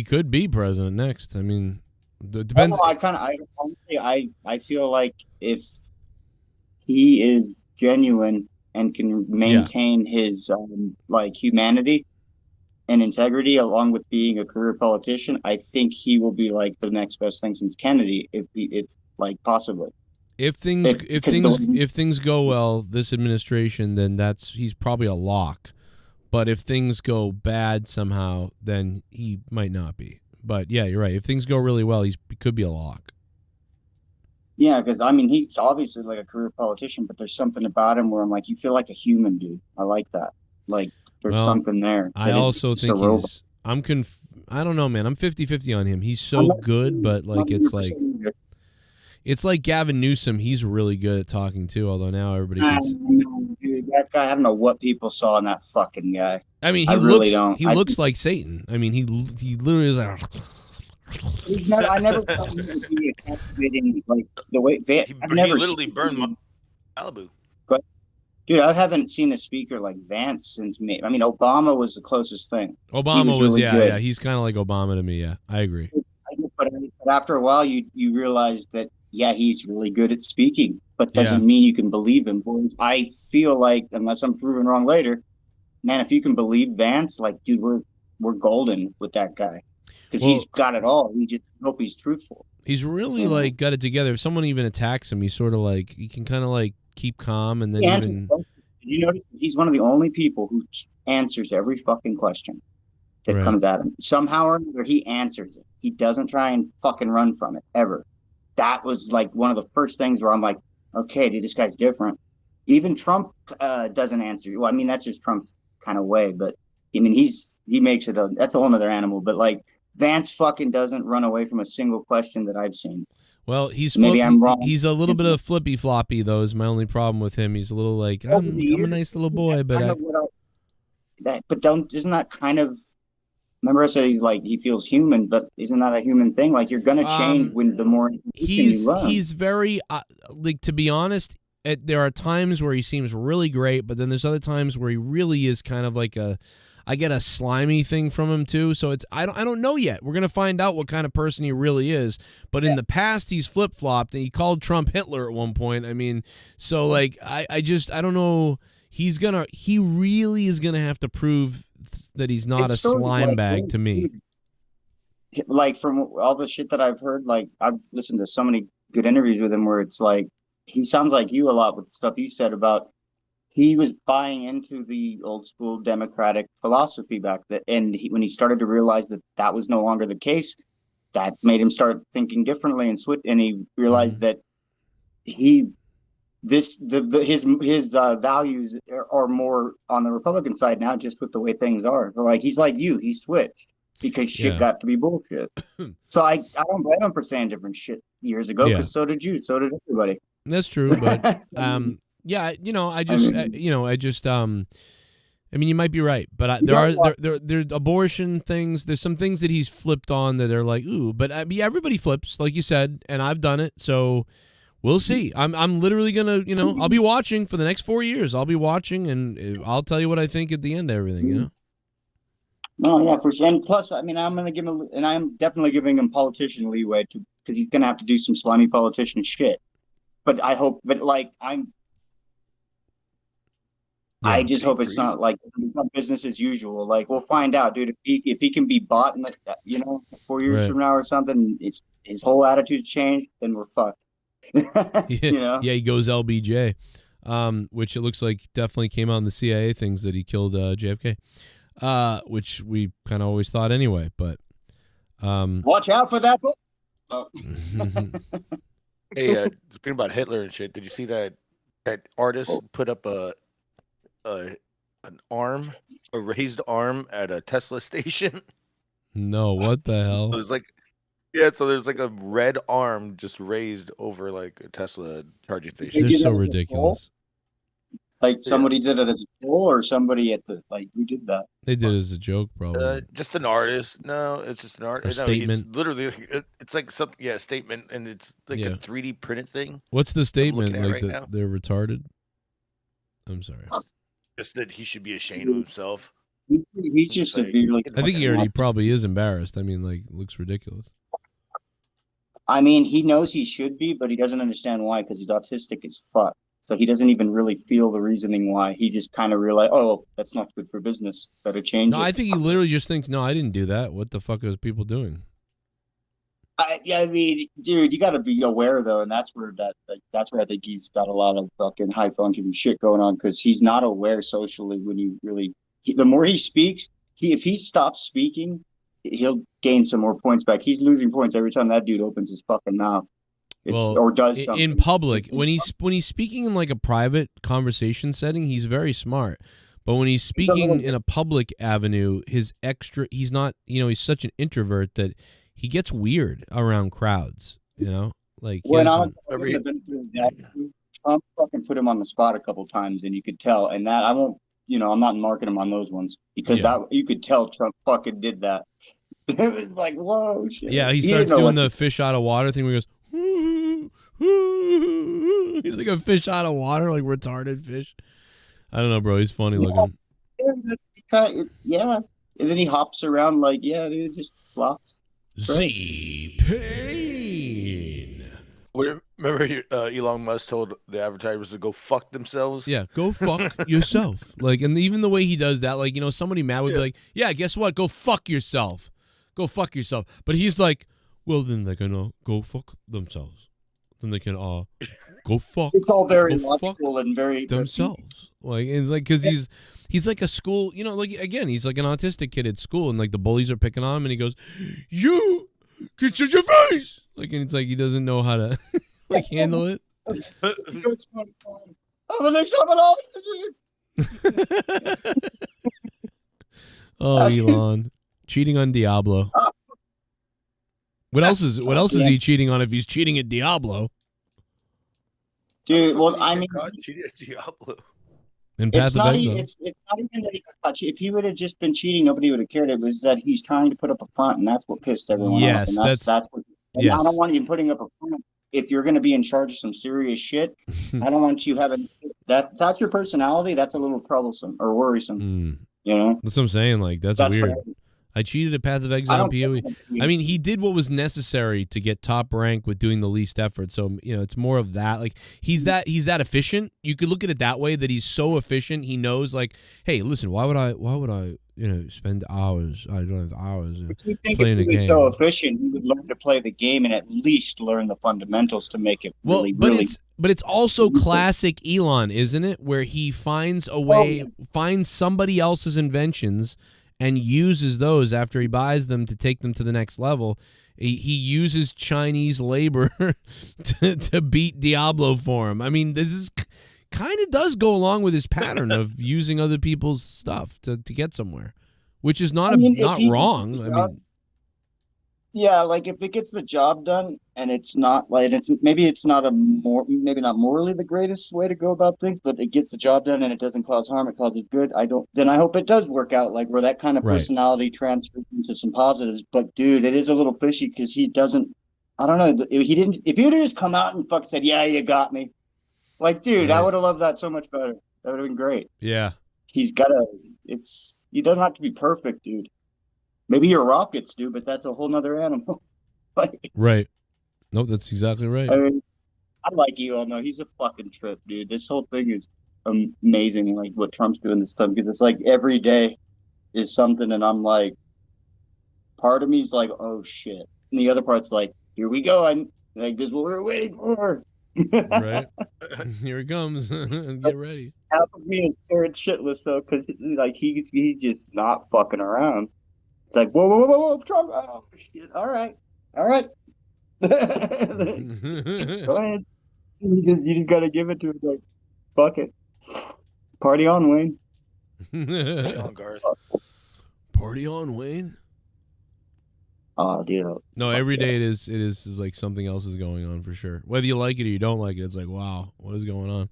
could be president next. I mean, it depends. I feel like if he is genuine and can maintain his like humanity and integrity along with being a career politician, I think he will be like the next best thing since Kennedy, if like possibly. If things go well this administration, then he's probably a lock. But if things go bad somehow, then he might not be. But yeah, you're right. If things go really well, he could be a lock. Yeah, because I mean, he's obviously like a career politician, but there's something about him where I'm like, you feel like a human, dude. I like that. Like, there's something there. I also think I don't know, man. I'm 50-50 on him. He's so good, but like it's like Gavin Newsom. He's really good at talking too, although now everybody thinks... Dude, that guy, I don't know what people saw in that fucking guy. I mean, he looks like Satan. I mean, he literally is like... I never thought he would be a captivating, like, the way... I've never literally burned Malibu. But, dude, I haven't seen a speaker like Vance since me. I mean, Obama was the closest thing. Obama was yeah. He's kind of like Obama to me, yeah. I agree. But after a while, you realize that, yeah, he's really good at speaking, but doesn't mean you can believe him. Boys, I feel like, unless I'm proven wrong later, man, if you can believe Vance, like, dude, we're golden with that guy. Because he's got it all. We just hope he's truthful. He's really like got it together. If someone even attacks him, he's sort of like he can kind of like keep calm and then even. Did you notice he's one of the only people who answers every fucking question that comes at him. Somehow or another, he answers it. He doesn't try and fucking run from it ever. That was like one of the first things where I'm like, okay, dude, this guy's different. Even Trump doesn't answer. Well, I mean, that's just Trump's kind of way, but I mean, he makes it that's a whole nother animal. But like Vance fucking doesn't run away from a single question that I've seen. Well, maybe I'm wrong. He's a little bit of flippy floppy though. Is my only problem with him. He's a little like I'm a nice little boy, but isn't that kind of? Remember I said he feels human, but isn't that a human thing? Like you're gonna change when the more you learn. He's very like, to be honest. There are times where he seems really great, but then there's other times where he really is kind of like I get a slimy thing from him too. So I don't know yet. We're gonna find out what kind of person he really is. But in the past, he's flip flopped and he called Trump Hitler at one point. I mean, so like I don't know. He really is gonna have to prove that he's not a slime bag to me. Like from all the shit that I've heard, like I've listened to so many good interviews with him where it's like he sounds like you a lot with the stuff you said about he was buying into the old school democratic philosophy back then, and when he started to realize that was no longer the case, that made him start thinking differently and switch. And he realized that his values are more on the Republican side now, just with the way things are. So like he's like you, he switched because shit got to be bullshit. So I don't blame him for saying different shit years ago, because so did you, so did everybody. That's true, but yeah, I mean, you might be right, but there are abortion things. There's some things that he's flipped on that are like, ooh, but everybody flips, like you said, and I've done it, so we'll see. I'm literally gonna, I'll be watching for the next 4 years. I'll be watching, and I'll tell you what I think at the end of everything. No, yeah, for sure. And plus, I mean, I'm gonna give him, and I'm definitely giving him politician leeway because he's gonna have to do some slimy politician shit. But I hope, but like, I just hope it's not like business as usual. Like, we'll find out, dude. If he can be bought in, 4 years from now or something, it's his whole attitude's changed, then we're fucked. Yeah, he goes LBJ, which it looks like definitely came out in the CIA things that he killed JFK, which we kind of always thought anyway. But watch out for that book. Oh. Hey, speaking about Hitler and shit, did you see that artist put up a raised arm at a Tesla station? No, what the hell? It was like, so there's like a red arm just raised over like a Tesla charging station. They're so ridiculous. Like somebody did it as a troll, or somebody at the who did that? They did it as a joke, probably. Just an artist. No, it's just an artist. A statement. It's literally, it's like some statement, and it's like a 3D printed thing. What's the statement? Like right they're retarded. I'm sorry. Just that he should be ashamed of himself. He's just severely. I think he already probably is embarrassed. I mean, like, looks ridiculous. I mean, he knows he should be, but he doesn't understand why because he's autistic as fuck. So he doesn't even really feel the reasoning why. He just kind of realized, oh, that's not good for business. Better change it. I think he literally just thinks, no, I didn't do that. What the fuck are those people doing? I mean, dude, you got to be aware though, and that's where that's where I think he's got a lot of fucking high functioning shit going on because he's not aware socially when you really. The more he speaks, if he stops speaking, he'll gain some more points back. He's losing points every time that dude opens his fucking mouth. Or does something in public. When he's speaking in like a private conversation setting, he's very smart. But when he's speaking in a public avenue, he's not, he's such an introvert that he gets weird around crowds, like Trump fucking put him on the spot a couple times and you could tell, and that I won't, I'm not marking him on those ones because that you could tell Trump fucking did that. It was like, whoa, shit. Yeah, he starts doing the fish out of water thing where he goes, he's like a fish out of water, like retarded fish. I don't know, bro. He's funny looking. Yeah. And then he hops around like, dude, just flops. Z-Pain. Remember Elon Musk told the advertisers to go fuck themselves? Yeah, go fuck yourself. Like, and even the way he does that, like, somebody mad would be like, yeah, guess what? Go fuck yourself. Go fuck yourself. But he's like, well, then they're gonna go fuck themselves. Then they can go fuck. It's all very logical and very themselves. Like, it's like because he's like a school, like again, he's like an autistic kid at school, and like the bullies are picking on him, and he goes, "You get to your face!" Like, and it's like he doesn't know how to like handle it. Oh, Elon cheating on Diablo. What else is he cheating on if he's cheating at Diablo? Dude, well, I mean, cheating at Diablo. And Path of Exile. It's not even that he got caught. If he would have just been cheating, nobody would have cared. It was that he's trying to put up a front, and that's what pissed everyone off. And that's what. Yes. I don't want you putting up a front. If you're going to be in charge of some serious shit, I don't want you having that. If that's your personality, that's a little troublesome or worrisome. That's what I'm saying. Like, that's weird. I cheated at Path of Exile and PoE. I mean, he did what was necessary to get top rank with doing the least effort. So, it's more of that. Like, he's that efficient. You could look at it that way, that he's so efficient. He knows, like, hey, listen, why would I spend hours? I don't have hours playing a game. He's so efficient, he would learn to play the game and at least learn the fundamentals to make it really. But it's also classic Elon, isn't it? Where he finds a way, finds somebody else's inventions and uses those after he buys them to take them to the next level. He uses Chinese labor to beat Diablo for him. I mean, this is kind of does go along with his pattern of using other people's stuff to get somewhere, which is not wrong. I mean, yeah, like if it gets the job done and it's not like maybe not morally the greatest way to go about things, but it gets the job done and it doesn't cause harm, it causes good. I hope it does work out, like where that kind of personality transfers into some positives. But dude, it is a little fishy because he doesn't. I don't know. If he would have just come out and said, "Yeah, you got me," like, dude, I would have loved that so much better. That would have been great. Yeah, he's got to. You don't have to be perfect, dude. Maybe your Rockets do, but that's a whole nother animal. Like, Right. Nope, that's exactly right. I mean, I like Elon though. He's a fucking trip, dude. This whole thing is amazing. Like what Trump's doing this time, because it's like every day is something, and I'm like, part of me's like, oh shit, and the other part's like, here we go. I'm like, this is what we're waiting for. Right. Here it comes. Get ready. Half of me is scared shitless though, because like he's just not fucking around. It's like, whoa, whoa, whoa, whoa, Trump! Oh shit! All right. Go ahead. You just gotta give it to him. Like, fuck it. Party on, Wayne. Party on, Garth. Party on, Wayne. Oh, dude. No, every day it is like something else is going on for sure. Whether you like it or you don't like it, it's like, wow, what is going on?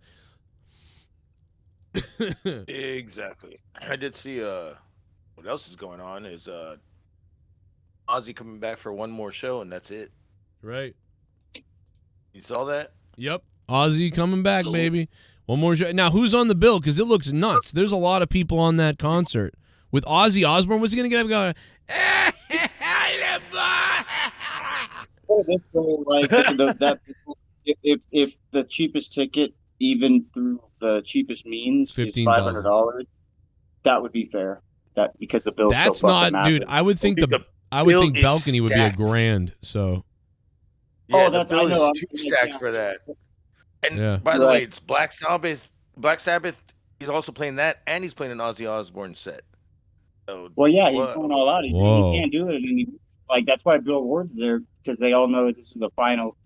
Exactly. I did see what else is going on is Ozzy coming back for one more show and that's it. Right. You saw that? Yep. Ozzy coming back, baby. One more show. Now, who's on the bill? Because it looks nuts. There's a lot of people on that concert. With Ozzy Osbourne, what's he going to get up going? If the cheapest ticket, even through the cheapest means, is $500, that would be fair. That because the bill's That's so not, massive. dude. I would think balcony would be a grand. So. Yeah, the bill is too stacked for that. And by the way, it's Black Sabbath. Black Sabbath. He's also playing that, and he's playing an Ozzy Osbourne set. So, well, yeah, he's going all out. He can't do it anymore. Like that's why Bill Ward's there, because they all know this is the final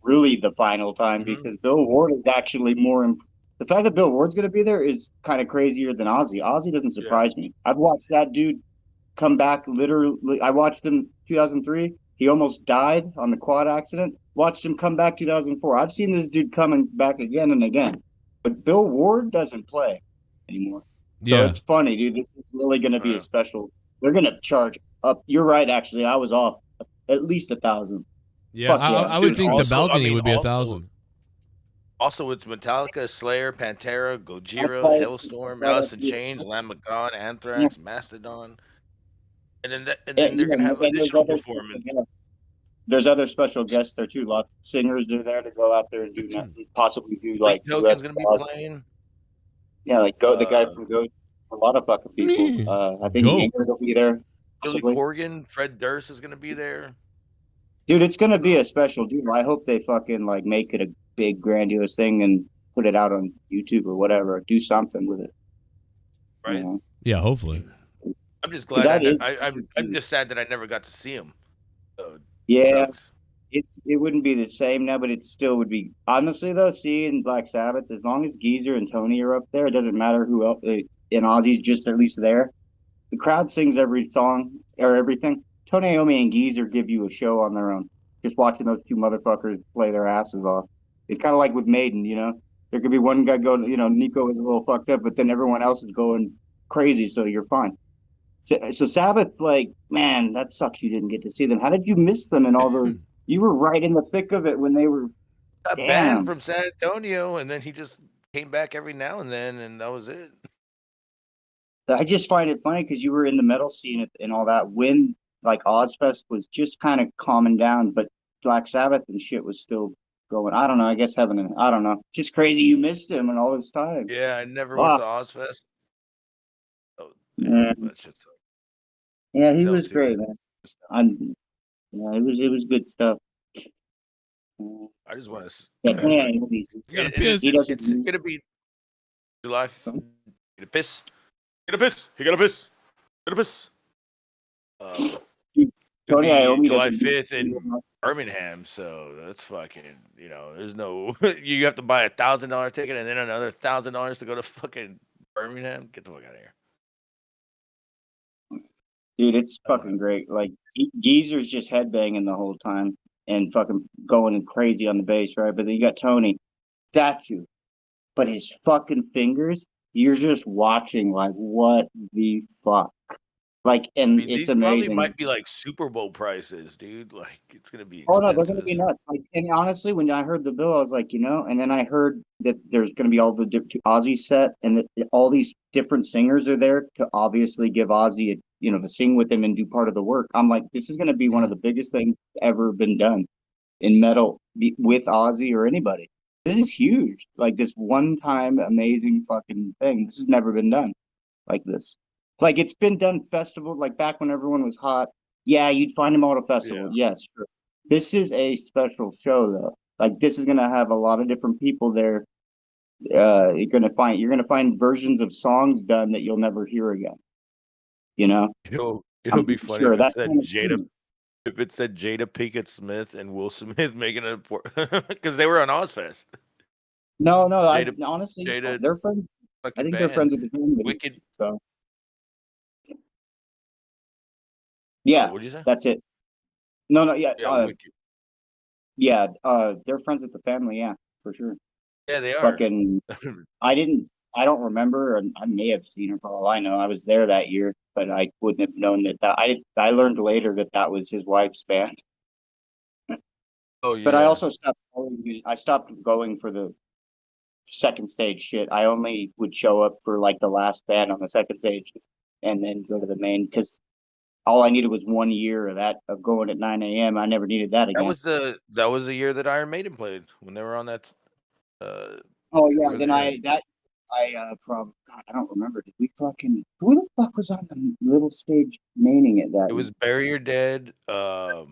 time. Because Bill Ward is actually more. The fact that Bill Ward's going to be there is kind of crazier than Ozzy. Ozzy doesn't surprise me. I've watched that dude come back. Literally, I watched him 2003. He almost died on the quad accident. Watched him come back 2004. I've seen this dude coming back again and again. But Bill Ward doesn't play anymore. So it's funny, dude. This is really going to be a special. They're going to charge up. You're right, actually. I was off. At least 1,000. Yeah, I would think the balcony would be 1,000. Also, it's Metallica, Slayer, Pantera, Gojira, Hailstorm, Alice in Chains, Lamb of God, Anthrax, Mastodon. And then they're going to have additional performance. There's other special guests there too. Lots of singers are there to go out there and do possibly do like. Token's gonna be playing. Yeah, like the guy from Go. A lot of fucking people. I think Ingrid will be there. Billy Corgan, Fred Durst is gonna be there. Dude, it's gonna be a special deal. I hope they fucking like make it a big grandiose thing and put it out on YouTube or whatever. Do something with it. Right. You know? Yeah, hopefully. I'm just glad. I'm just sad that I never got to see him. Yeah, it wouldn't be the same now, but it still would be. Honestly, though, seeing Black Sabbath, as long as Geezer and Tony are up there, it doesn't matter who else. And Ozzy's just at least there. The crowd sings every song or everything. Tony Iommi and Geezer give you a show on their own. Just watching those two motherfuckers play their asses off. It's kind of like with Maiden, you know. There could be one guy going, you know, Nico is a little fucked up, but then everyone else is going crazy, so you're fine. So Sabbath, like, man, that sucks you didn't get to see them. How did you miss them and all those? You were right in the thick of it when they were banned from San Antonio, and then he just came back every now and then, and that was it. I just find it funny because you were in the metal scene and all that when, like, Ozfest was just kind of calming down, but Black Sabbath and shit was still going. I don't know. I guess I don't know. Just crazy you missed him and all this time. Yeah, I never went to Ozfest. Yeah, he was great, man. Yeah, it was good stuff. I just want to. It's gonna be July. Get a piss. Get a piss. He got a piss. Get a piss. Tony Iommi July 5th in Birmingham, so that's fucking. You know, there's no. You have to buy $1,000 ticket and then another $1,000 to go to fucking Birmingham. Get the fuck out of here. Dude, it's fucking great. Like, Geezer's just headbanging the whole time and fucking going crazy on the bass, right? But then you got Tony, statue. But his fucking fingers, you're just watching, like, what the fuck? Like, and it's these amazing. Probably might be like Super Bowl prices, dude. Like, it's going to be expensive. Oh, no, they're going to be nuts. Like, and honestly, when I heard the bill, I was like, you know, and then I heard that there's going to be all the Ozzy set and that all these different singers are there to obviously give Ozzy to sing with him and do part of the work. I'm like, this is going to be one of the biggest things ever been done in metal with Ozzy or anybody. This is huge. Like this one-time amazing fucking thing. This has never been done like this. Like it's been done festival, like back when everyone was hot. Yeah, you'd find them all at a festival. Yeah. Yes, sure. This is a special show though. Like this is gonna have a lot of different people there. You're gonna find versions of songs done that you'll never hear again. It'll I'm be funny sure if it that's said kind of Jada. cool. If it said Jada Pinkett Smith and Will Smith making a because they were on Ozfest. No, honestly, Jada they're friends. I fucking think they're band. friends with the family. Wicked. So yeah, What'd you say? that's it. No, yeah, Yeah, Wicked. yeah, they're friends with the family. Yeah, for sure. Yeah, they are. Fucking, I don't remember, and I may have seen her for all I know. I was there that year, but I wouldn't have known that. I learned later that was his wife's band. Oh yeah. But I also stopped going. I stopped going for the second stage shit. I only would show up for like the last band on the second stage, and then go to the main because all I needed was 1 year of going at 9 a.m. I never needed that That again. was the year that Iron Maiden played when they were on that. Oh yeah, where then they- from God, I don't remember. Did we fucking who the fuck was on the little stage maining it that It was year? Bury Your Dead. No,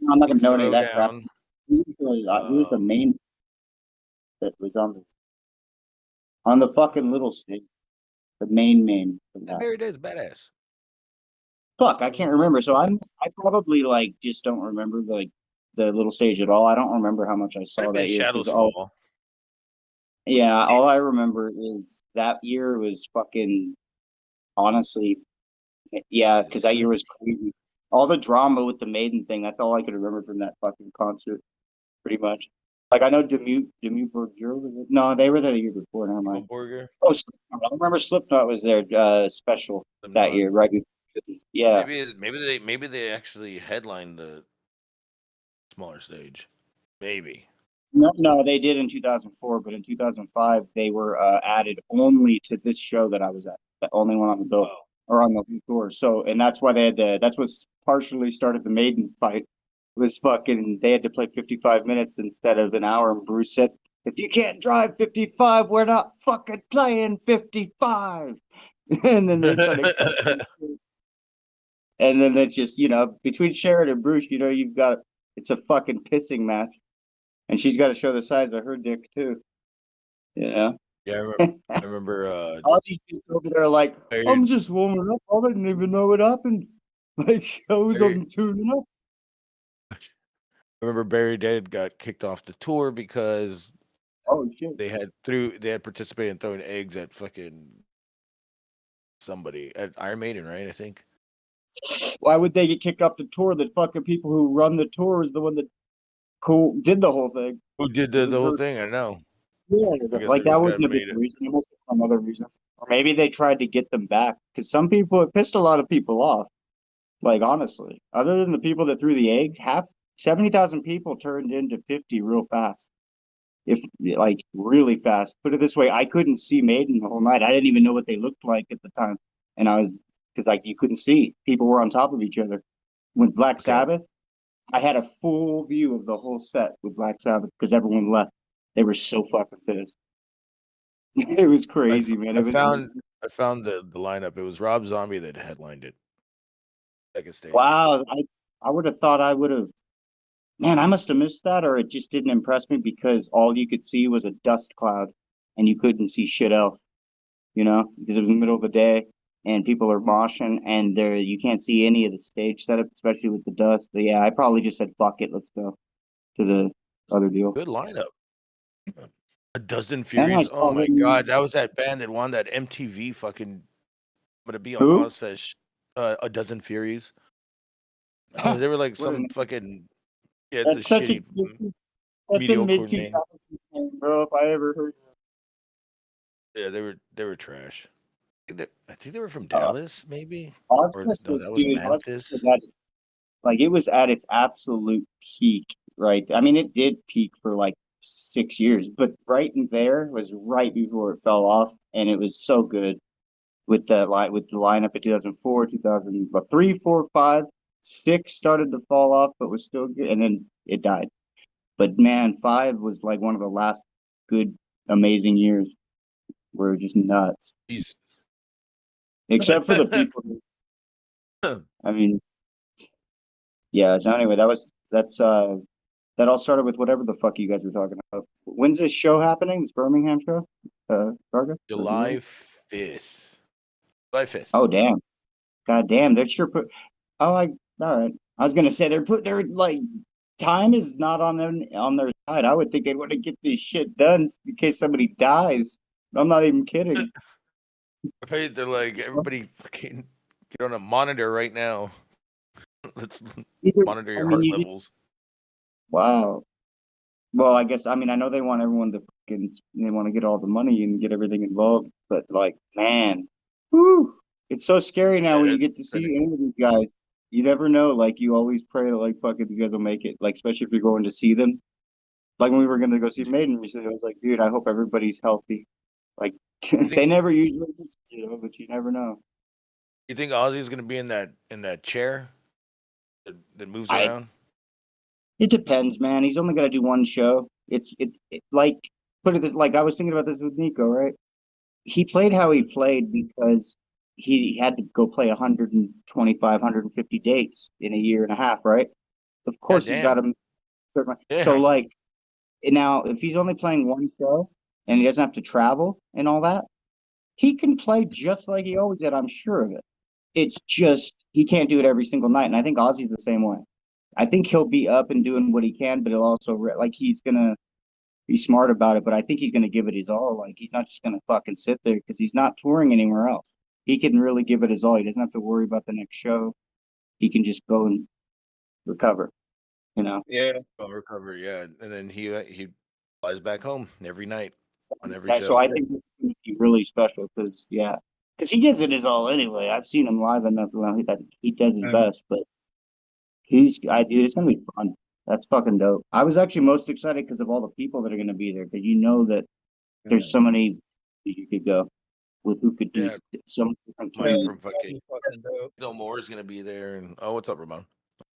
I'm not gonna know any of that crap. Throwdown. Who's the main that was on the fucking little stage? The main of that. Bury Your Dead's badass. Fuck, I can't remember. So I probably like just don't remember like the little stage at all. I don't remember how much I Might saw have been that year. Shadows Fall. Yeah, all I remember is that year was fucking honestly, yeah, because that year was crazy. All the drama with the Maiden thing, that's all I could remember from that fucking concert, pretty much. Like I know Demu Borgir was it? No, they were there the year before. Never mind. Burger. Oh, Slipknot. I remember Slipknot was there special that year, right? Yeah. Maybe they actually headlined the smaller stage. Maybe. No, they did in 2004, but in 2005 they were added only to this show that I was at, the only one on the bill or on the tour. So, and that's why they had to. That's what's partially started the Maiden fight. Was fucking they had to play 55 minutes instead of an hour, and Bruce said, "If you can't drive 55, we're not fucking playing 55." And then they started. And then it's just between Sharon and Bruce, you've got it's a fucking pissing match. And she's got to show the size of her dick too. Yeah, I remember. Ozzy's just over there like, I'm just warming up. I didn't even know what happened. Like I was on tuning up. I remember Barry Dead got kicked off the tour because shit. they had participated in throwing eggs at fucking somebody at Iron Maiden, right? I think. Why would they get kicked off the tour? The fucking people who run the tour is the one that did the whole thing. Who did the whole thing? I know. Yeah, like that wasn't a big reason. It must have some other reason. Or maybe they tried to get them back because some people it pissed a lot of people off. Like honestly, other than the people that threw the eggs, 70,000 people turned into 50 real fast. If like really fast. Put it this way, I couldn't see Maiden the whole night. I didn't even know what they looked like at the time, and I was because like you couldn't see. People were on top of each other. With Black Sabbath, I had a full view of the whole set with Black Sabbath because everyone left. They were so fucking pissed. It was crazy, man. I found the lineup. It was Rob Zombie that headlined it. Second stage. Wow, I would have thought I would have. Man, I must have missed that, or it just didn't impress me because all you could see was a dust cloud, and you couldn't see shit else. Because it was the middle of the day, and people are moshing, and you can't see any of the stage setup, especially with the dust. But yeah, I probably just said, "Fuck it, let's go to the other deal." Good lineup. A Dozen Furies. Oh my god, that was that band that won that MTV fucking. Gonna be on Ozfest. A Dozen Furies. They were like some fucking. Yeah, it's that's such shitty, that's a mid name. 2000s, bro. If I ever heard. Yeah, they were trash. I think they were from Dallas, maybe. Ozfest was like it was at its absolute peak, right? I mean, it did peak for like 6 years, but right in there was right before it fell off, and it was so good. with the lineup in 2004, 2003, 4, 5, 6 started to fall off, but was still good, and then it died. But man, 5 was like one of the last good, amazing years where it was just nuts. Jeez. Except for the people. I mean, yeah. So anyway, that all started with whatever the fuck you guys were talking about. When's this show happening? This Birmingham show? Varga? July 5th. July 5th. Oh damn! God damn! They're sure put. Oh, all right. I was gonna say they're like time is not on their side. I would think they'd want to get this shit done in case somebody dies. I'm not even kidding. Right? They're like, everybody fucking get on a monitor right now. Let's monitor your heart levels. Wow. Well, I guess I know they want everyone to they want to get all the money and get everything involved, but like, man, whew, it's so scary now when you get to see any of these guys. You never know. Like, you always pray that like fuck it, these guys will make it. Like, especially if you're going to see them. Like when we were gonna go see Maiden recently, I was like, dude, I hope everybody's healthy. Like they never usually, but you never know. You think Ozzy's gonna be in that chair that moves around? It depends, man. He's only gonna do one show. It like put it this, like I was thinking about this with Nico, right? He played how he played because he had to go play 125, 150 dates in a year and a half, right? Of course, he's got him. So like now, if he's only playing one show and he doesn't have to travel and all that, he can play just like he always did. I'm sure of it. It's just he can't do it every single night, and I think Ozzy's the same way. I think he'll be up and doing what he can, but he'll also like he's gonna be smart about it. But I think he's gonna give it his all. Like he's not just gonna fucking sit there because he's not touring anywhere else. He can really give it his all. He doesn't have to worry about the next show. He can just go and recover. You know? Yeah, I'll recover. Yeah, and then he flies back home every night on every show. So I think this is gonna be really special because he gives it his all anyway. I've seen him live enough that he does his best, but dude, it's gonna be fun. That's fucking dope. I was actually most excited because of all the people that are gonna be there. Because you know that there's so many you could go with who could do some different Mike from fucking Bill Moore is gonna be there. And what's up, Ramon?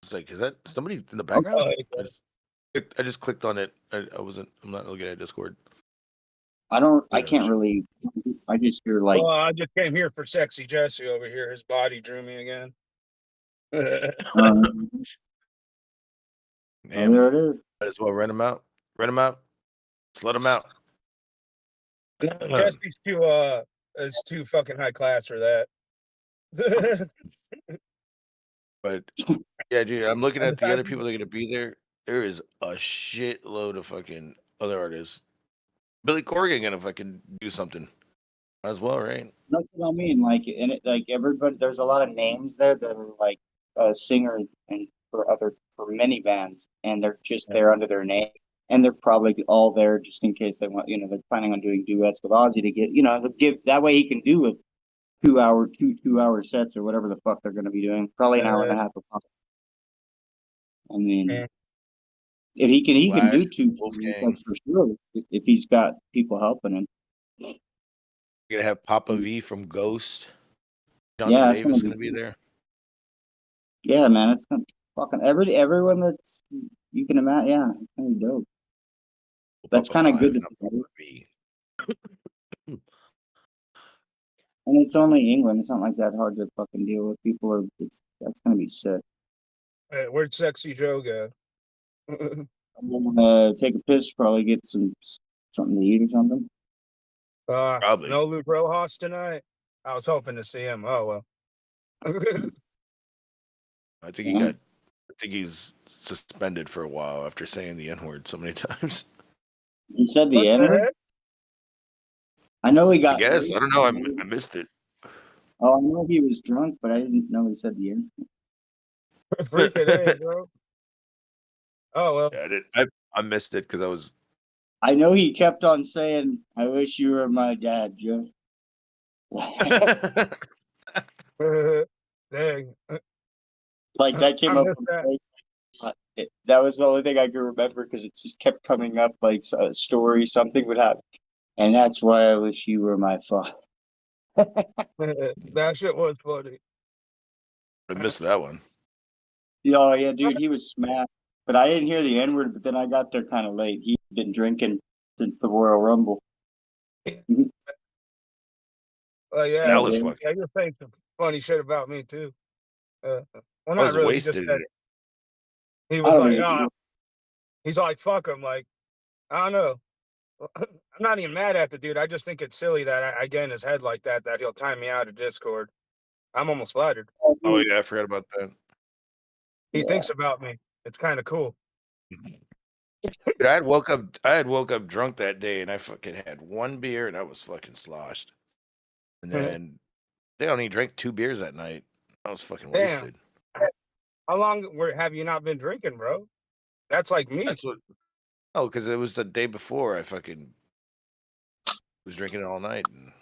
It's like, is that somebody in the background? I just clicked on it. I'm not looking at Discord. I can't really. I just hear like. Well, I just came here for sexy Jesse over here. His body drew me again. Damn, there it is. Might as well rent him out. Just let him out. Jesse's is too fucking high class for that. But yeah, dude, I'm looking at the other people that are gonna be there. There is a shitload of fucking other artists. Billy Corgan gonna fucking do something as well, right? That's what I mean. Like, and like everybody, there's a lot of names there that are like singers and for many bands, and they're just there under their name, and they're probably all there just in case they want. They're planning on doing duets with Ozzy to get, give that way he can do a 2-hour sets or whatever the fuck they're gonna be doing. Probably an hour and a half. I mean, if he can do 2 sets for sure if he's got people helping him. You're gonna have Papa V from Ghost. John Davis is gonna be there. Yeah, man, it's gonna fucking everyone that's you can imagine. Yeah, it's gonna be dope. That's kind of good. And it's only England. It's not like that hard to fucking deal with. That's gonna be sick. Hey, where'd Sexy Joe go? I'm gonna take a piss. Probably get something to eat or something. Probably. No Luke Rojas tonight. I was hoping to see him. Oh well. I think he's suspended for a while after saying the N-word so many times. He said the N-word? I know he got. I guess. I don't know. I missed it. Oh, I know he was drunk, but I didn't know he said the N-word. Freaking A, bro. Oh well. Yeah, I missed it because I was. I know he kept on saying, "I wish you were my dad, Joe." Dang. Like that came up. That was the only thing I could remember because it just kept coming up. Like a story, something would happen, and that's why I wish you were my father. That shit was funny. I missed that one. Oh yeah, dude, he was smashed. But I didn't hear the N-word, but then I got there kind of late. He'd been drinking since the Royal Rumble. Oh yeah, That was fucking. yeah, you're saying some funny shit about me too. Well, I not was really. He just wasted. said he was like, he's like, fuck him. Like, I don't know. I'm not even mad at the dude. I just think it's silly that I get in his head like that he'll time me out of Discord. I'm almost flattered. Oh yeah, I forgot about that. He thinks about me. It's kind of cool. Dude, I had woke up drunk that day, and I fucking had one beer, and I was fucking sloshed. And then they only drank 2 beers that night. I was fucking wasted. How long have you not been drinking, bro? That's like me. That's what. Oh, because it was the day before. I fucking was drinking it all night, and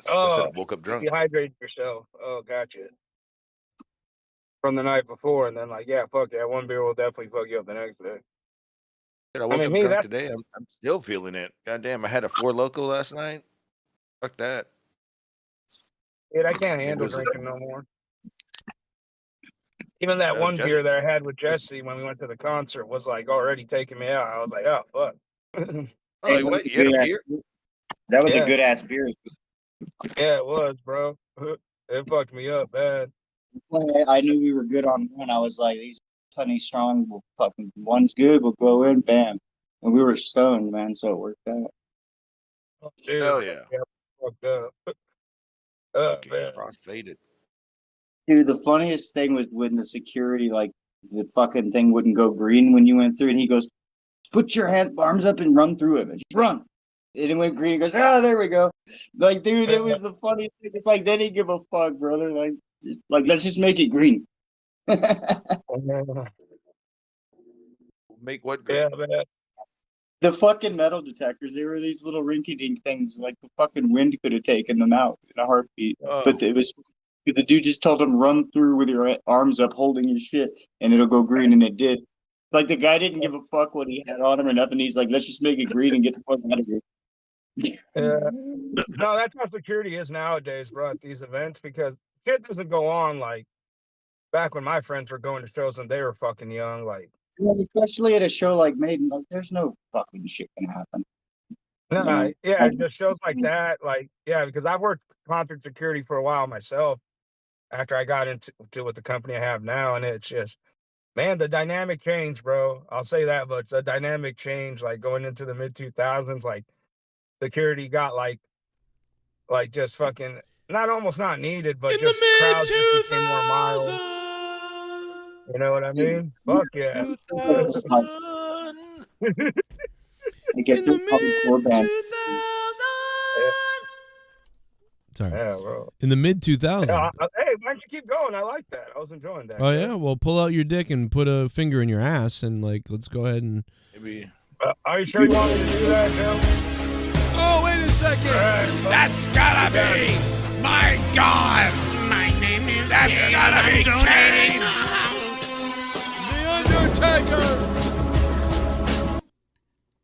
I said I woke up drunk. Dehydrate yourself. Oh, gotcha. From the night before, and then like, yeah, fuck yeah, one beer will definitely fuck you up the next day. Dude, I woke up drunk today. I'm still feeling it. Goddamn, I had a 4 Loko last night. Fuck that. Dude, I can't handle drinking no more. Even that one Jesse. beer that I had with Jesse when we went to the concert was like already taking me out. I was like, oh fuck. Oh, what? You had a beer? That was a good ass beer. Yeah, it was, bro. It fucked me up bad. I knew we were good on one. I was like, these plenty strong. We'll fucking one's good. We'll go in, bam, and we were stoned, man. So it worked out. Dude, Hell yeah. Fucked up. Man. Cross-faded. Dude, the funniest thing was when the security, like, the fucking thing wouldn't go green when you went through, and he goes, "Put your arms up and run through it, man. Just run." And it went green. He goes, "Oh, there we go." Like, dude, it was the funniest thing. It's like they didn't give a fuck, brother. Like, let's just make it green. Make what green? Yeah, man. The fucking metal detectors, they were these little rinky-dink things, like the fucking wind could have taken them out in a heartbeat. But it was, the dude just told him, run through with your arms up holding your shit, and it'll go green, and it did. Like, the guy didn't give a fuck what he had on him or nothing. He's like, let's just make it green and get the fuck out of here. Yeah. No, that's how security is nowadays, bro, at these events, because shit doesn't go on like back when my friends were going to shows and they were fucking young, like. Yeah, especially at a show like Maiden, like, there's no fucking shit gonna happen. No, yeah, just shows like that, like, yeah, because I've worked concert security for a while myself after I got into with the company I have now, and it's just, man, the dynamic change, bro. I'll say that, but it's a dynamic change, like going into the mid-2000s, like security got like just fucking almost not needed, but just crowds just became more mild. You know what I mean? Fuck yeah. In the mid-2000s. Sorry. Yeah, bro. In the mid-2000s. Yeah, hey, why don't you keep going? I like that. I was enjoying that. Oh, yeah? Well, pull out your dick and put a finger in your ass and, like, let's go ahead and... Maybe. Are you sure you want me to do that, Joe? Oh, wait a second. That's gotta be. My God. My name is That's gotta be Kane. The Undertaker.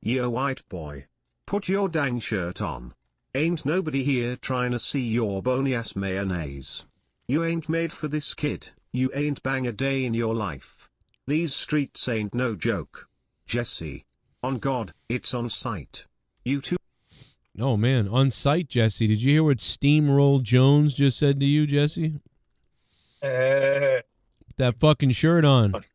Yo, white boy. Put your dang shirt on. Ain't nobody here trying to see your bony ass mayonnaise. You ain't made for this, kid. You ain't bang a day in your life. These streets ain't no joke. Jesse. On God, it's on site. You too. Oh, man. On site, Jesse. Did you hear what Steamroll Jones just said to you, Jesse? Put that fucking shirt on. What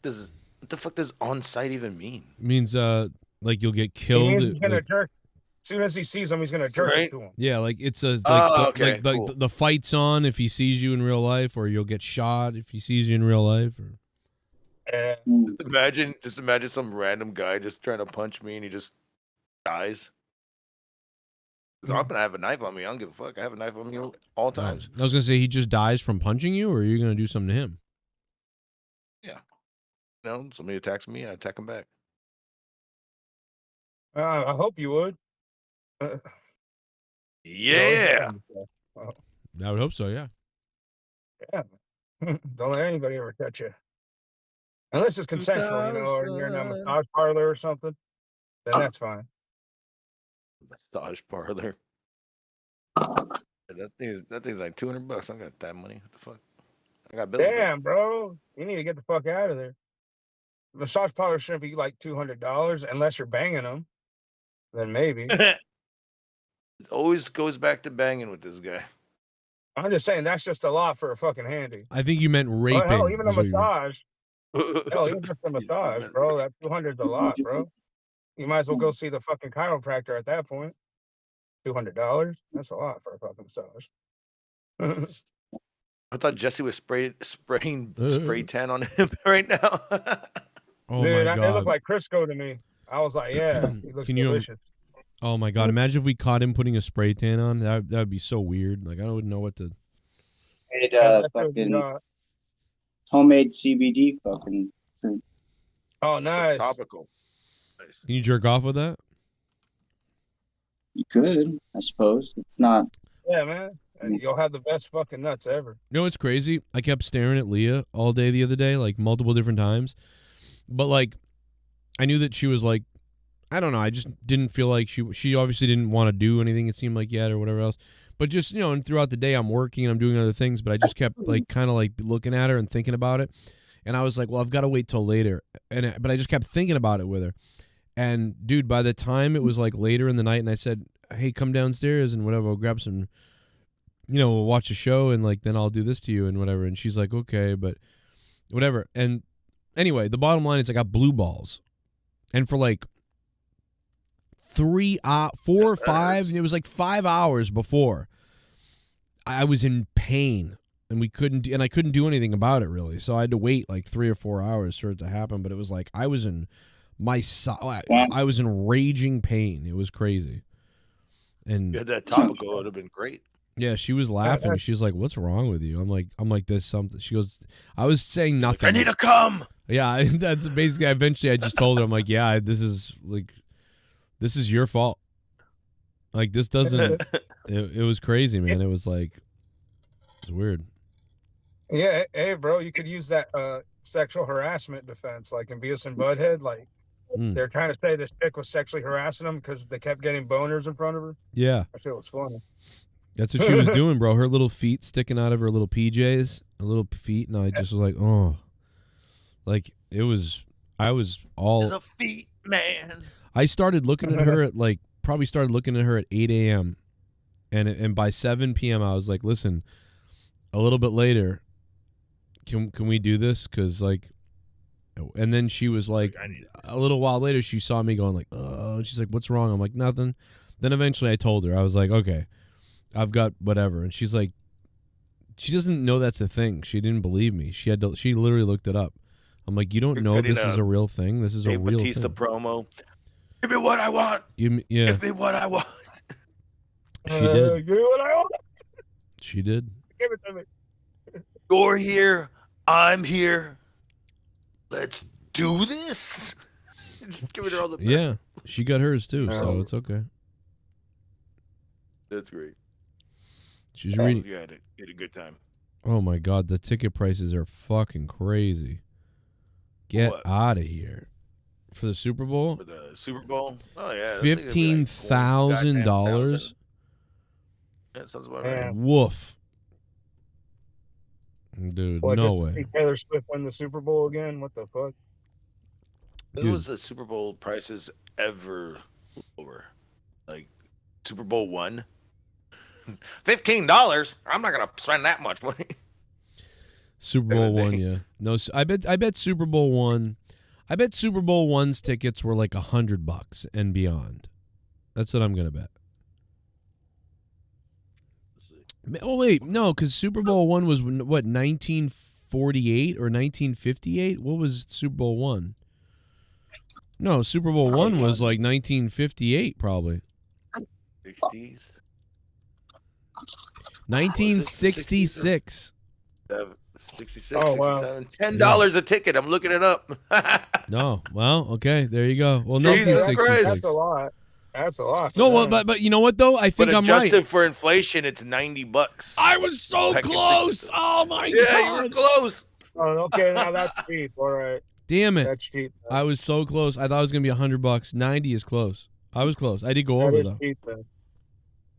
the fuck does on site even mean? It means, like, you'll get killed. He's gonna jerk. As soon as he sees him, he's gonna jerk it to him. Yeah, like it's a cool. the fight's on if he sees you in real life, or you'll get shot if he sees you in real life. Or... Just imagine some random guy just trying to punch me and he just dies. So I'm gonna have a knife on me. I don't give a fuck. I have a knife on me all times. I was gonna say he just dies from punching you, or are you gonna do something to him? Yeah. No, somebody attacks me, I attack him back. I hope you would. Yeah. I would hope so. Yeah. Yeah. Don't let anybody ever touch you, unless it's consensual, you know, or you're in a massage parlor or something. Then that's fine. Massage parlor. That thing's like $200. I don't got that money. What the fuck? I got bills. Damn, bro. You need to get the fuck out of there. Massage parlor shouldn't be like $200 unless you're banging them. Then maybe. It always goes back to banging with this guy. I'm just saying that's just a lot for a fucking handy. I think you meant raping. Hell, even a is what you meant. massage. Hell, even just a massage, bro. That 200's a lot, bro. You might as well go see the fucking chiropractor at that point. $200? That's a lot for a fucking massage. I thought Jesse was spraying spray tan on him right now. Oh Dude, my they god. look like Crisco to me. I was like, yeah, he looks Can you? delicious. Oh my god! Imagine if we caught him putting a spray tan on. That would be so weird. Like I wouldn't know what to. Made fucking homemade CBD fucking. Oh, nice. Topical. Can you jerk off with that? You could, I suppose. It's not. Yeah, man. And you'll have the best fucking nuts ever. You know what's crazy? I kept staring at Leah all day the other day, like multiple different times. But like, I knew that she was like, I don't know. I just didn't feel like she obviously didn't want to do anything. It seemed like yet or whatever else. But just and throughout the day I'm working and I'm doing other things. But I just kept like kind of like looking at her and thinking about it. And I was like, well, I've got to wait till later. But I just kept thinking about it with her. And dude, by the time it was like later in the night, and I said, hey, come downstairs and whatever, I'll grab some. We'll watch a show and like then I'll do this to you and whatever. And she's like, okay, but whatever. And anyway, the bottom line is I got blue balls, and for like 4 or 5, and it was like 5 hours before I was in pain, and I couldn't do anything about it really. So I had to wait like 3 or 4 hours for it to happen. But it was like I was in I was in raging pain. It was crazy. And you had that topical, it would have been great. Yeah, she was laughing. She's like, "What's wrong with you?" I'm like, "There's something." She goes, "I was saying nothing." I need to come. Yeah, that's basically. Eventually, I just told her, "I'm like, yeah, this is your fault. Like, this doesn't." It was crazy, man. It was like, it was weird. Yeah, hey, bro, you could use that sexual harassment defense, like in Beavis and Butthead. Like, they're trying to say this chick was sexually harassing them because they kept getting boners in front of her. Yeah, I feel it's funny. That's what she was doing, bro. Her little feet sticking out of her little PJs, her little feet, and I just was like, oh, like I was all. It's a feet man. I started looking at her at probably started looking at her at 8 a.m. and by 7 p.m. I was like, listen, a little bit later, can we do this? Because like, and then she was like, a little while later, she saw me going like, oh, and she's like, what's wrong? I'm like, nothing. Then eventually I told her, I was like, okay. I've got whatever. And she's like, she doesn't know that's a thing. She didn't believe me. She literally looked it up. I'm like, you don't know this is a real thing? This is a real Batista thing. promo. Give me what I want. Give me what I want. She did. Give me what I want. She did. Give it to me. You're here. I'm here. Let's do this. Just give her all the best. Yeah, she got hers too, so it's okay. That's great. She's reading. You had a good time. Oh my god, the ticket prices are fucking crazy. Get out of here. For the Super Bowl? For the Super Bowl? Oh yeah. $15,000. Yeah, sounds about right. Woof. Dude, What, no just to way. see Taylor Swift win the Super Bowl again? What the fuck? When was the Super Bowl prices ever lower? Like Super Bowl 1? $15? I'm not gonna spend that much money. Super Bowl 1, yeah. No, I bet Super Bowl 1. I bet Super Bowl 1's tickets were like $100 and beyond. That's what I'm gonna bet. Oh wait, no, because Super Bowl 1 was what 1948 or 1958. What was Super Bowl 1? No, Super Bowl 1 was like 1958, probably. 60s. 1966. 66, Oh, wow. 67. $10 a ticket. I'm looking it up. No, well, okay, there you go. Well, Jesus 1966. Christ. That's a lot. That's a lot. No, well, but you know what though? I think But I'm adjusted right. for inflation, it's $90. I was so close. Oh my god. Yeah, you were close. Oh, okay, now that's cheap. All right. Damn it. That's cheap. I was so close. I thought it was gonna be $100. 90 is close. I was close. I did go That over is though. cheap, then.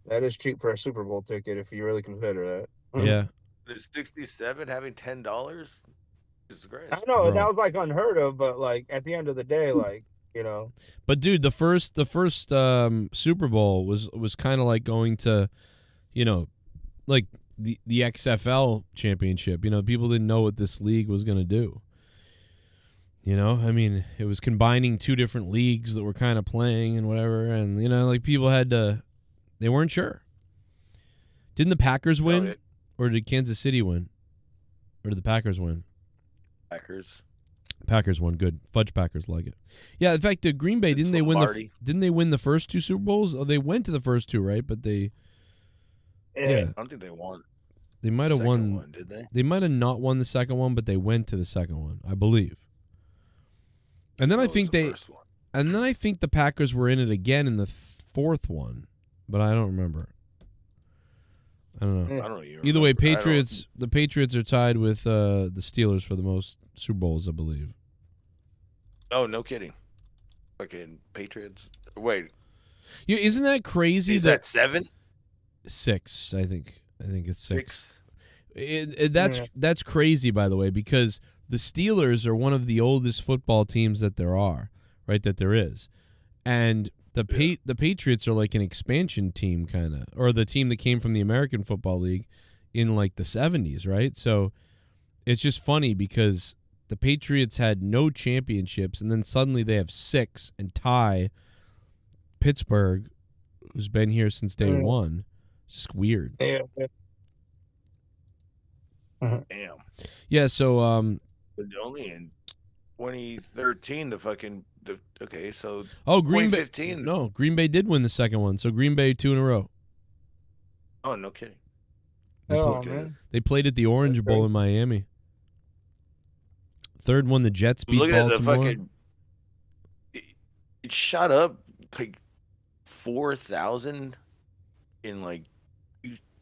That is cheap for a Super Bowl ticket if you really consider that. Yeah. Is 67 having $10? It's great. I know Bro. that was like unheard of, but like at the end of the day, like But dude, the first Super Bowl was kind of like going to, like the XFL championship. People didn't know what this league was going to do. I mean, it was combining two different leagues that were kind of playing and whatever, and like people they weren't sure. Didn't the Packers win, or did Kansas City win, or did the Packers win? Packers won. Good. Fudge Packers like it. Yeah, in fact, the Green Bay didn't they win the first two Super Bowls? Oh, they went to the first two, right? But they I don't think they won. They might have won. One, did they? They might have not won the second one, but they went to the second one, I believe. And then I think the Packers were in it again in the fourth one, but I don't remember. I don't know. I don't even Either way, remember. the Patriots are tied with the Steelers for the most Super Bowls, I believe. Oh, no kidding. Fucking Patriots. Wait. Isn't that crazy? Is that 7? 6, I think. I think it's 6. 6? That's crazy, by the way, because the Steelers are one of the oldest football teams that there are, right? That there is, and the Patriots are like an expansion team, kind of, or the team that came from the American Football League in like the 70s, right? So it's just funny because the Patriots had no championships, and then suddenly they have 6 and tie Pittsburgh, who's been here since day one. It's just weird. Yeah. Damn. Yeah. So But only in 2013, so Green Bay. 2015. No, Green Bay did win the second one. So Green Bay 2 in a row. Oh, no kidding. Man. They played at the Orange Bowl in Miami. Third one, the Jets beat Look Baltimore. at the fucking. It shot up like 4,000 in like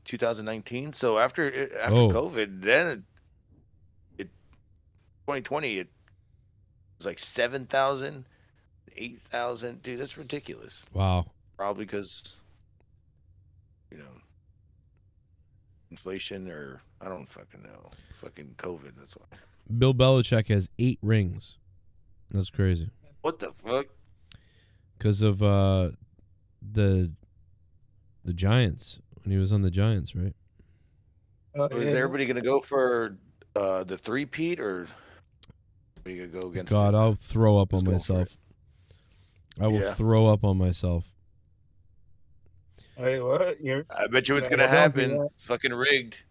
2019. So after COVID, then it 2020 it was like 7,000, 8,000. Dude, that's ridiculous. Wow. Probably because inflation, or I don't fucking know. Fucking COVID, that's why. Bill Belichick has 8 rings. That's crazy. What the fuck? Because of the Giants, when he was on the Giants, right? Is everybody gonna go for the three-peat, or are you gonna go against? God, I'll throw up on myself. I will throw up on myself. Hey, what? I bet you it's gonna happen. It's fucking rigged.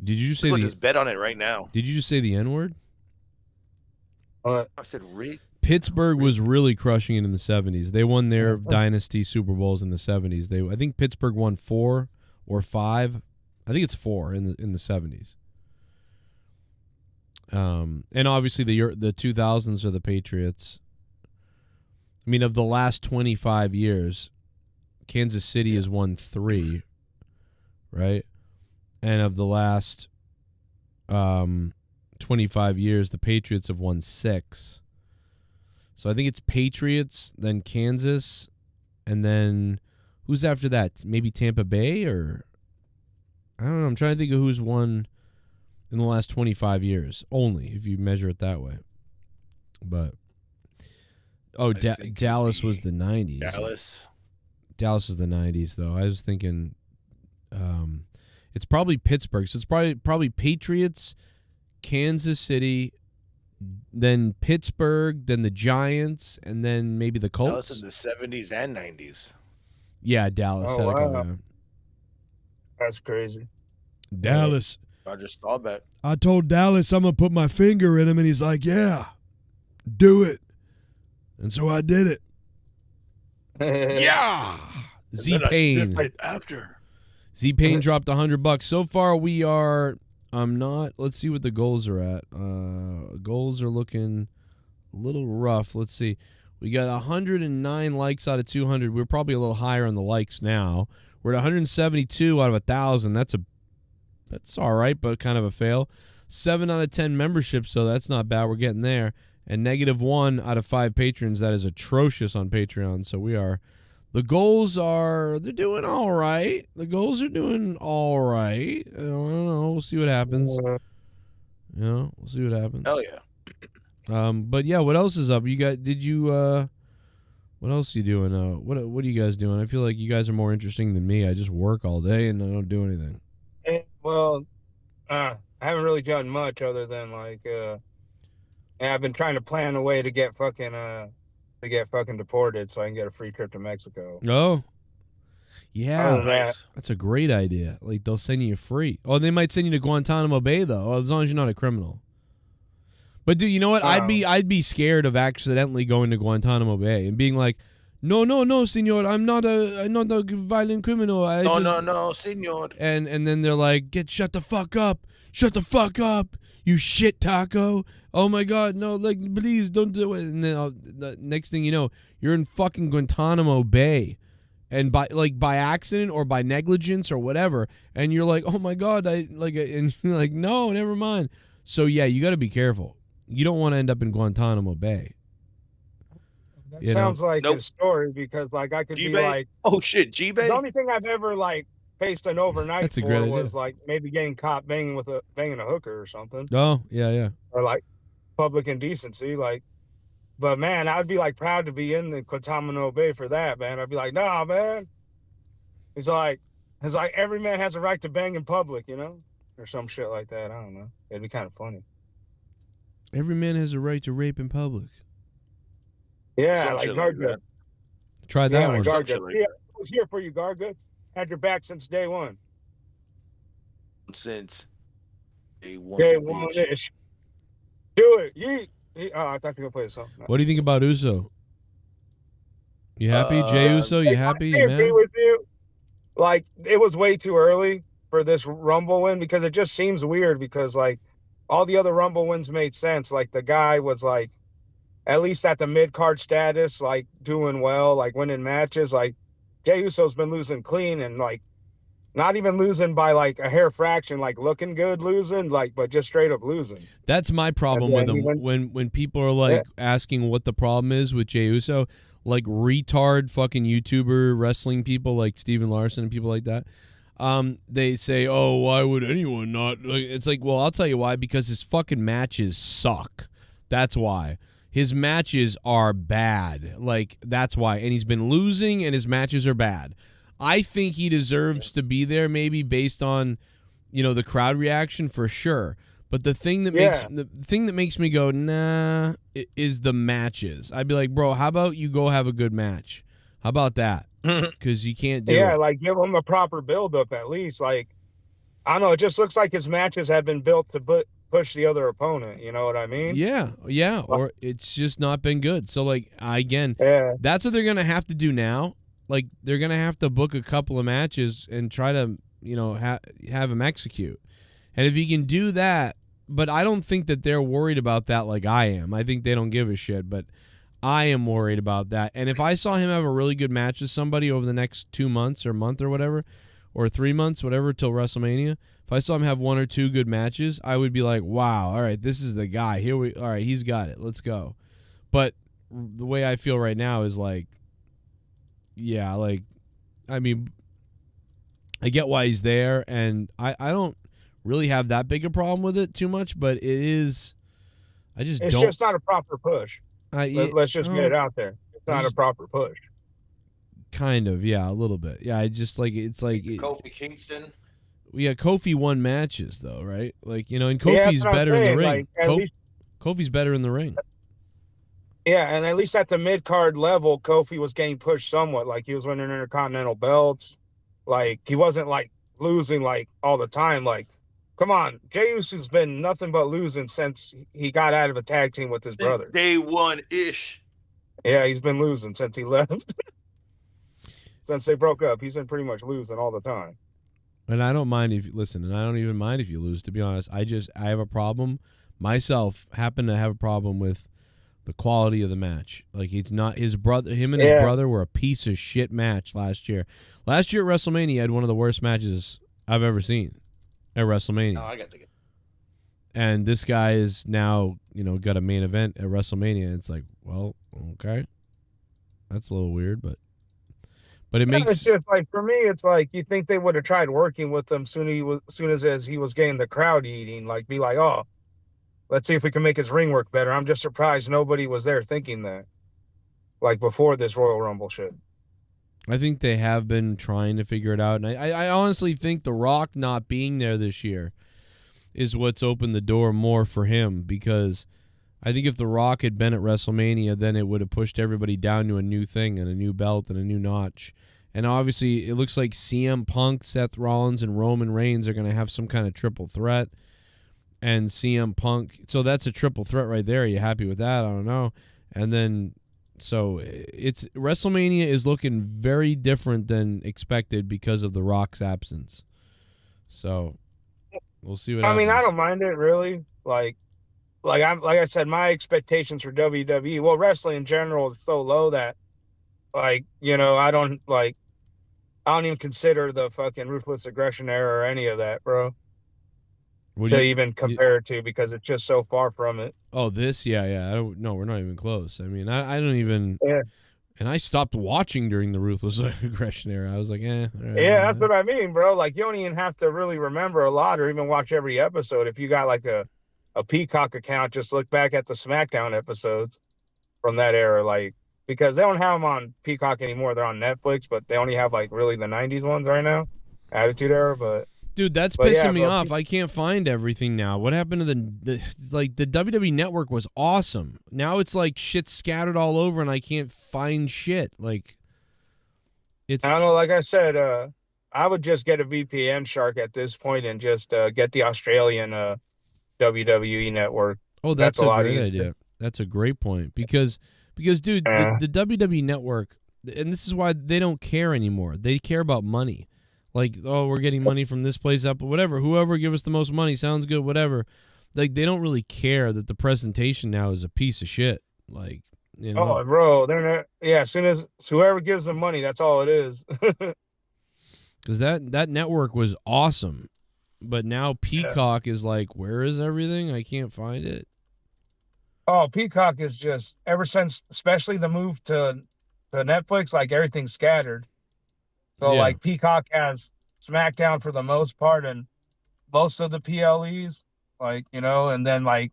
Did you just say just bet on it right now? Did you just say the N-word? I said rigged. Pittsburgh was really crushing it in the 70s. They won their dynasty Super Bowls in the 70s. I think Pittsburgh won 4 or 5. I think it's 4 in the 70s. And obviously the 2000s are the Patriots. I mean, of the last 25 years, Kansas City has won 3, right? And of the last 25 years, the Patriots have won 6. So I think it's Patriots, then Kansas, and then who's after that? Maybe Tampa Bay, or I don't know. I'm trying to think of who's won in the last 25 years, only if you measure it that way. But Dallas was the 90s. Dallas was the 90s, though. I was thinking it's probably Pittsburgh. So it's probably Patriots, Kansas City, then Pittsburgh, then the Giants, and then maybe the Colts. Dallas in the 70s and 90s. Yeah, Dallas. Oh, wow. That's crazy. Dallas. Roger Staubach. I told Dallas I'm going to put my finger in him, and he's like, yeah, do it. And so I did it. Yeah. Z-Pain. After. Z-Pain dropped $100. So far, we are... let's see what the goals are at. Goals are looking a little rough. Let's see. We got 109 likes out of 200. We're probably a little higher on the likes now. We're at 172 out of 1,000. That's all right, but kind of a fail. 7 out of 10 memberships, so that's not bad. We're getting there. And -1 out of 5 patrons. That is atrocious on Patreon. So we are The goals they're doing all right. The goals are doing all right. I don't know. We'll see what happens. We'll see what happens. Hell yeah. But yeah, what else is up? What else are you doing? What are you guys doing? I feel like you guys are more interesting than me. I just work all day and I don't do anything. Well, I haven't really done much other than I've been trying to plan a way to get fucking deported so I can get a free trip to Mexico. Oh, yeah, Nice. That's a great idea. Like they'll send you free. Oh, they might send you to Guantanamo Bay though, as long as you're not a criminal. But dude, you know what? I'd be scared of accidentally going to Guantanamo Bay and being like, no, senor, I'm not a violent criminal. No, senor. And then they're like, shut the fuck up, you shit taco. Oh my God, no, like please don't do it. And then the next thing you know, you're in fucking Guantanamo Bay, and by accident or by negligence or whatever, and you're like, oh my God, and you're like, no, never mind. So yeah, you got to be careful. You don't want to end up in Guantanamo Bay. That sounds like a story because I could be like, oh shit, G-Bay? The only thing I've ever faced an overnight for was maybe getting caught banging a hooker or something. Oh, yeah. Or public indecency, but man, I'd be proud to be in the Guantanamo Bay for that, man. I'd be like, nah, man. It's like every man has a right to bang in public, or some shit like that. I don't know. It'd be kind of funny. Every man has a right to rape in public. Yeah, like Garga. Try that one. Garga. I was here for you, Garga. Had your back since day one. Since day one. Day one-ish. Do it. Yeet. I thought you were going to play a song. No. What do you think about Uso? You happy, Jey Uso? You happy? I agree with you. It was way too early for this Rumble win because it just seems weird because, all the other Rumble wins made sense. The guy was, at least at the mid-card status, doing well, winning matches. Jey Uso's been losing clean and, not even losing by, a hair fraction, looking good losing, but just straight up losing. That's my problem with him. When people are, asking what the problem is with Jey Uso, retard fucking YouTuber wrestling people like Steven Larson and people like that, they say, oh, why would anyone not? It's well, I'll tell you why, because his fucking matches suck. That's why. His matches are bad. That's why. And he's been losing and his matches are bad. I think he deserves to be there maybe based on, the crowd reaction for sure. But the thing that makes me go, nah, is the matches. I'd be like, bro, how about you go have a good match? How about that? Because you can't do it. Yeah, give him a proper build-up at least. I don't know. It just looks like his matches have been built to push the other opponent. You know what I mean? Yeah. Or it's just not been good. So, that's what they're going to have to do now. They're going to have to book a couple of matches and try to, have him execute. And if he can do that, but I don't think that they're worried about that like I am. I think they don't give a shit, but I am worried about that. And if I saw him have a really good match with somebody over the next 2 months or month or whatever, or 3 months, whatever, till WrestleMania, if I saw him have 1 or 2 good matches, I would be like, wow, all right, this is the guy. All right, he's got it. Let's go. But the way I feel right now is I mean, I get why he's there, and I don't really have that big a problem with it too much, but it's just not a proper push. Let's just get it out there. It's not a proper push. Kind of, yeah, a little bit. Yeah, I just Kofi Kingston. Kofi won matches though, right? And Kofi's better in the ring. Kofi's better in the ring. Yeah, and at least at the mid-card level, Kofi was getting pushed somewhat. He was winning intercontinental belts. He wasn't losing all the time. Come on, Jey Uso's been nothing but losing since he got out of a tag team with his brother. Day one-ish. Yeah, he's been losing since he left. Since they broke up, he's been pretty much losing all the time. And I don't mind if you listen, and I don't even mind if you lose, to be honest. I have a problem. Myself happen to have a problem with the quality of the match. He's not his brother. Him and his brother were a piece of shit match last year. Last year at WrestleMania, he had one of the worst matches I've ever seen at WrestleMania. Oh, I got to get. And this guy is now, got a main event at WrestleMania. It's well, okay, that's a little weird, but But it makes it's just like, for me, it's like you think they would have tried working with him soon as he was getting the crowd eating, like be like, oh, let's see if we can make his ring work better. I'm just surprised nobody was there thinking that, like before this Royal Rumble shit. I think they have been trying to figure it out, and I honestly think The Rock not being there this year is what's opened the door more for him, because I think if The Rock had been at WrestleMania, then it would have pushed everybody down to a new thing and a new belt and a new notch. And obviously, it looks like CM Punk, Seth Rollins, and Roman Reigns are going to have some kind of triple threat. And CM Punk, so that's a triple threat right there. Are you happy with that? I don't know. And then, so it's WrestleMania is looking very different than expected because of The Rock's absence. So we'll see what happens. I mean, I don't mind it really. Like I said, my expectations for WWE, well, wrestling in general is so low that, like, you know, I don't even consider the fucking Ruthless Aggression era or any of that, bro. Even compare it to, because it's just so far from it. Oh, this? Yeah. No, we're not even close. I mean, I don't even... Yeah. And I stopped watching during the Ruthless Aggression era. I was like, Yeah, that's what I mean, bro. Like, you don't even have to really remember a lot or even watch every episode. If you got, like, a Peacock account, just look back at the SmackDown episodes from that era, like, because they don't have them on Peacock anymore. They're on Netflix, but they only have, like, really the 90s ones right now. Attitude Era, but... Dude, that's pissing me off. I can't find everything now. What happened to the WWE Network was awesome. Now it's like shit scattered all over, and I can't find shit. Like, it's... I don't know. Like I said, I would just get a VPN shark at this point and just get the Australian WWE Network. Oh, that's a great idea. That's a great point, because dude, the WWE Network, and this is why they don't care anymore. They care about money. Like, oh, we're getting money from this place up, whatever. Whoever give us the most money sounds good, whatever. Like, they don't really care that the presentation now is a piece of shit. Like, you know. Oh, bro, they're not. Yeah, as soon as whoever gives them money, that's all it is. Because that network was awesome, but now Peacock is like, where is everything? I can't find it. Oh, Peacock is just, ever since, especially the move to Netflix, like, everything's scattered. So, like, Peacock has SmackDown for the most part and most of the PLEs, like, you know, and then, like,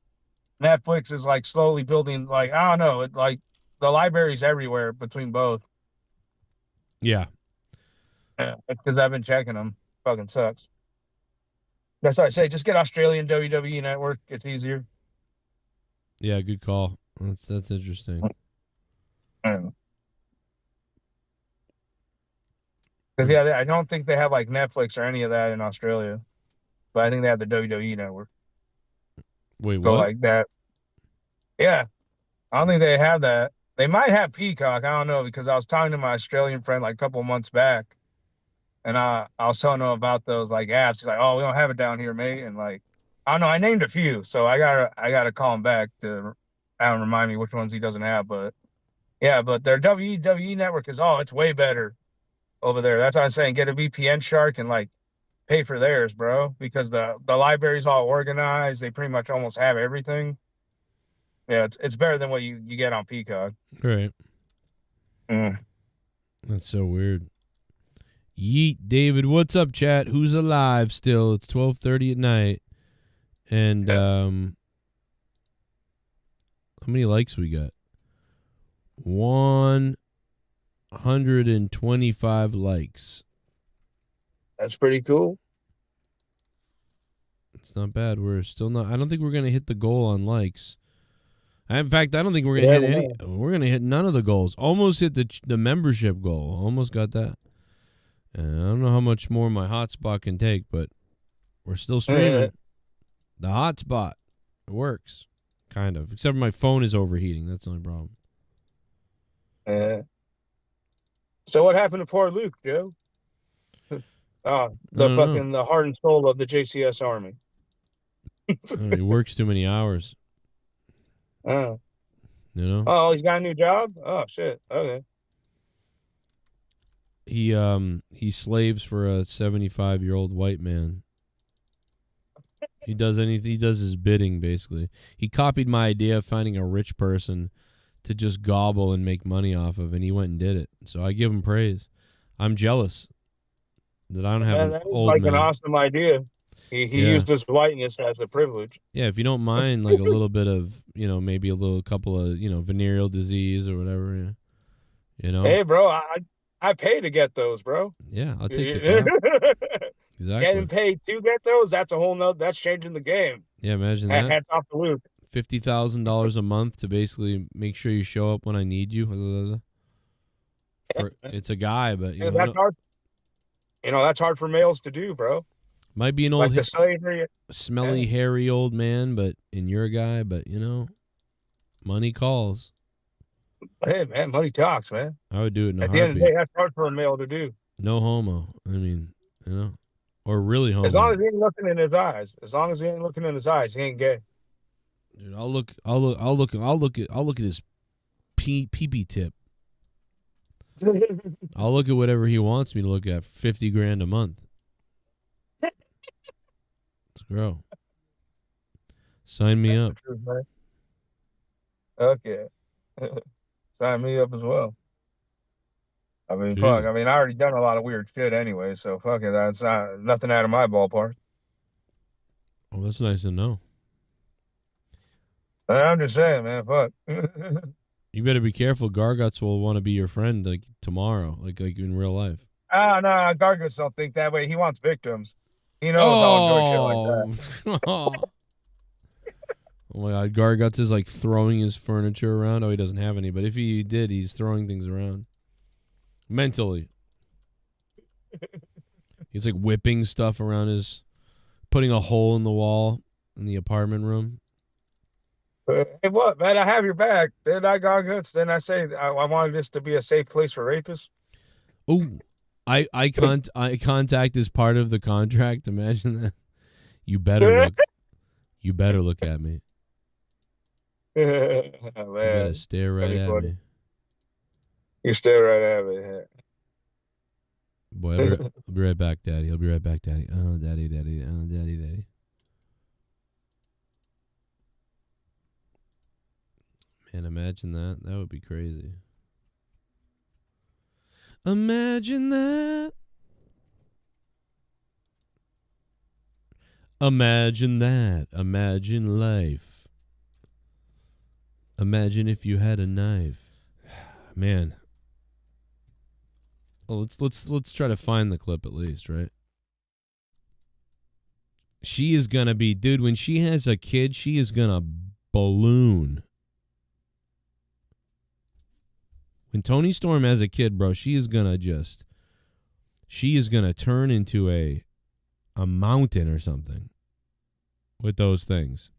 Netflix is, like, slowly building, like, I don't know, like, the library's everywhere between both. Yeah. Yeah, because I've been checking them. Fucking sucks. That's what I say. Just get Australian WWE Network. It's easier. Yeah, good call. That's interesting. Because, I don't think they have, like, Netflix or any of that in Australia. But I think they have the WWE Network. Wait, so, what? like that. Yeah. I don't think they have that. They might have Peacock. I don't know, because I was talking to my Australian friend, like, a couple months back. And I was telling him about those, like, apps. He's like, oh, we don't have it down here, mate. And, like, I don't know. I named a few. So I gotta call him back to remind me which ones he doesn't have. But, yeah, but their WWE Network is, it's way better over there. That's what I'm saying. Get a VPN shark and, like, pay for theirs, bro, because the library's all organized. They pretty much almost have everything. Yeah, it's better than what you get on Peacock. Right. Mm. That's so weird. Yeet, David, what's up, chat? Who's alive still? It's 12:30 at night. And how many likes we got? 125 likes. That's pretty cool. It's not bad. We're still not. I don't think we're gonna hit the goal on likes. In fact, I don't think we're gonna hit any. We're gonna hit none of the goals. Almost hit the membership goal. Almost got that. And I don't know how much more my hotspot can take, but we're still streaming. The hotspot, it works, kind of. Except for my phone is overheating. That's the only problem. So what happened to poor Luke, Joe? The heart and soul of the JCS Army. He works too many hours. You know? Oh, he's got a new job? Oh, shit. Okay. He slaves for a 75-year-old white man. He does anything. He does his bidding, basically. He copied my idea of finding a rich person to just gobble and make money off of, and he went and did it. So I give him praise. I'm jealous that I don't have That an is old like man. an awesome idea. He used his whiteness as a privilege. Yeah, if you don't mind, like a little bit of, maybe a couple of, venereal disease or whatever, Hey, bro, I pay to get those, bro. Yeah, I'll take the crap. Exactly. Getting paid to get those, that's a whole nother, that's changing the game. Yeah, imagine that. Hats off to Luke. $50,000 a month to basically make sure you show up when I need you. It's a guy, but that's hard. That's hard for males to do, bro. Might be an old, the slavery, smelly, hairy old man, and you're a guy, but money calls. Hey, man, money talks, man. I would do it in a At the end of the day, that's hard for a male to do. No homo. I mean, or really homo. As long as he ain't looking in his eyes. As long as he ain't looking in his eyes, he ain't gay. Dude, I'll look at his pee tip. I'll look at whatever he wants me to look at. $50,000 a month. Let's grow. Sign me up. Truth, man. Okay. Sign me up as well. I mean, fuck. I mean, I already done a lot of weird shit anyway, so fuck it. That's nothing out of my ballpark. Well, that's nice to know. I'm just saying, man. Fuck. You better be careful. Garguts will want to be your friend like tomorrow, like in real life. No, Garguts don't think that way. He wants victims. He knows I'll do shit like that. Oh my God, Garguts is like throwing his furniture around. Oh, he doesn't have any, but if he did, he's throwing things around. Mentally. He's like whipping stuff around putting a hole in the wall in the apartment room. Hey, what, man? I have your back. Then I got goods. Then I say I wanted this to be a safe place for rapists. Oh, I contact is part of the contract. Imagine that. You better look at me. Man, you better stare right at me. You stare right at me. Boy, I'll be right back, Daddy. I'll be right back, Daddy. Oh, Daddy, Daddy. Oh, Daddy, Daddy. Man, imagine that. That would be crazy. Imagine that. Imagine that. Imagine life. Imagine if you had a knife. Man. Well, let's try to find the clip at least, right? She is gonna be, dude, when she has a kid, she is gonna balloon. When Toni Storm has a kid, bro, she is gonna turn into a mountain or something with those things.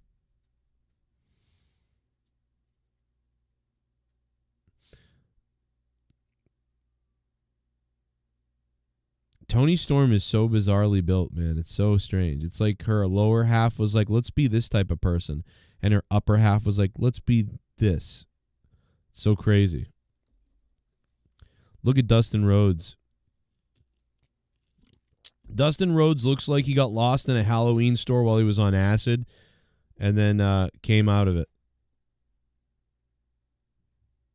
Toni Storm is so bizarrely built, man. It's so strange. It's like her lower half was like, let's be this type of person. And her upper half was like, let's be this. It's so crazy. Look at Dustin Rhodes. Dustin Rhodes looks like he got lost in a Halloween store while he was on acid and then came out of it.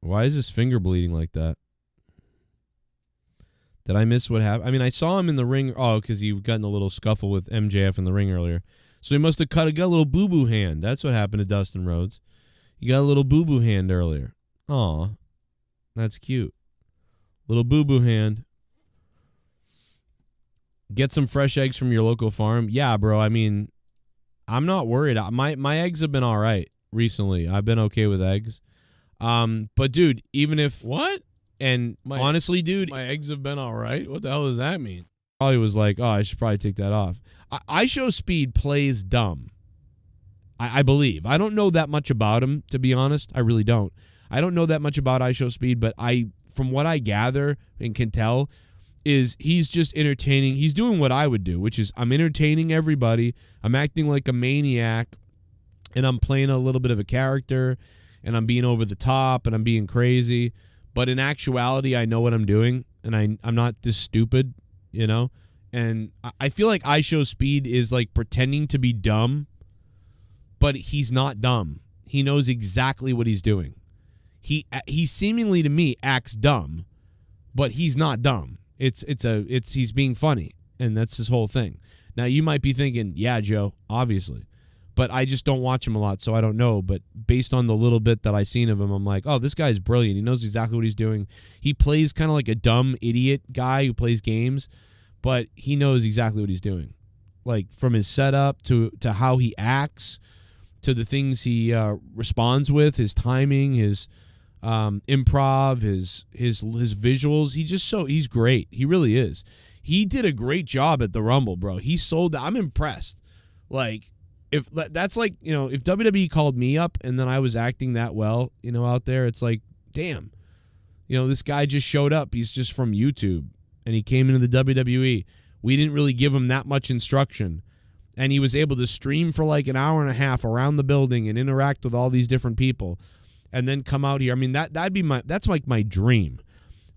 Why is his finger bleeding like that? Did I miss what happened? I mean, I saw him in the ring. Oh, because he got in a little scuffle with MJF in the ring earlier. So he must have got a little boo-boo hand. That's what happened to Dustin Rhodes. He got a little boo-boo hand earlier. Aw, that's cute. Little boo-boo hand. Get some fresh eggs from your local farm. Yeah, bro. I mean, I'm not worried. My eggs have been all right recently. I've been okay with eggs. But dude, even if what? And honestly, dude, my eggs have been all right. What the hell does that mean? Probably was like, oh, I should probably take that off. I Show Speed plays dumb. I believe. I don't know that much about him, to be honest. I really don't. I don't know that much about I Show Speed, but from what I gather and can tell, is he's just entertaining. He's doing what I would do, which is I'm entertaining everybody. I'm acting like a maniac, and I'm playing a little bit of a character, and I'm being over the top, and I'm being crazy. But in actuality, I know what I'm doing, and I'm not this stupid, you know? And I feel like I Show Speed is like pretending to be dumb, but he's not dumb. He knows exactly what he's doing. He seemingly to me acts dumb, but he's not dumb. he's being funny, and that's his whole thing. Now you might be thinking, yeah, Joe, obviously, but I just don't watch him a lot, so I don't know. But based on the little bit that I've seen of him, I'm like, oh, this guy's brilliant. He knows exactly what he's doing. He plays kind of like a dumb idiot guy who plays games, but he knows exactly what he's doing. Like from his setup to how he acts, to the things he responds with, his timing, his improv, his visuals. He's great. He really is. He did a great job at the Rumble, bro. He sold. I'm impressed. Like if that's like, if WWE called me up and then I was acting that well, out there, it's like, damn, this guy just showed up. He's just from YouTube and he came into the WWE. We didn't really give him that much instruction. And he was able to stream for like an hour and a half around the building and interact with all these different people and then come out here. I mean, that's like my dream.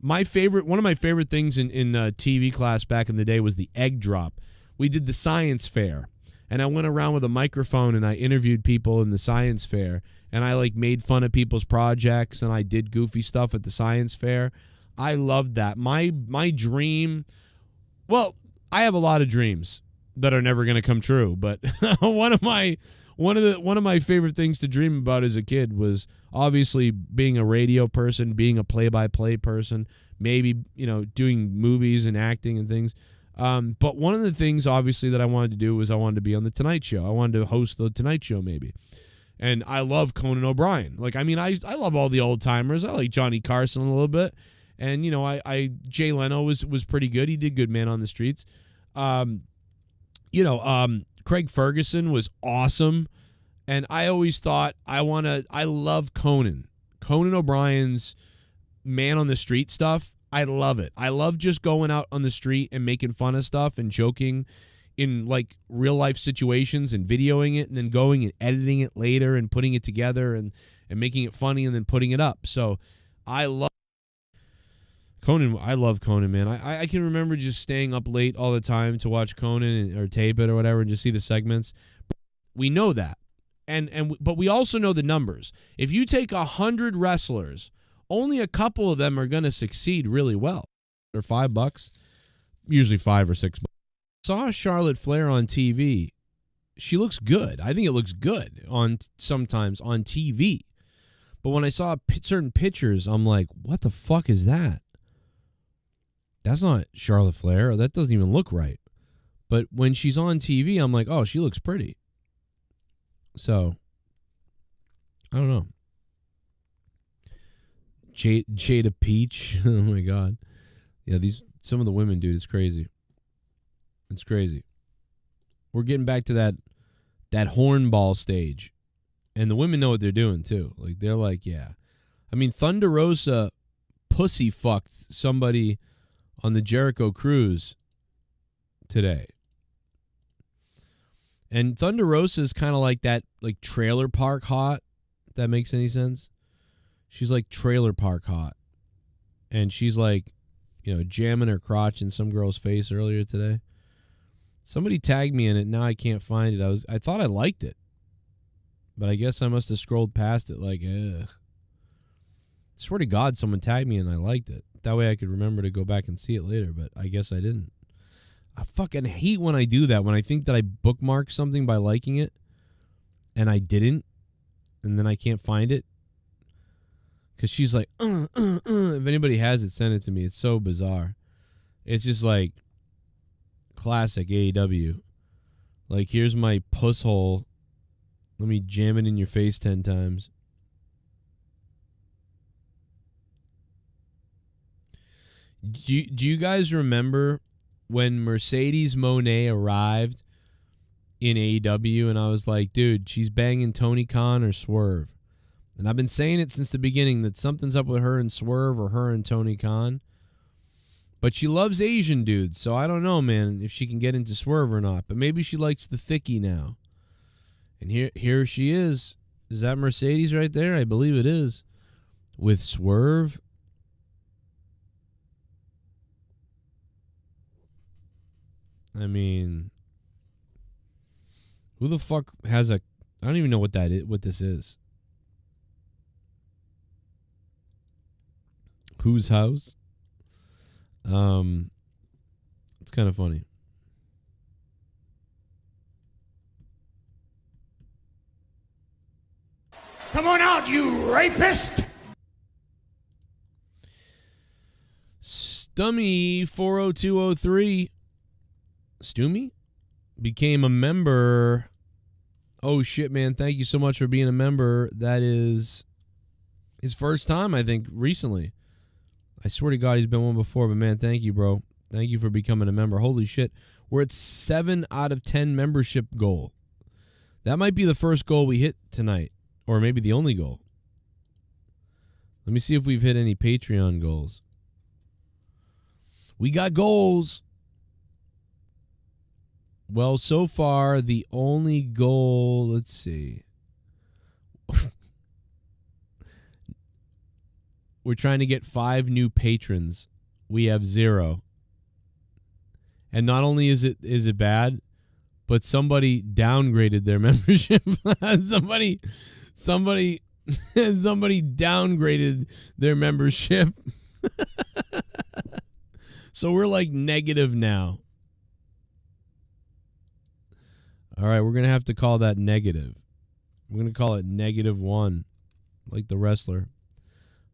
One of my favorite things in TV class back in the day was the egg drop. We did the science fair, and I went around with a microphone and I interviewed people in the science fair, and I like made fun of people's projects and I did goofy stuff at the science fair. I loved that. My dream, well, I have a lot of dreams that are never going to come true, but one of my favorite things to dream about as a kid was obviously being a radio person, being a play-by-play person, maybe, doing movies and acting and things. But one of the things, obviously, that I wanted to do was I wanted to be on The Tonight Show. I wanted to host The Tonight Show, maybe. And I love Conan O'Brien. Like, I mean, I love all the old-timers. I like Johnny Carson a little bit. And, Jay Leno was pretty good. He did good Man on the Streets. Craig Ferguson was awesome. And I always thought I love Conan O'Brien's Man on the Street stuff. I love it. I love just going out on the street and making fun of stuff and joking in like real life situations and videoing it and then going and editing it later and putting it together and making it funny and then putting it up. So I love Conan. I love Conan, man. I can remember just staying up late all the time to watch Conan or tape it or whatever and just see the segments. We know that. But we also know the numbers. If you take 100 wrestlers, only a couple of them are going to succeed really well. They're $5, usually $5 or $6. Saw Charlotte Flair on TV. She looks good. I think it looks good sometimes on TV. But when I saw certain pictures, I'm like, what the fuck is that? That's not Charlotte Flair. That doesn't even look right. But when she's on TV, I'm like, oh, she looks pretty. So, I don't know. Jada Peach. Oh, my God. Yeah, some of the women, dude, it's crazy. It's crazy. We're getting back to that hornball stage. And the women know what they're doing, too. Like, they're like, yeah. I mean, Thunder Rosa pussy fucked somebody on the Jericho Cruise today. And Thunder Rosa is kind of like that, like trailer park hot, if that makes any sense. She's like trailer park hot. And she's like, jamming her crotch in some girl's face earlier today. Somebody tagged me in it. Now I can't find it. I thought I liked it. But I guess I must have scrolled past it like, ugh. I swear to God, someone tagged me and I liked it. That way I could remember to go back and see it later, but I guess I didn't. I fucking hate when I do that, when I think that I bookmarked something by liking it, and I didn't, and then I can't find it. Because she's like, If anybody has it, send it to me. It's so bizarre. It's just like classic AEW. Like, here's my puss hole. Let me jam it in your face 10 times. Do you guys remember when Mercedes Moné arrived in AEW and I was like, dude, she's banging Tony Khan or Swerve? And I've been saying it since the beginning that something's up with her and Swerve or her and Tony Khan. But she loves Asian dudes, so I don't know, man, if she can get into Swerve or not. But maybe she likes the thickie now. And here she is. Is that Mercedes right there? I believe it is. With Swerve. I mean, who the fuck has I don't even know what this is. Whose house? It's kind of funny. Come on out, you rapist! Stummy 40203 Stumi became a member. Oh shit, man. Thank you so much for being a member. That is his first time, I think, recently. I swear to God he's been one before, but man, thank you, bro. Thank you for becoming a member. Holy shit. We're at 7 out of 10 membership goal. That might be the first goal we hit tonight, or maybe the only goal. Let me see if we've hit any Patreon goals. We got goals. Well, so far, the only goal, let's see. We're trying to get 5 new patrons. We have 0. And not only is it bad, but somebody downgraded their membership. somebody downgraded their membership. So we're like negative now. All right, we're going to have to call that negative. We're going to call it -1, like the wrestler.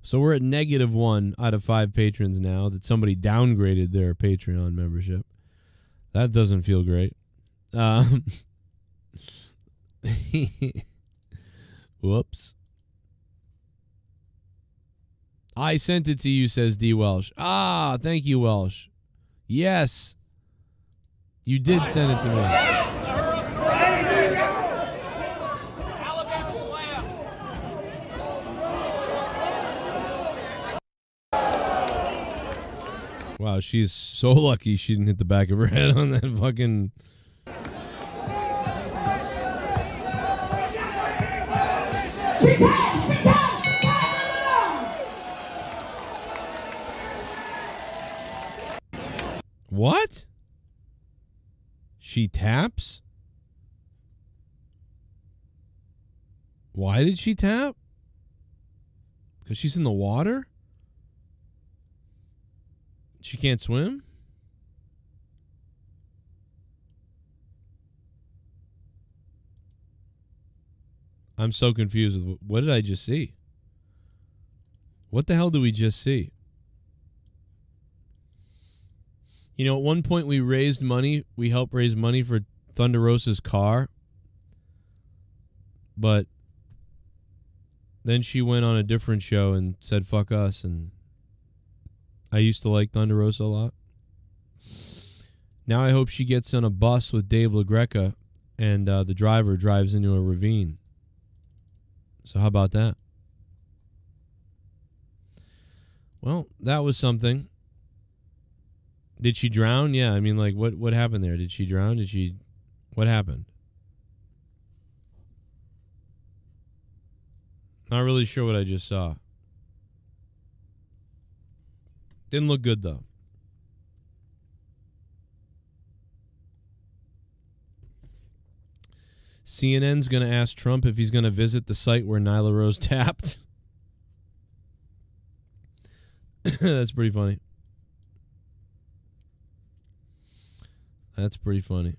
So we're at -1 out of 5 patrons now that somebody downgraded their Patreon membership. That doesn't feel great. Whoops. I sent it to you, says D. Welsh. Ah, thank you, Welsh. Yes. You did send it to me. Wow, she's so lucky she didn't hit the back of her head on that fucking... What? She taps? Why did she tap? Because she's in the water? She can't swim? I'm so confused with what did I just see? What the hell did we just see? You know, at one point we raised money. We helped raise money for Thunder Rosa's car. But then she went on a different show and said, fuck us. And I used to like Thunder Rosa a lot. Now I hope she gets on a bus with Dave LaGreca and the driver drives into a ravine. So how about that? Well, that was something. Did she drown? Yeah, I mean, like, what happened there? Did she drown? What happened? Not really sure what I just saw. Didn't look good, though. CNN's going to ask Trump if he's going to visit the site where Nyla Rose tapped. That's pretty funny. That's pretty funny.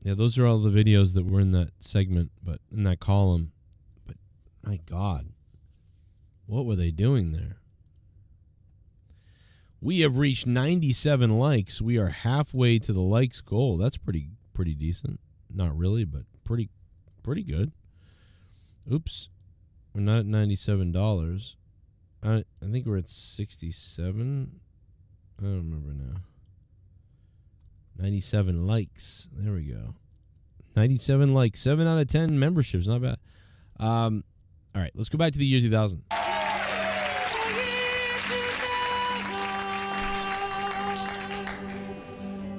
Yeah, those are all the videos that were in that segment, but in that column. But my God, what were they doing there? We have reached 97 likes. We are halfway to the likes goal. That's pretty decent. Not really, but pretty good. Oops, we're not at $97. I think we're at 67. I don't remember now. 97 likes. There we go. 97 likes. 7 out of 10 memberships. Not bad. All right, let's go back to the year 2000.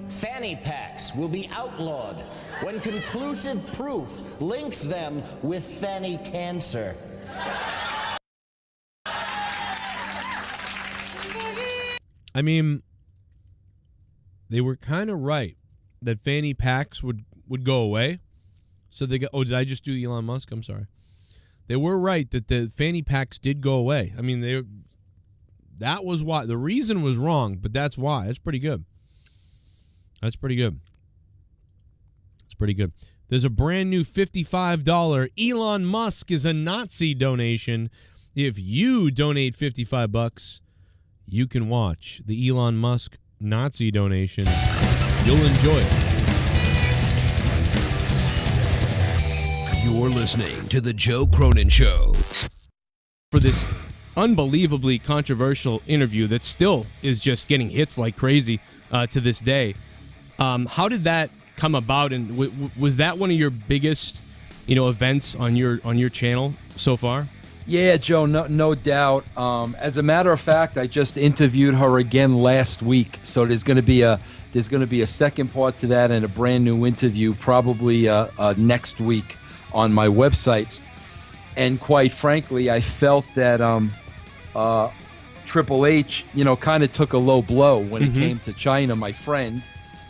Fanny packs will be outlawed when conclusive proof links them with fanny cancer. I mean, they were kind of right that fanny packs would go away. So they got. Oh, did I just do Elon Musk? I'm sorry. They were right that the fanny packs did go away. I mean, that was why. The reason was wrong, but that's why. That's pretty good. That's pretty good. It's pretty good. There's a brand new $55 Elon Musk is a Nazi donation. If you donate $55, you can watch the Elon Musk Nazi donation. You'll enjoy it. You're listening to The Joe Cronin Show. For this unbelievably controversial interview that still is just getting hits like crazy to this day, how did that come about, and was that one of your biggest, events on your channel so far? Yeah, Joe, no doubt. As a matter of fact, I just interviewed her again last week, so there's going to be a second part to that and a brand new interview probably next week on my website. And quite frankly, I felt that Triple H, kind of took a low blow when it came to China, my friend.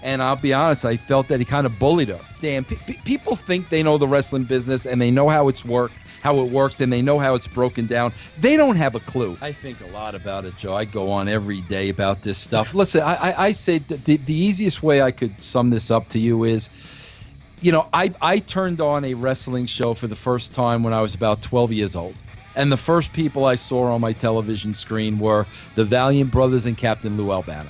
And I'll be honest, I felt that he kind of bullied her. Damn, people think they know the wrestling business and they know how it works, and they know how it's broken down. They don't have a clue. I think a lot about it, Joe. I go on every day about this stuff. Listen, I say the easiest way I could sum this up to you is, I turned on a wrestling show for the first time when I was about 12 years old. And the first people I saw on my television screen were the Valiant Brothers and Captain Lou Albano.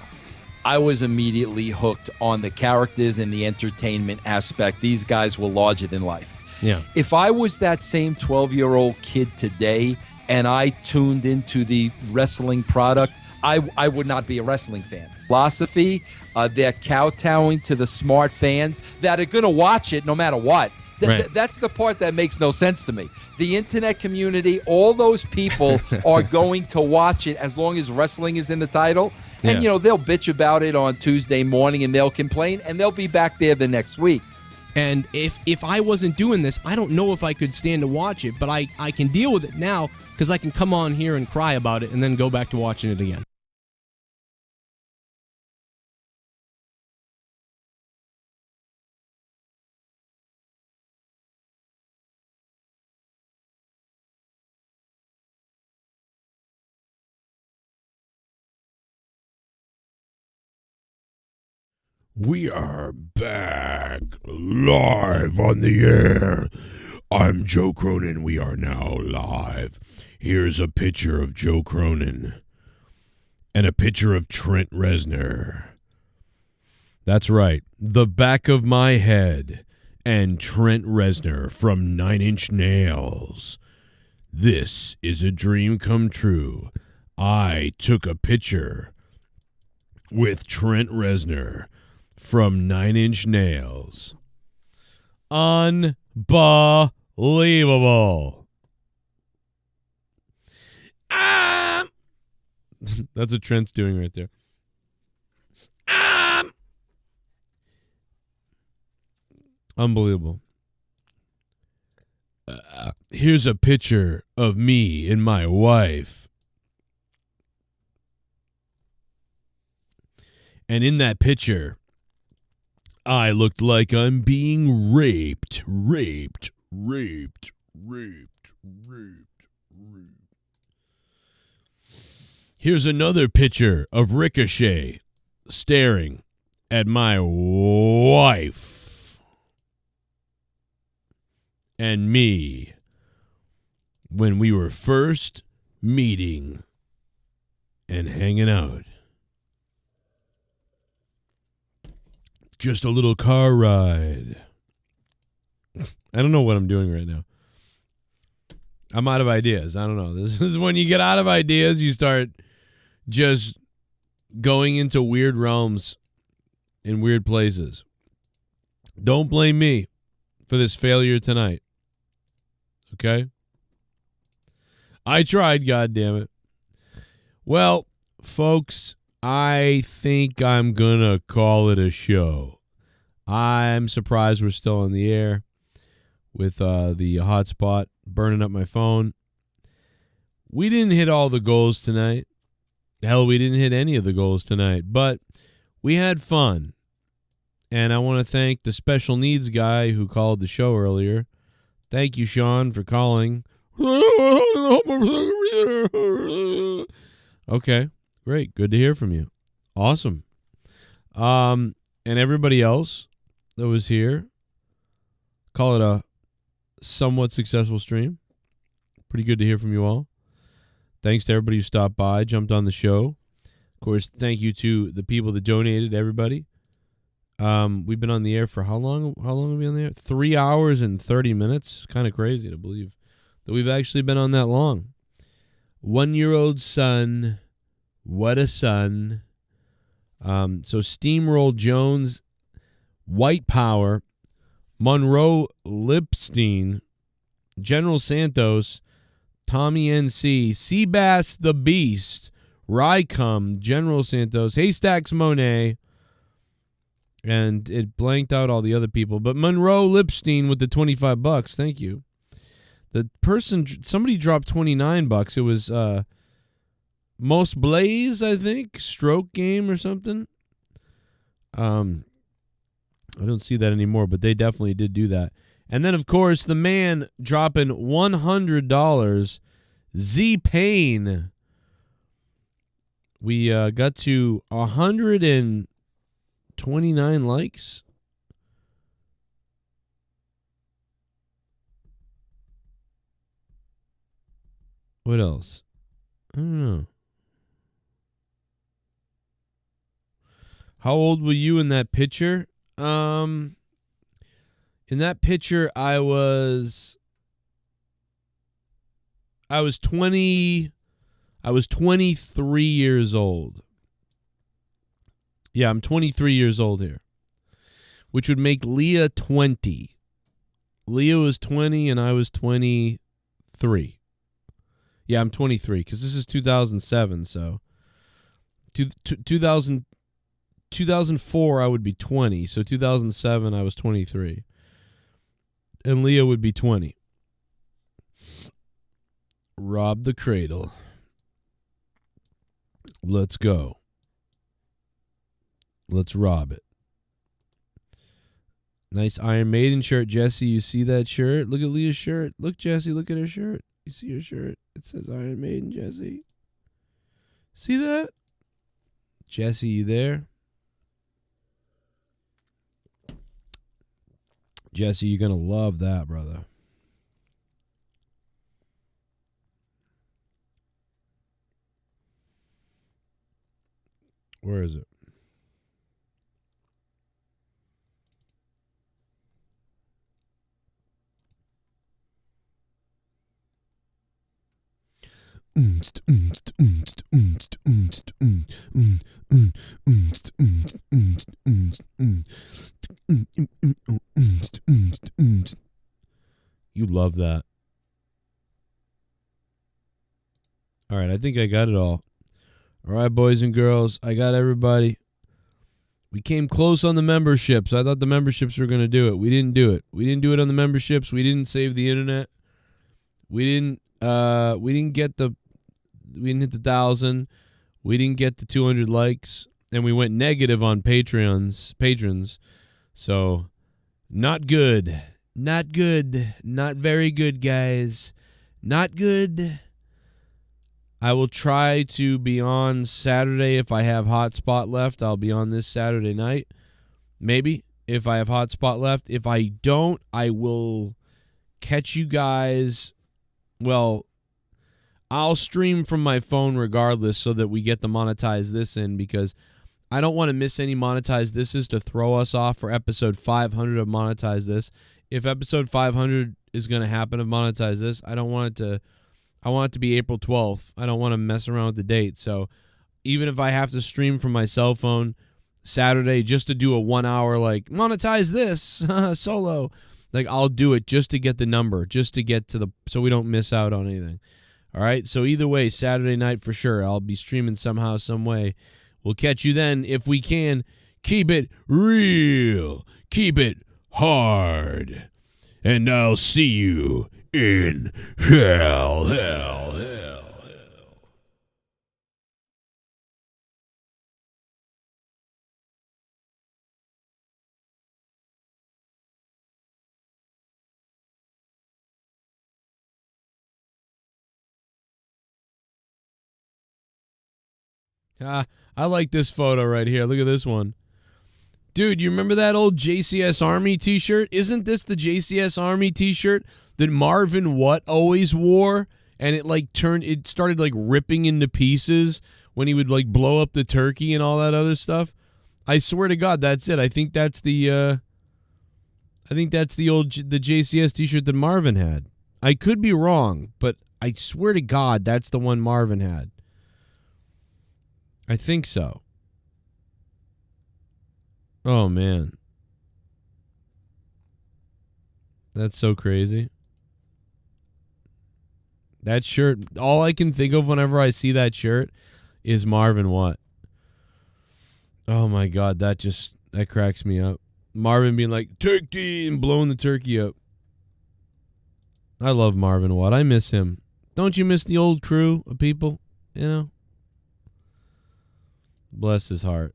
I was immediately hooked on the characters and the entertainment aspect. These guys were larger than life. Yeah. If I was that same 12-year-old kid today and I tuned into the wrestling product, I would not be a wrestling fan. Philosophy, they're kowtowing to the smart fans that are going to watch it no matter what. That's the part that makes no sense to me. The internet community, all those people are going to watch it as long as wrestling is in the title. And, they'll bitch about it on Tuesday morning and they'll complain and they'll be back there the next week. And if I wasn't doing this, I don't know if I could stand to watch it, but I can deal with it now because I can come on here and cry about it and then go back to watching it again. We are back live on the air. I'm Joe Cronin. We are now live. Here's a picture of Joe Cronin and a picture of Trent Reznor. That's right. The back of my head and Trent Reznor from 9 Inch Nails. This is a dream come true. I took a picture with Trent Reznor from 9 Inch Nails. Unbelievable. That's what Trent's doing right there. Unbelievable. Here's a picture of me and my wife. And in that picture, I looked like I'm being raped. Here's another picture of Ricochet staring at my wife and me when we were first meeting and hanging out. Just a little car ride. I don't know what I'm doing right now. I'm out of ideas. I don't know. This is when you get out of ideas, you start just going into weird realms in weird places. Don't blame me for this failure tonight. Okay? I tried, goddammit. Well, folks, I think I'm gonna call it a show. I'm surprised we're still on the air with the hotspot burning up my phone. We didn't hit all the goals tonight. Hell, we didn't hit any of the goals tonight, but we had fun. And I want to thank the special needs guy who called the show earlier. Thank you, Sean, for calling. Okay, great. Good to hear from you. Awesome. And everybody else that was here, call it a somewhat successful stream. Pretty good to hear from you all. Thanks to everybody who stopped by, jumped on the show. Of course, thank you to the people that donated, everybody. We've been on the air for how long? How long have we been on the air? 3 hours and 30 minutes. Kind of crazy to believe that we've actually been on that long. 1-year-old son. What a son. So Steamroll Jones, White Power, Monroe Lipstein, General Santos, Tommy NC, Seabass the Beast, Rycom, General Santos, Haystacks Monet, and it blanked out all the other people. But Monroe Lipstein with the $25. Thank you. The person, somebody dropped $29. It was Most Blaze, I think, Stroke Game or something. I don't see that anymore, but they definitely did do that. And then, of course, the man dropping $100, Z-Pain. We got to 129 likes. What else? I don't know. How old were you in that picture? In that picture, I was 23 years old. Yeah, I'm 23 years old here, which would make Leah 20. Leah was 20 and I was 23. Yeah, I'm 23 because this is 2007. So 2004, I would be 20. So 2007, I was 23. And Leah would be 20. Rob the cradle. Let's go. Let's rob it. Nice Iron Maiden shirt, Jesse. You see that shirt? Look at Leah's shirt. Look, Jesse, look at her shirt. You see her shirt? It says Iron Maiden, Jesse. See that? Jesse, you there? Jesse, you're going to love that, brother. Where is it? You love that. All right, I think I got it all. All right, boys and girls, I got everybody. We came close on the memberships. I thought the memberships were going to do it. We didn't do it. We didn't do it on the memberships. We didn't save the internet. We didn't hit the 1,000. We didn't get the 200 likes, and we went negative on patrons. So, not good. Not good. Not very good, guys. Not good. I will try to be on Saturday if I have hotspot left. I'll be on this Saturday night. Maybe, if I have hotspot left. If I don't, I will catch you guys. Well, I'll stream from my phone regardless so that we get the monetize this in, because I don't want to miss any monetize thises to throw us off for episode 500 of monetize this. If episode 500 is going to happen of monetize this, I want it to be April 12th. I don't want to mess around with the date. So even if I have to stream from my cell phone Saturday just to do a 1 hour, like, monetize this solo, like, I'll do it just to get the number, just to get to the, so we don't miss out on anything. All right. So either way, Saturday night for sure, I'll be streaming somehow, some way. We'll catch you then if we can. Keep it real. Keep it hard. And I'll see you in hell. I like this photo right here. Look at this one. Dude, you remember that old JCS Army t-shirt? Isn't this the JCS Army t-shirt that Marvin Watt always wore? And it started like ripping into pieces when he would like blow up the turkey and all that other stuff. I swear to God, that's it. I think that's the JCS t-shirt that Marvin had. I could be wrong, but I swear to God, that's the one Marvin had. I think so. Oh, man. That's so crazy. That shirt, all I can think of whenever I see that shirt is Marvin Watt. Oh, my God, that cracks me up. Marvin being like, turkey, and blowing the turkey up. I love Marvin Watt. I miss him. Don't you miss the old crew of people? You know? Bless his heart.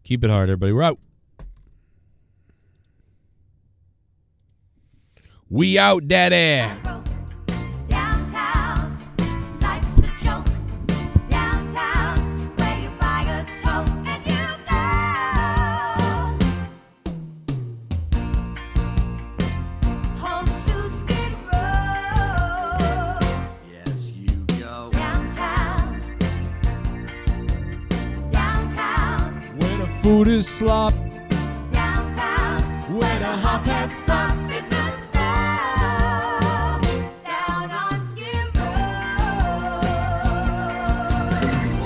Keep it hard, everybody. We're out. We out, daddy. Downtown, life's a joke. Downtown, where you buy a tote and you go home to Skid Row. Yes, you go downtown. Where the food is slop. Downtown, where the hot pets flop in the snow. Down on Skid Row.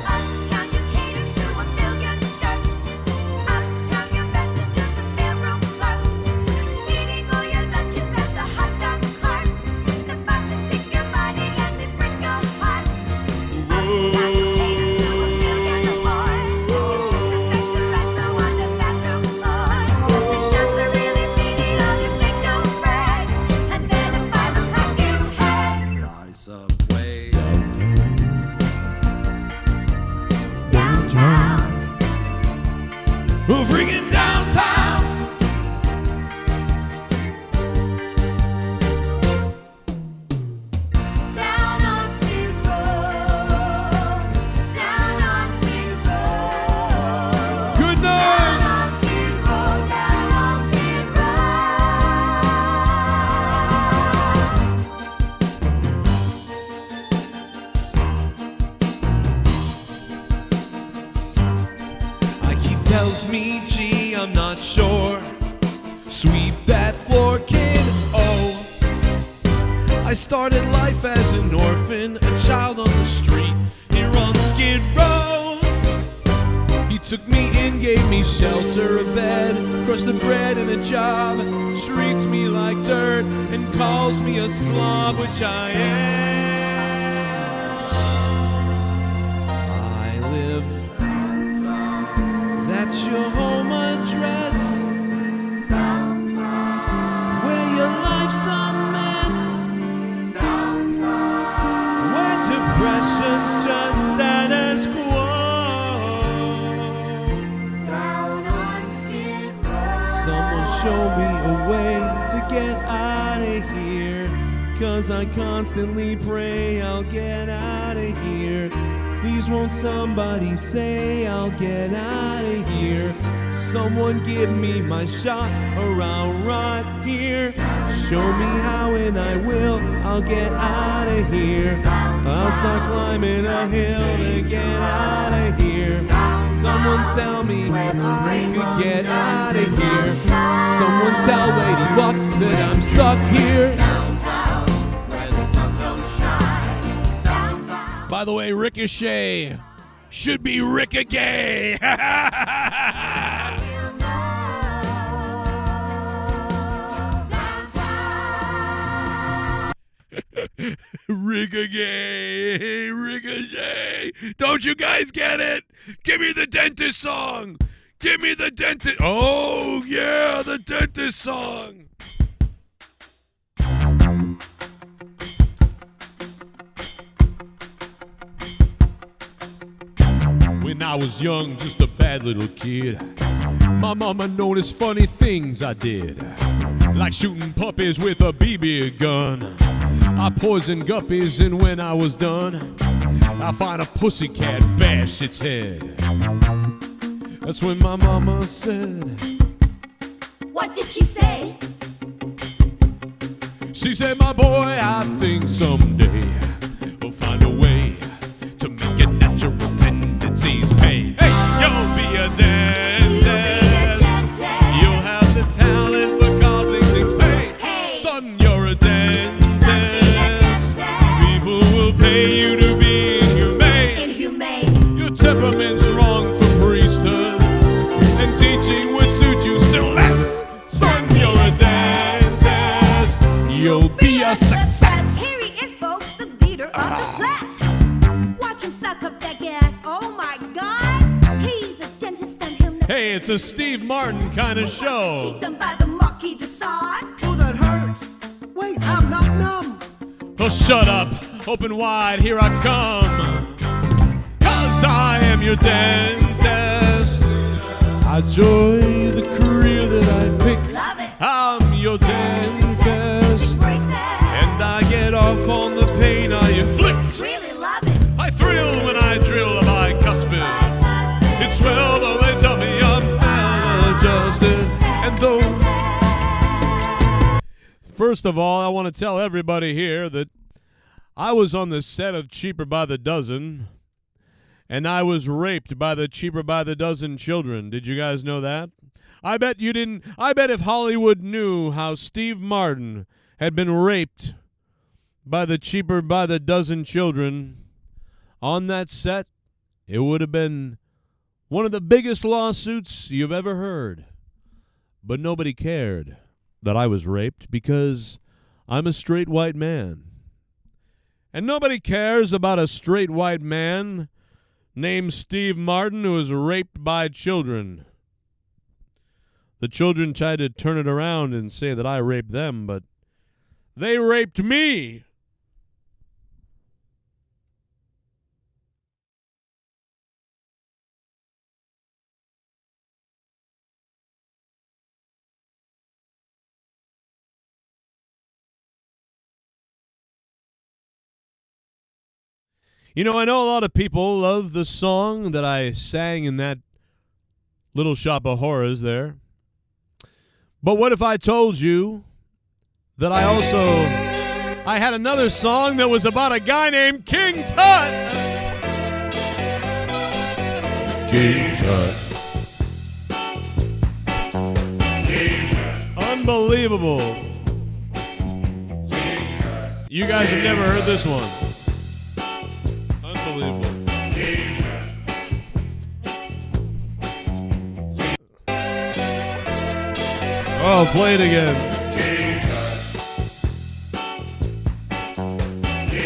Uptown, you cater to 1,000,000 jerks. Uptown, your messengers and mailroom clerks. Eating all your lunches at the hot dog carts. The bosses take your money and they break your hearts. Uptown, you cater to 1,000,000 boys. You disinfect your rats on the bathroom floors. The jobs are really meaning all you make no bread. And then at 5 o'clock you head Buy Subway downtown. We're freaking downtown. Down on Skid Row. Down on Skid Row. Good night. Down on Skid Row. Down on Skid He tells me, gee, I'm not sure. Sweep that floor, kid. Oh, I started life as an orphan, a child on the street here on Skid Row. He took me in, gave me shelter, a bed, crust of bread and a job. Treats me like dirt and calls me a slob, which I am. I live. That's your home address. Where your life's a mess. Where depression's just status quo. Down on Skid Row. Someone show me a way to get out of here. 'Cause I constantly pray I'll get out of here. Please won't somebody say I'll get out of here. Someone give me my shot or I'll rot here. Show me how and I will. I'll get out of here. I'll start climbing a hill to get out of here. Someone tell me I could get out of here. Someone tell Lady Luck that I'm stuck here. By the way, Ricochet should be Rick-a-gay. Rick-a-gay, Ricochet. Don't you guys get it? Give me the dentist song. Give me the dentist. Oh, yeah, the dentist song. When I was young, just a bad little kid, my mama noticed funny things I did, like shooting puppies with a BB gun. I poisoned guppies, and when I was done, I find a pussycat, bash its head. That's when my mama said, what did she say? She said, my boy, I think someday we'll find a way to make your natural tendencies pay. Hey, you'll be a dentist. You'll have the talent for causing things pain. Hey. Son, you're a dentist. People will pay you to be inhumane. Your temperament's wrong for priesthood, and teaching would suit you still less. Son, you're a dentist. You'll be a success. Here he is, folks, the leader of the pack. Watch him suck up that gas. Oh my God, he's a dentist and he'll never. Hey, it's a Steve Martin kind of show. Teeth them by the Marquis de Sade. Oh, that hurts. Wait, I'm not numb. Oh, shut up. Open wide, here I come. 'Cause I am your dentist. I enjoy the career that I picked. Love it. I'm your dentist. And I get off on the pain I inflict. Really love it. I thrill when I drill a bicuspid. It's swell though they tell me I'm maladjusted. And though, first of all, I want to tell everybody here that I was on the set of Cheaper by the Dozen, and I was raped by the Cheaper by the Dozen children. Did you guys know that? I bet you didn't. I bet if Hollywood knew how Steve Martin had been raped by the Cheaper by the Dozen children on that set, it would have been one of the biggest lawsuits you've ever heard. But nobody cared that I was raped because I'm a straight white man. And nobody cares about a straight white man named Steve Martin who was raped by children. The children tried to turn it around and say that I raped them, but they raped me. You know, I know a lot of people love the song that I sang in that Little Shop of Horrors there. But what if I told you that I had another song that was about a guy named King Tut? King Tut. Unbelievable. You guys have never heard this one. Unbelievable. Oh, play it again.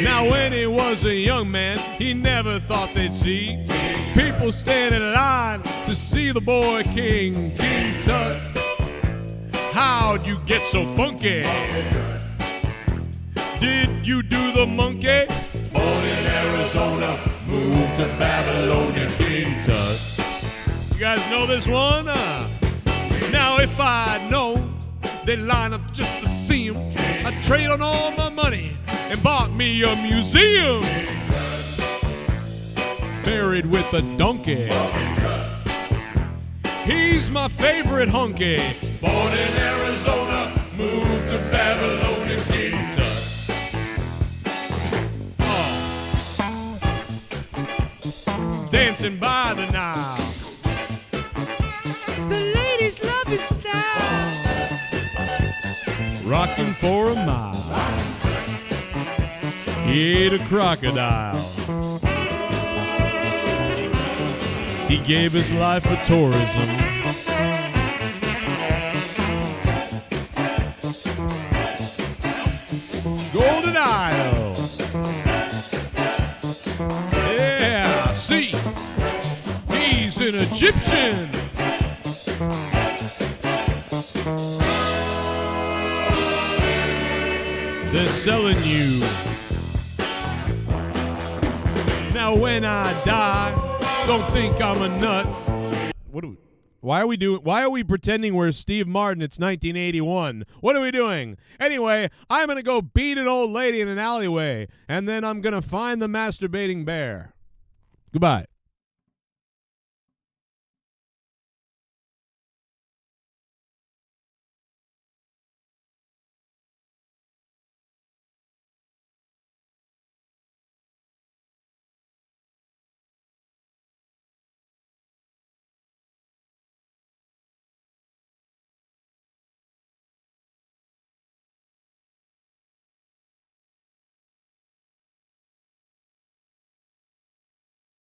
Now, when he was a young man, he never thought they'd see people stand in line to see the boy King Tut. How'd you get so funky? Did you do the monkey? Born in Arizona, moved to Babylonia, King Tut. You guys know this one? Now if I'd known they'd line up just to see him, I'd trade on all my money and bought me a museum. Buried with a donkey. He's my favorite hunky. Born in Arizona, moved to Babylonia, King Tut. Dancing by the Nile. The ladies love his style. Rocking for a mile. He ate a crocodile. He gave his life for tourism. Golden Isle. Yeah, see, he's an Egyptian. They're selling you. Now Now when I die, don't think I'm a nut. Why are we pretending we're Steve Martin? It's 1981. What are we doing? Anyway, I'm going to go beat an old lady in an alleyway, and then I'm going to find the masturbating bear. Goodbye.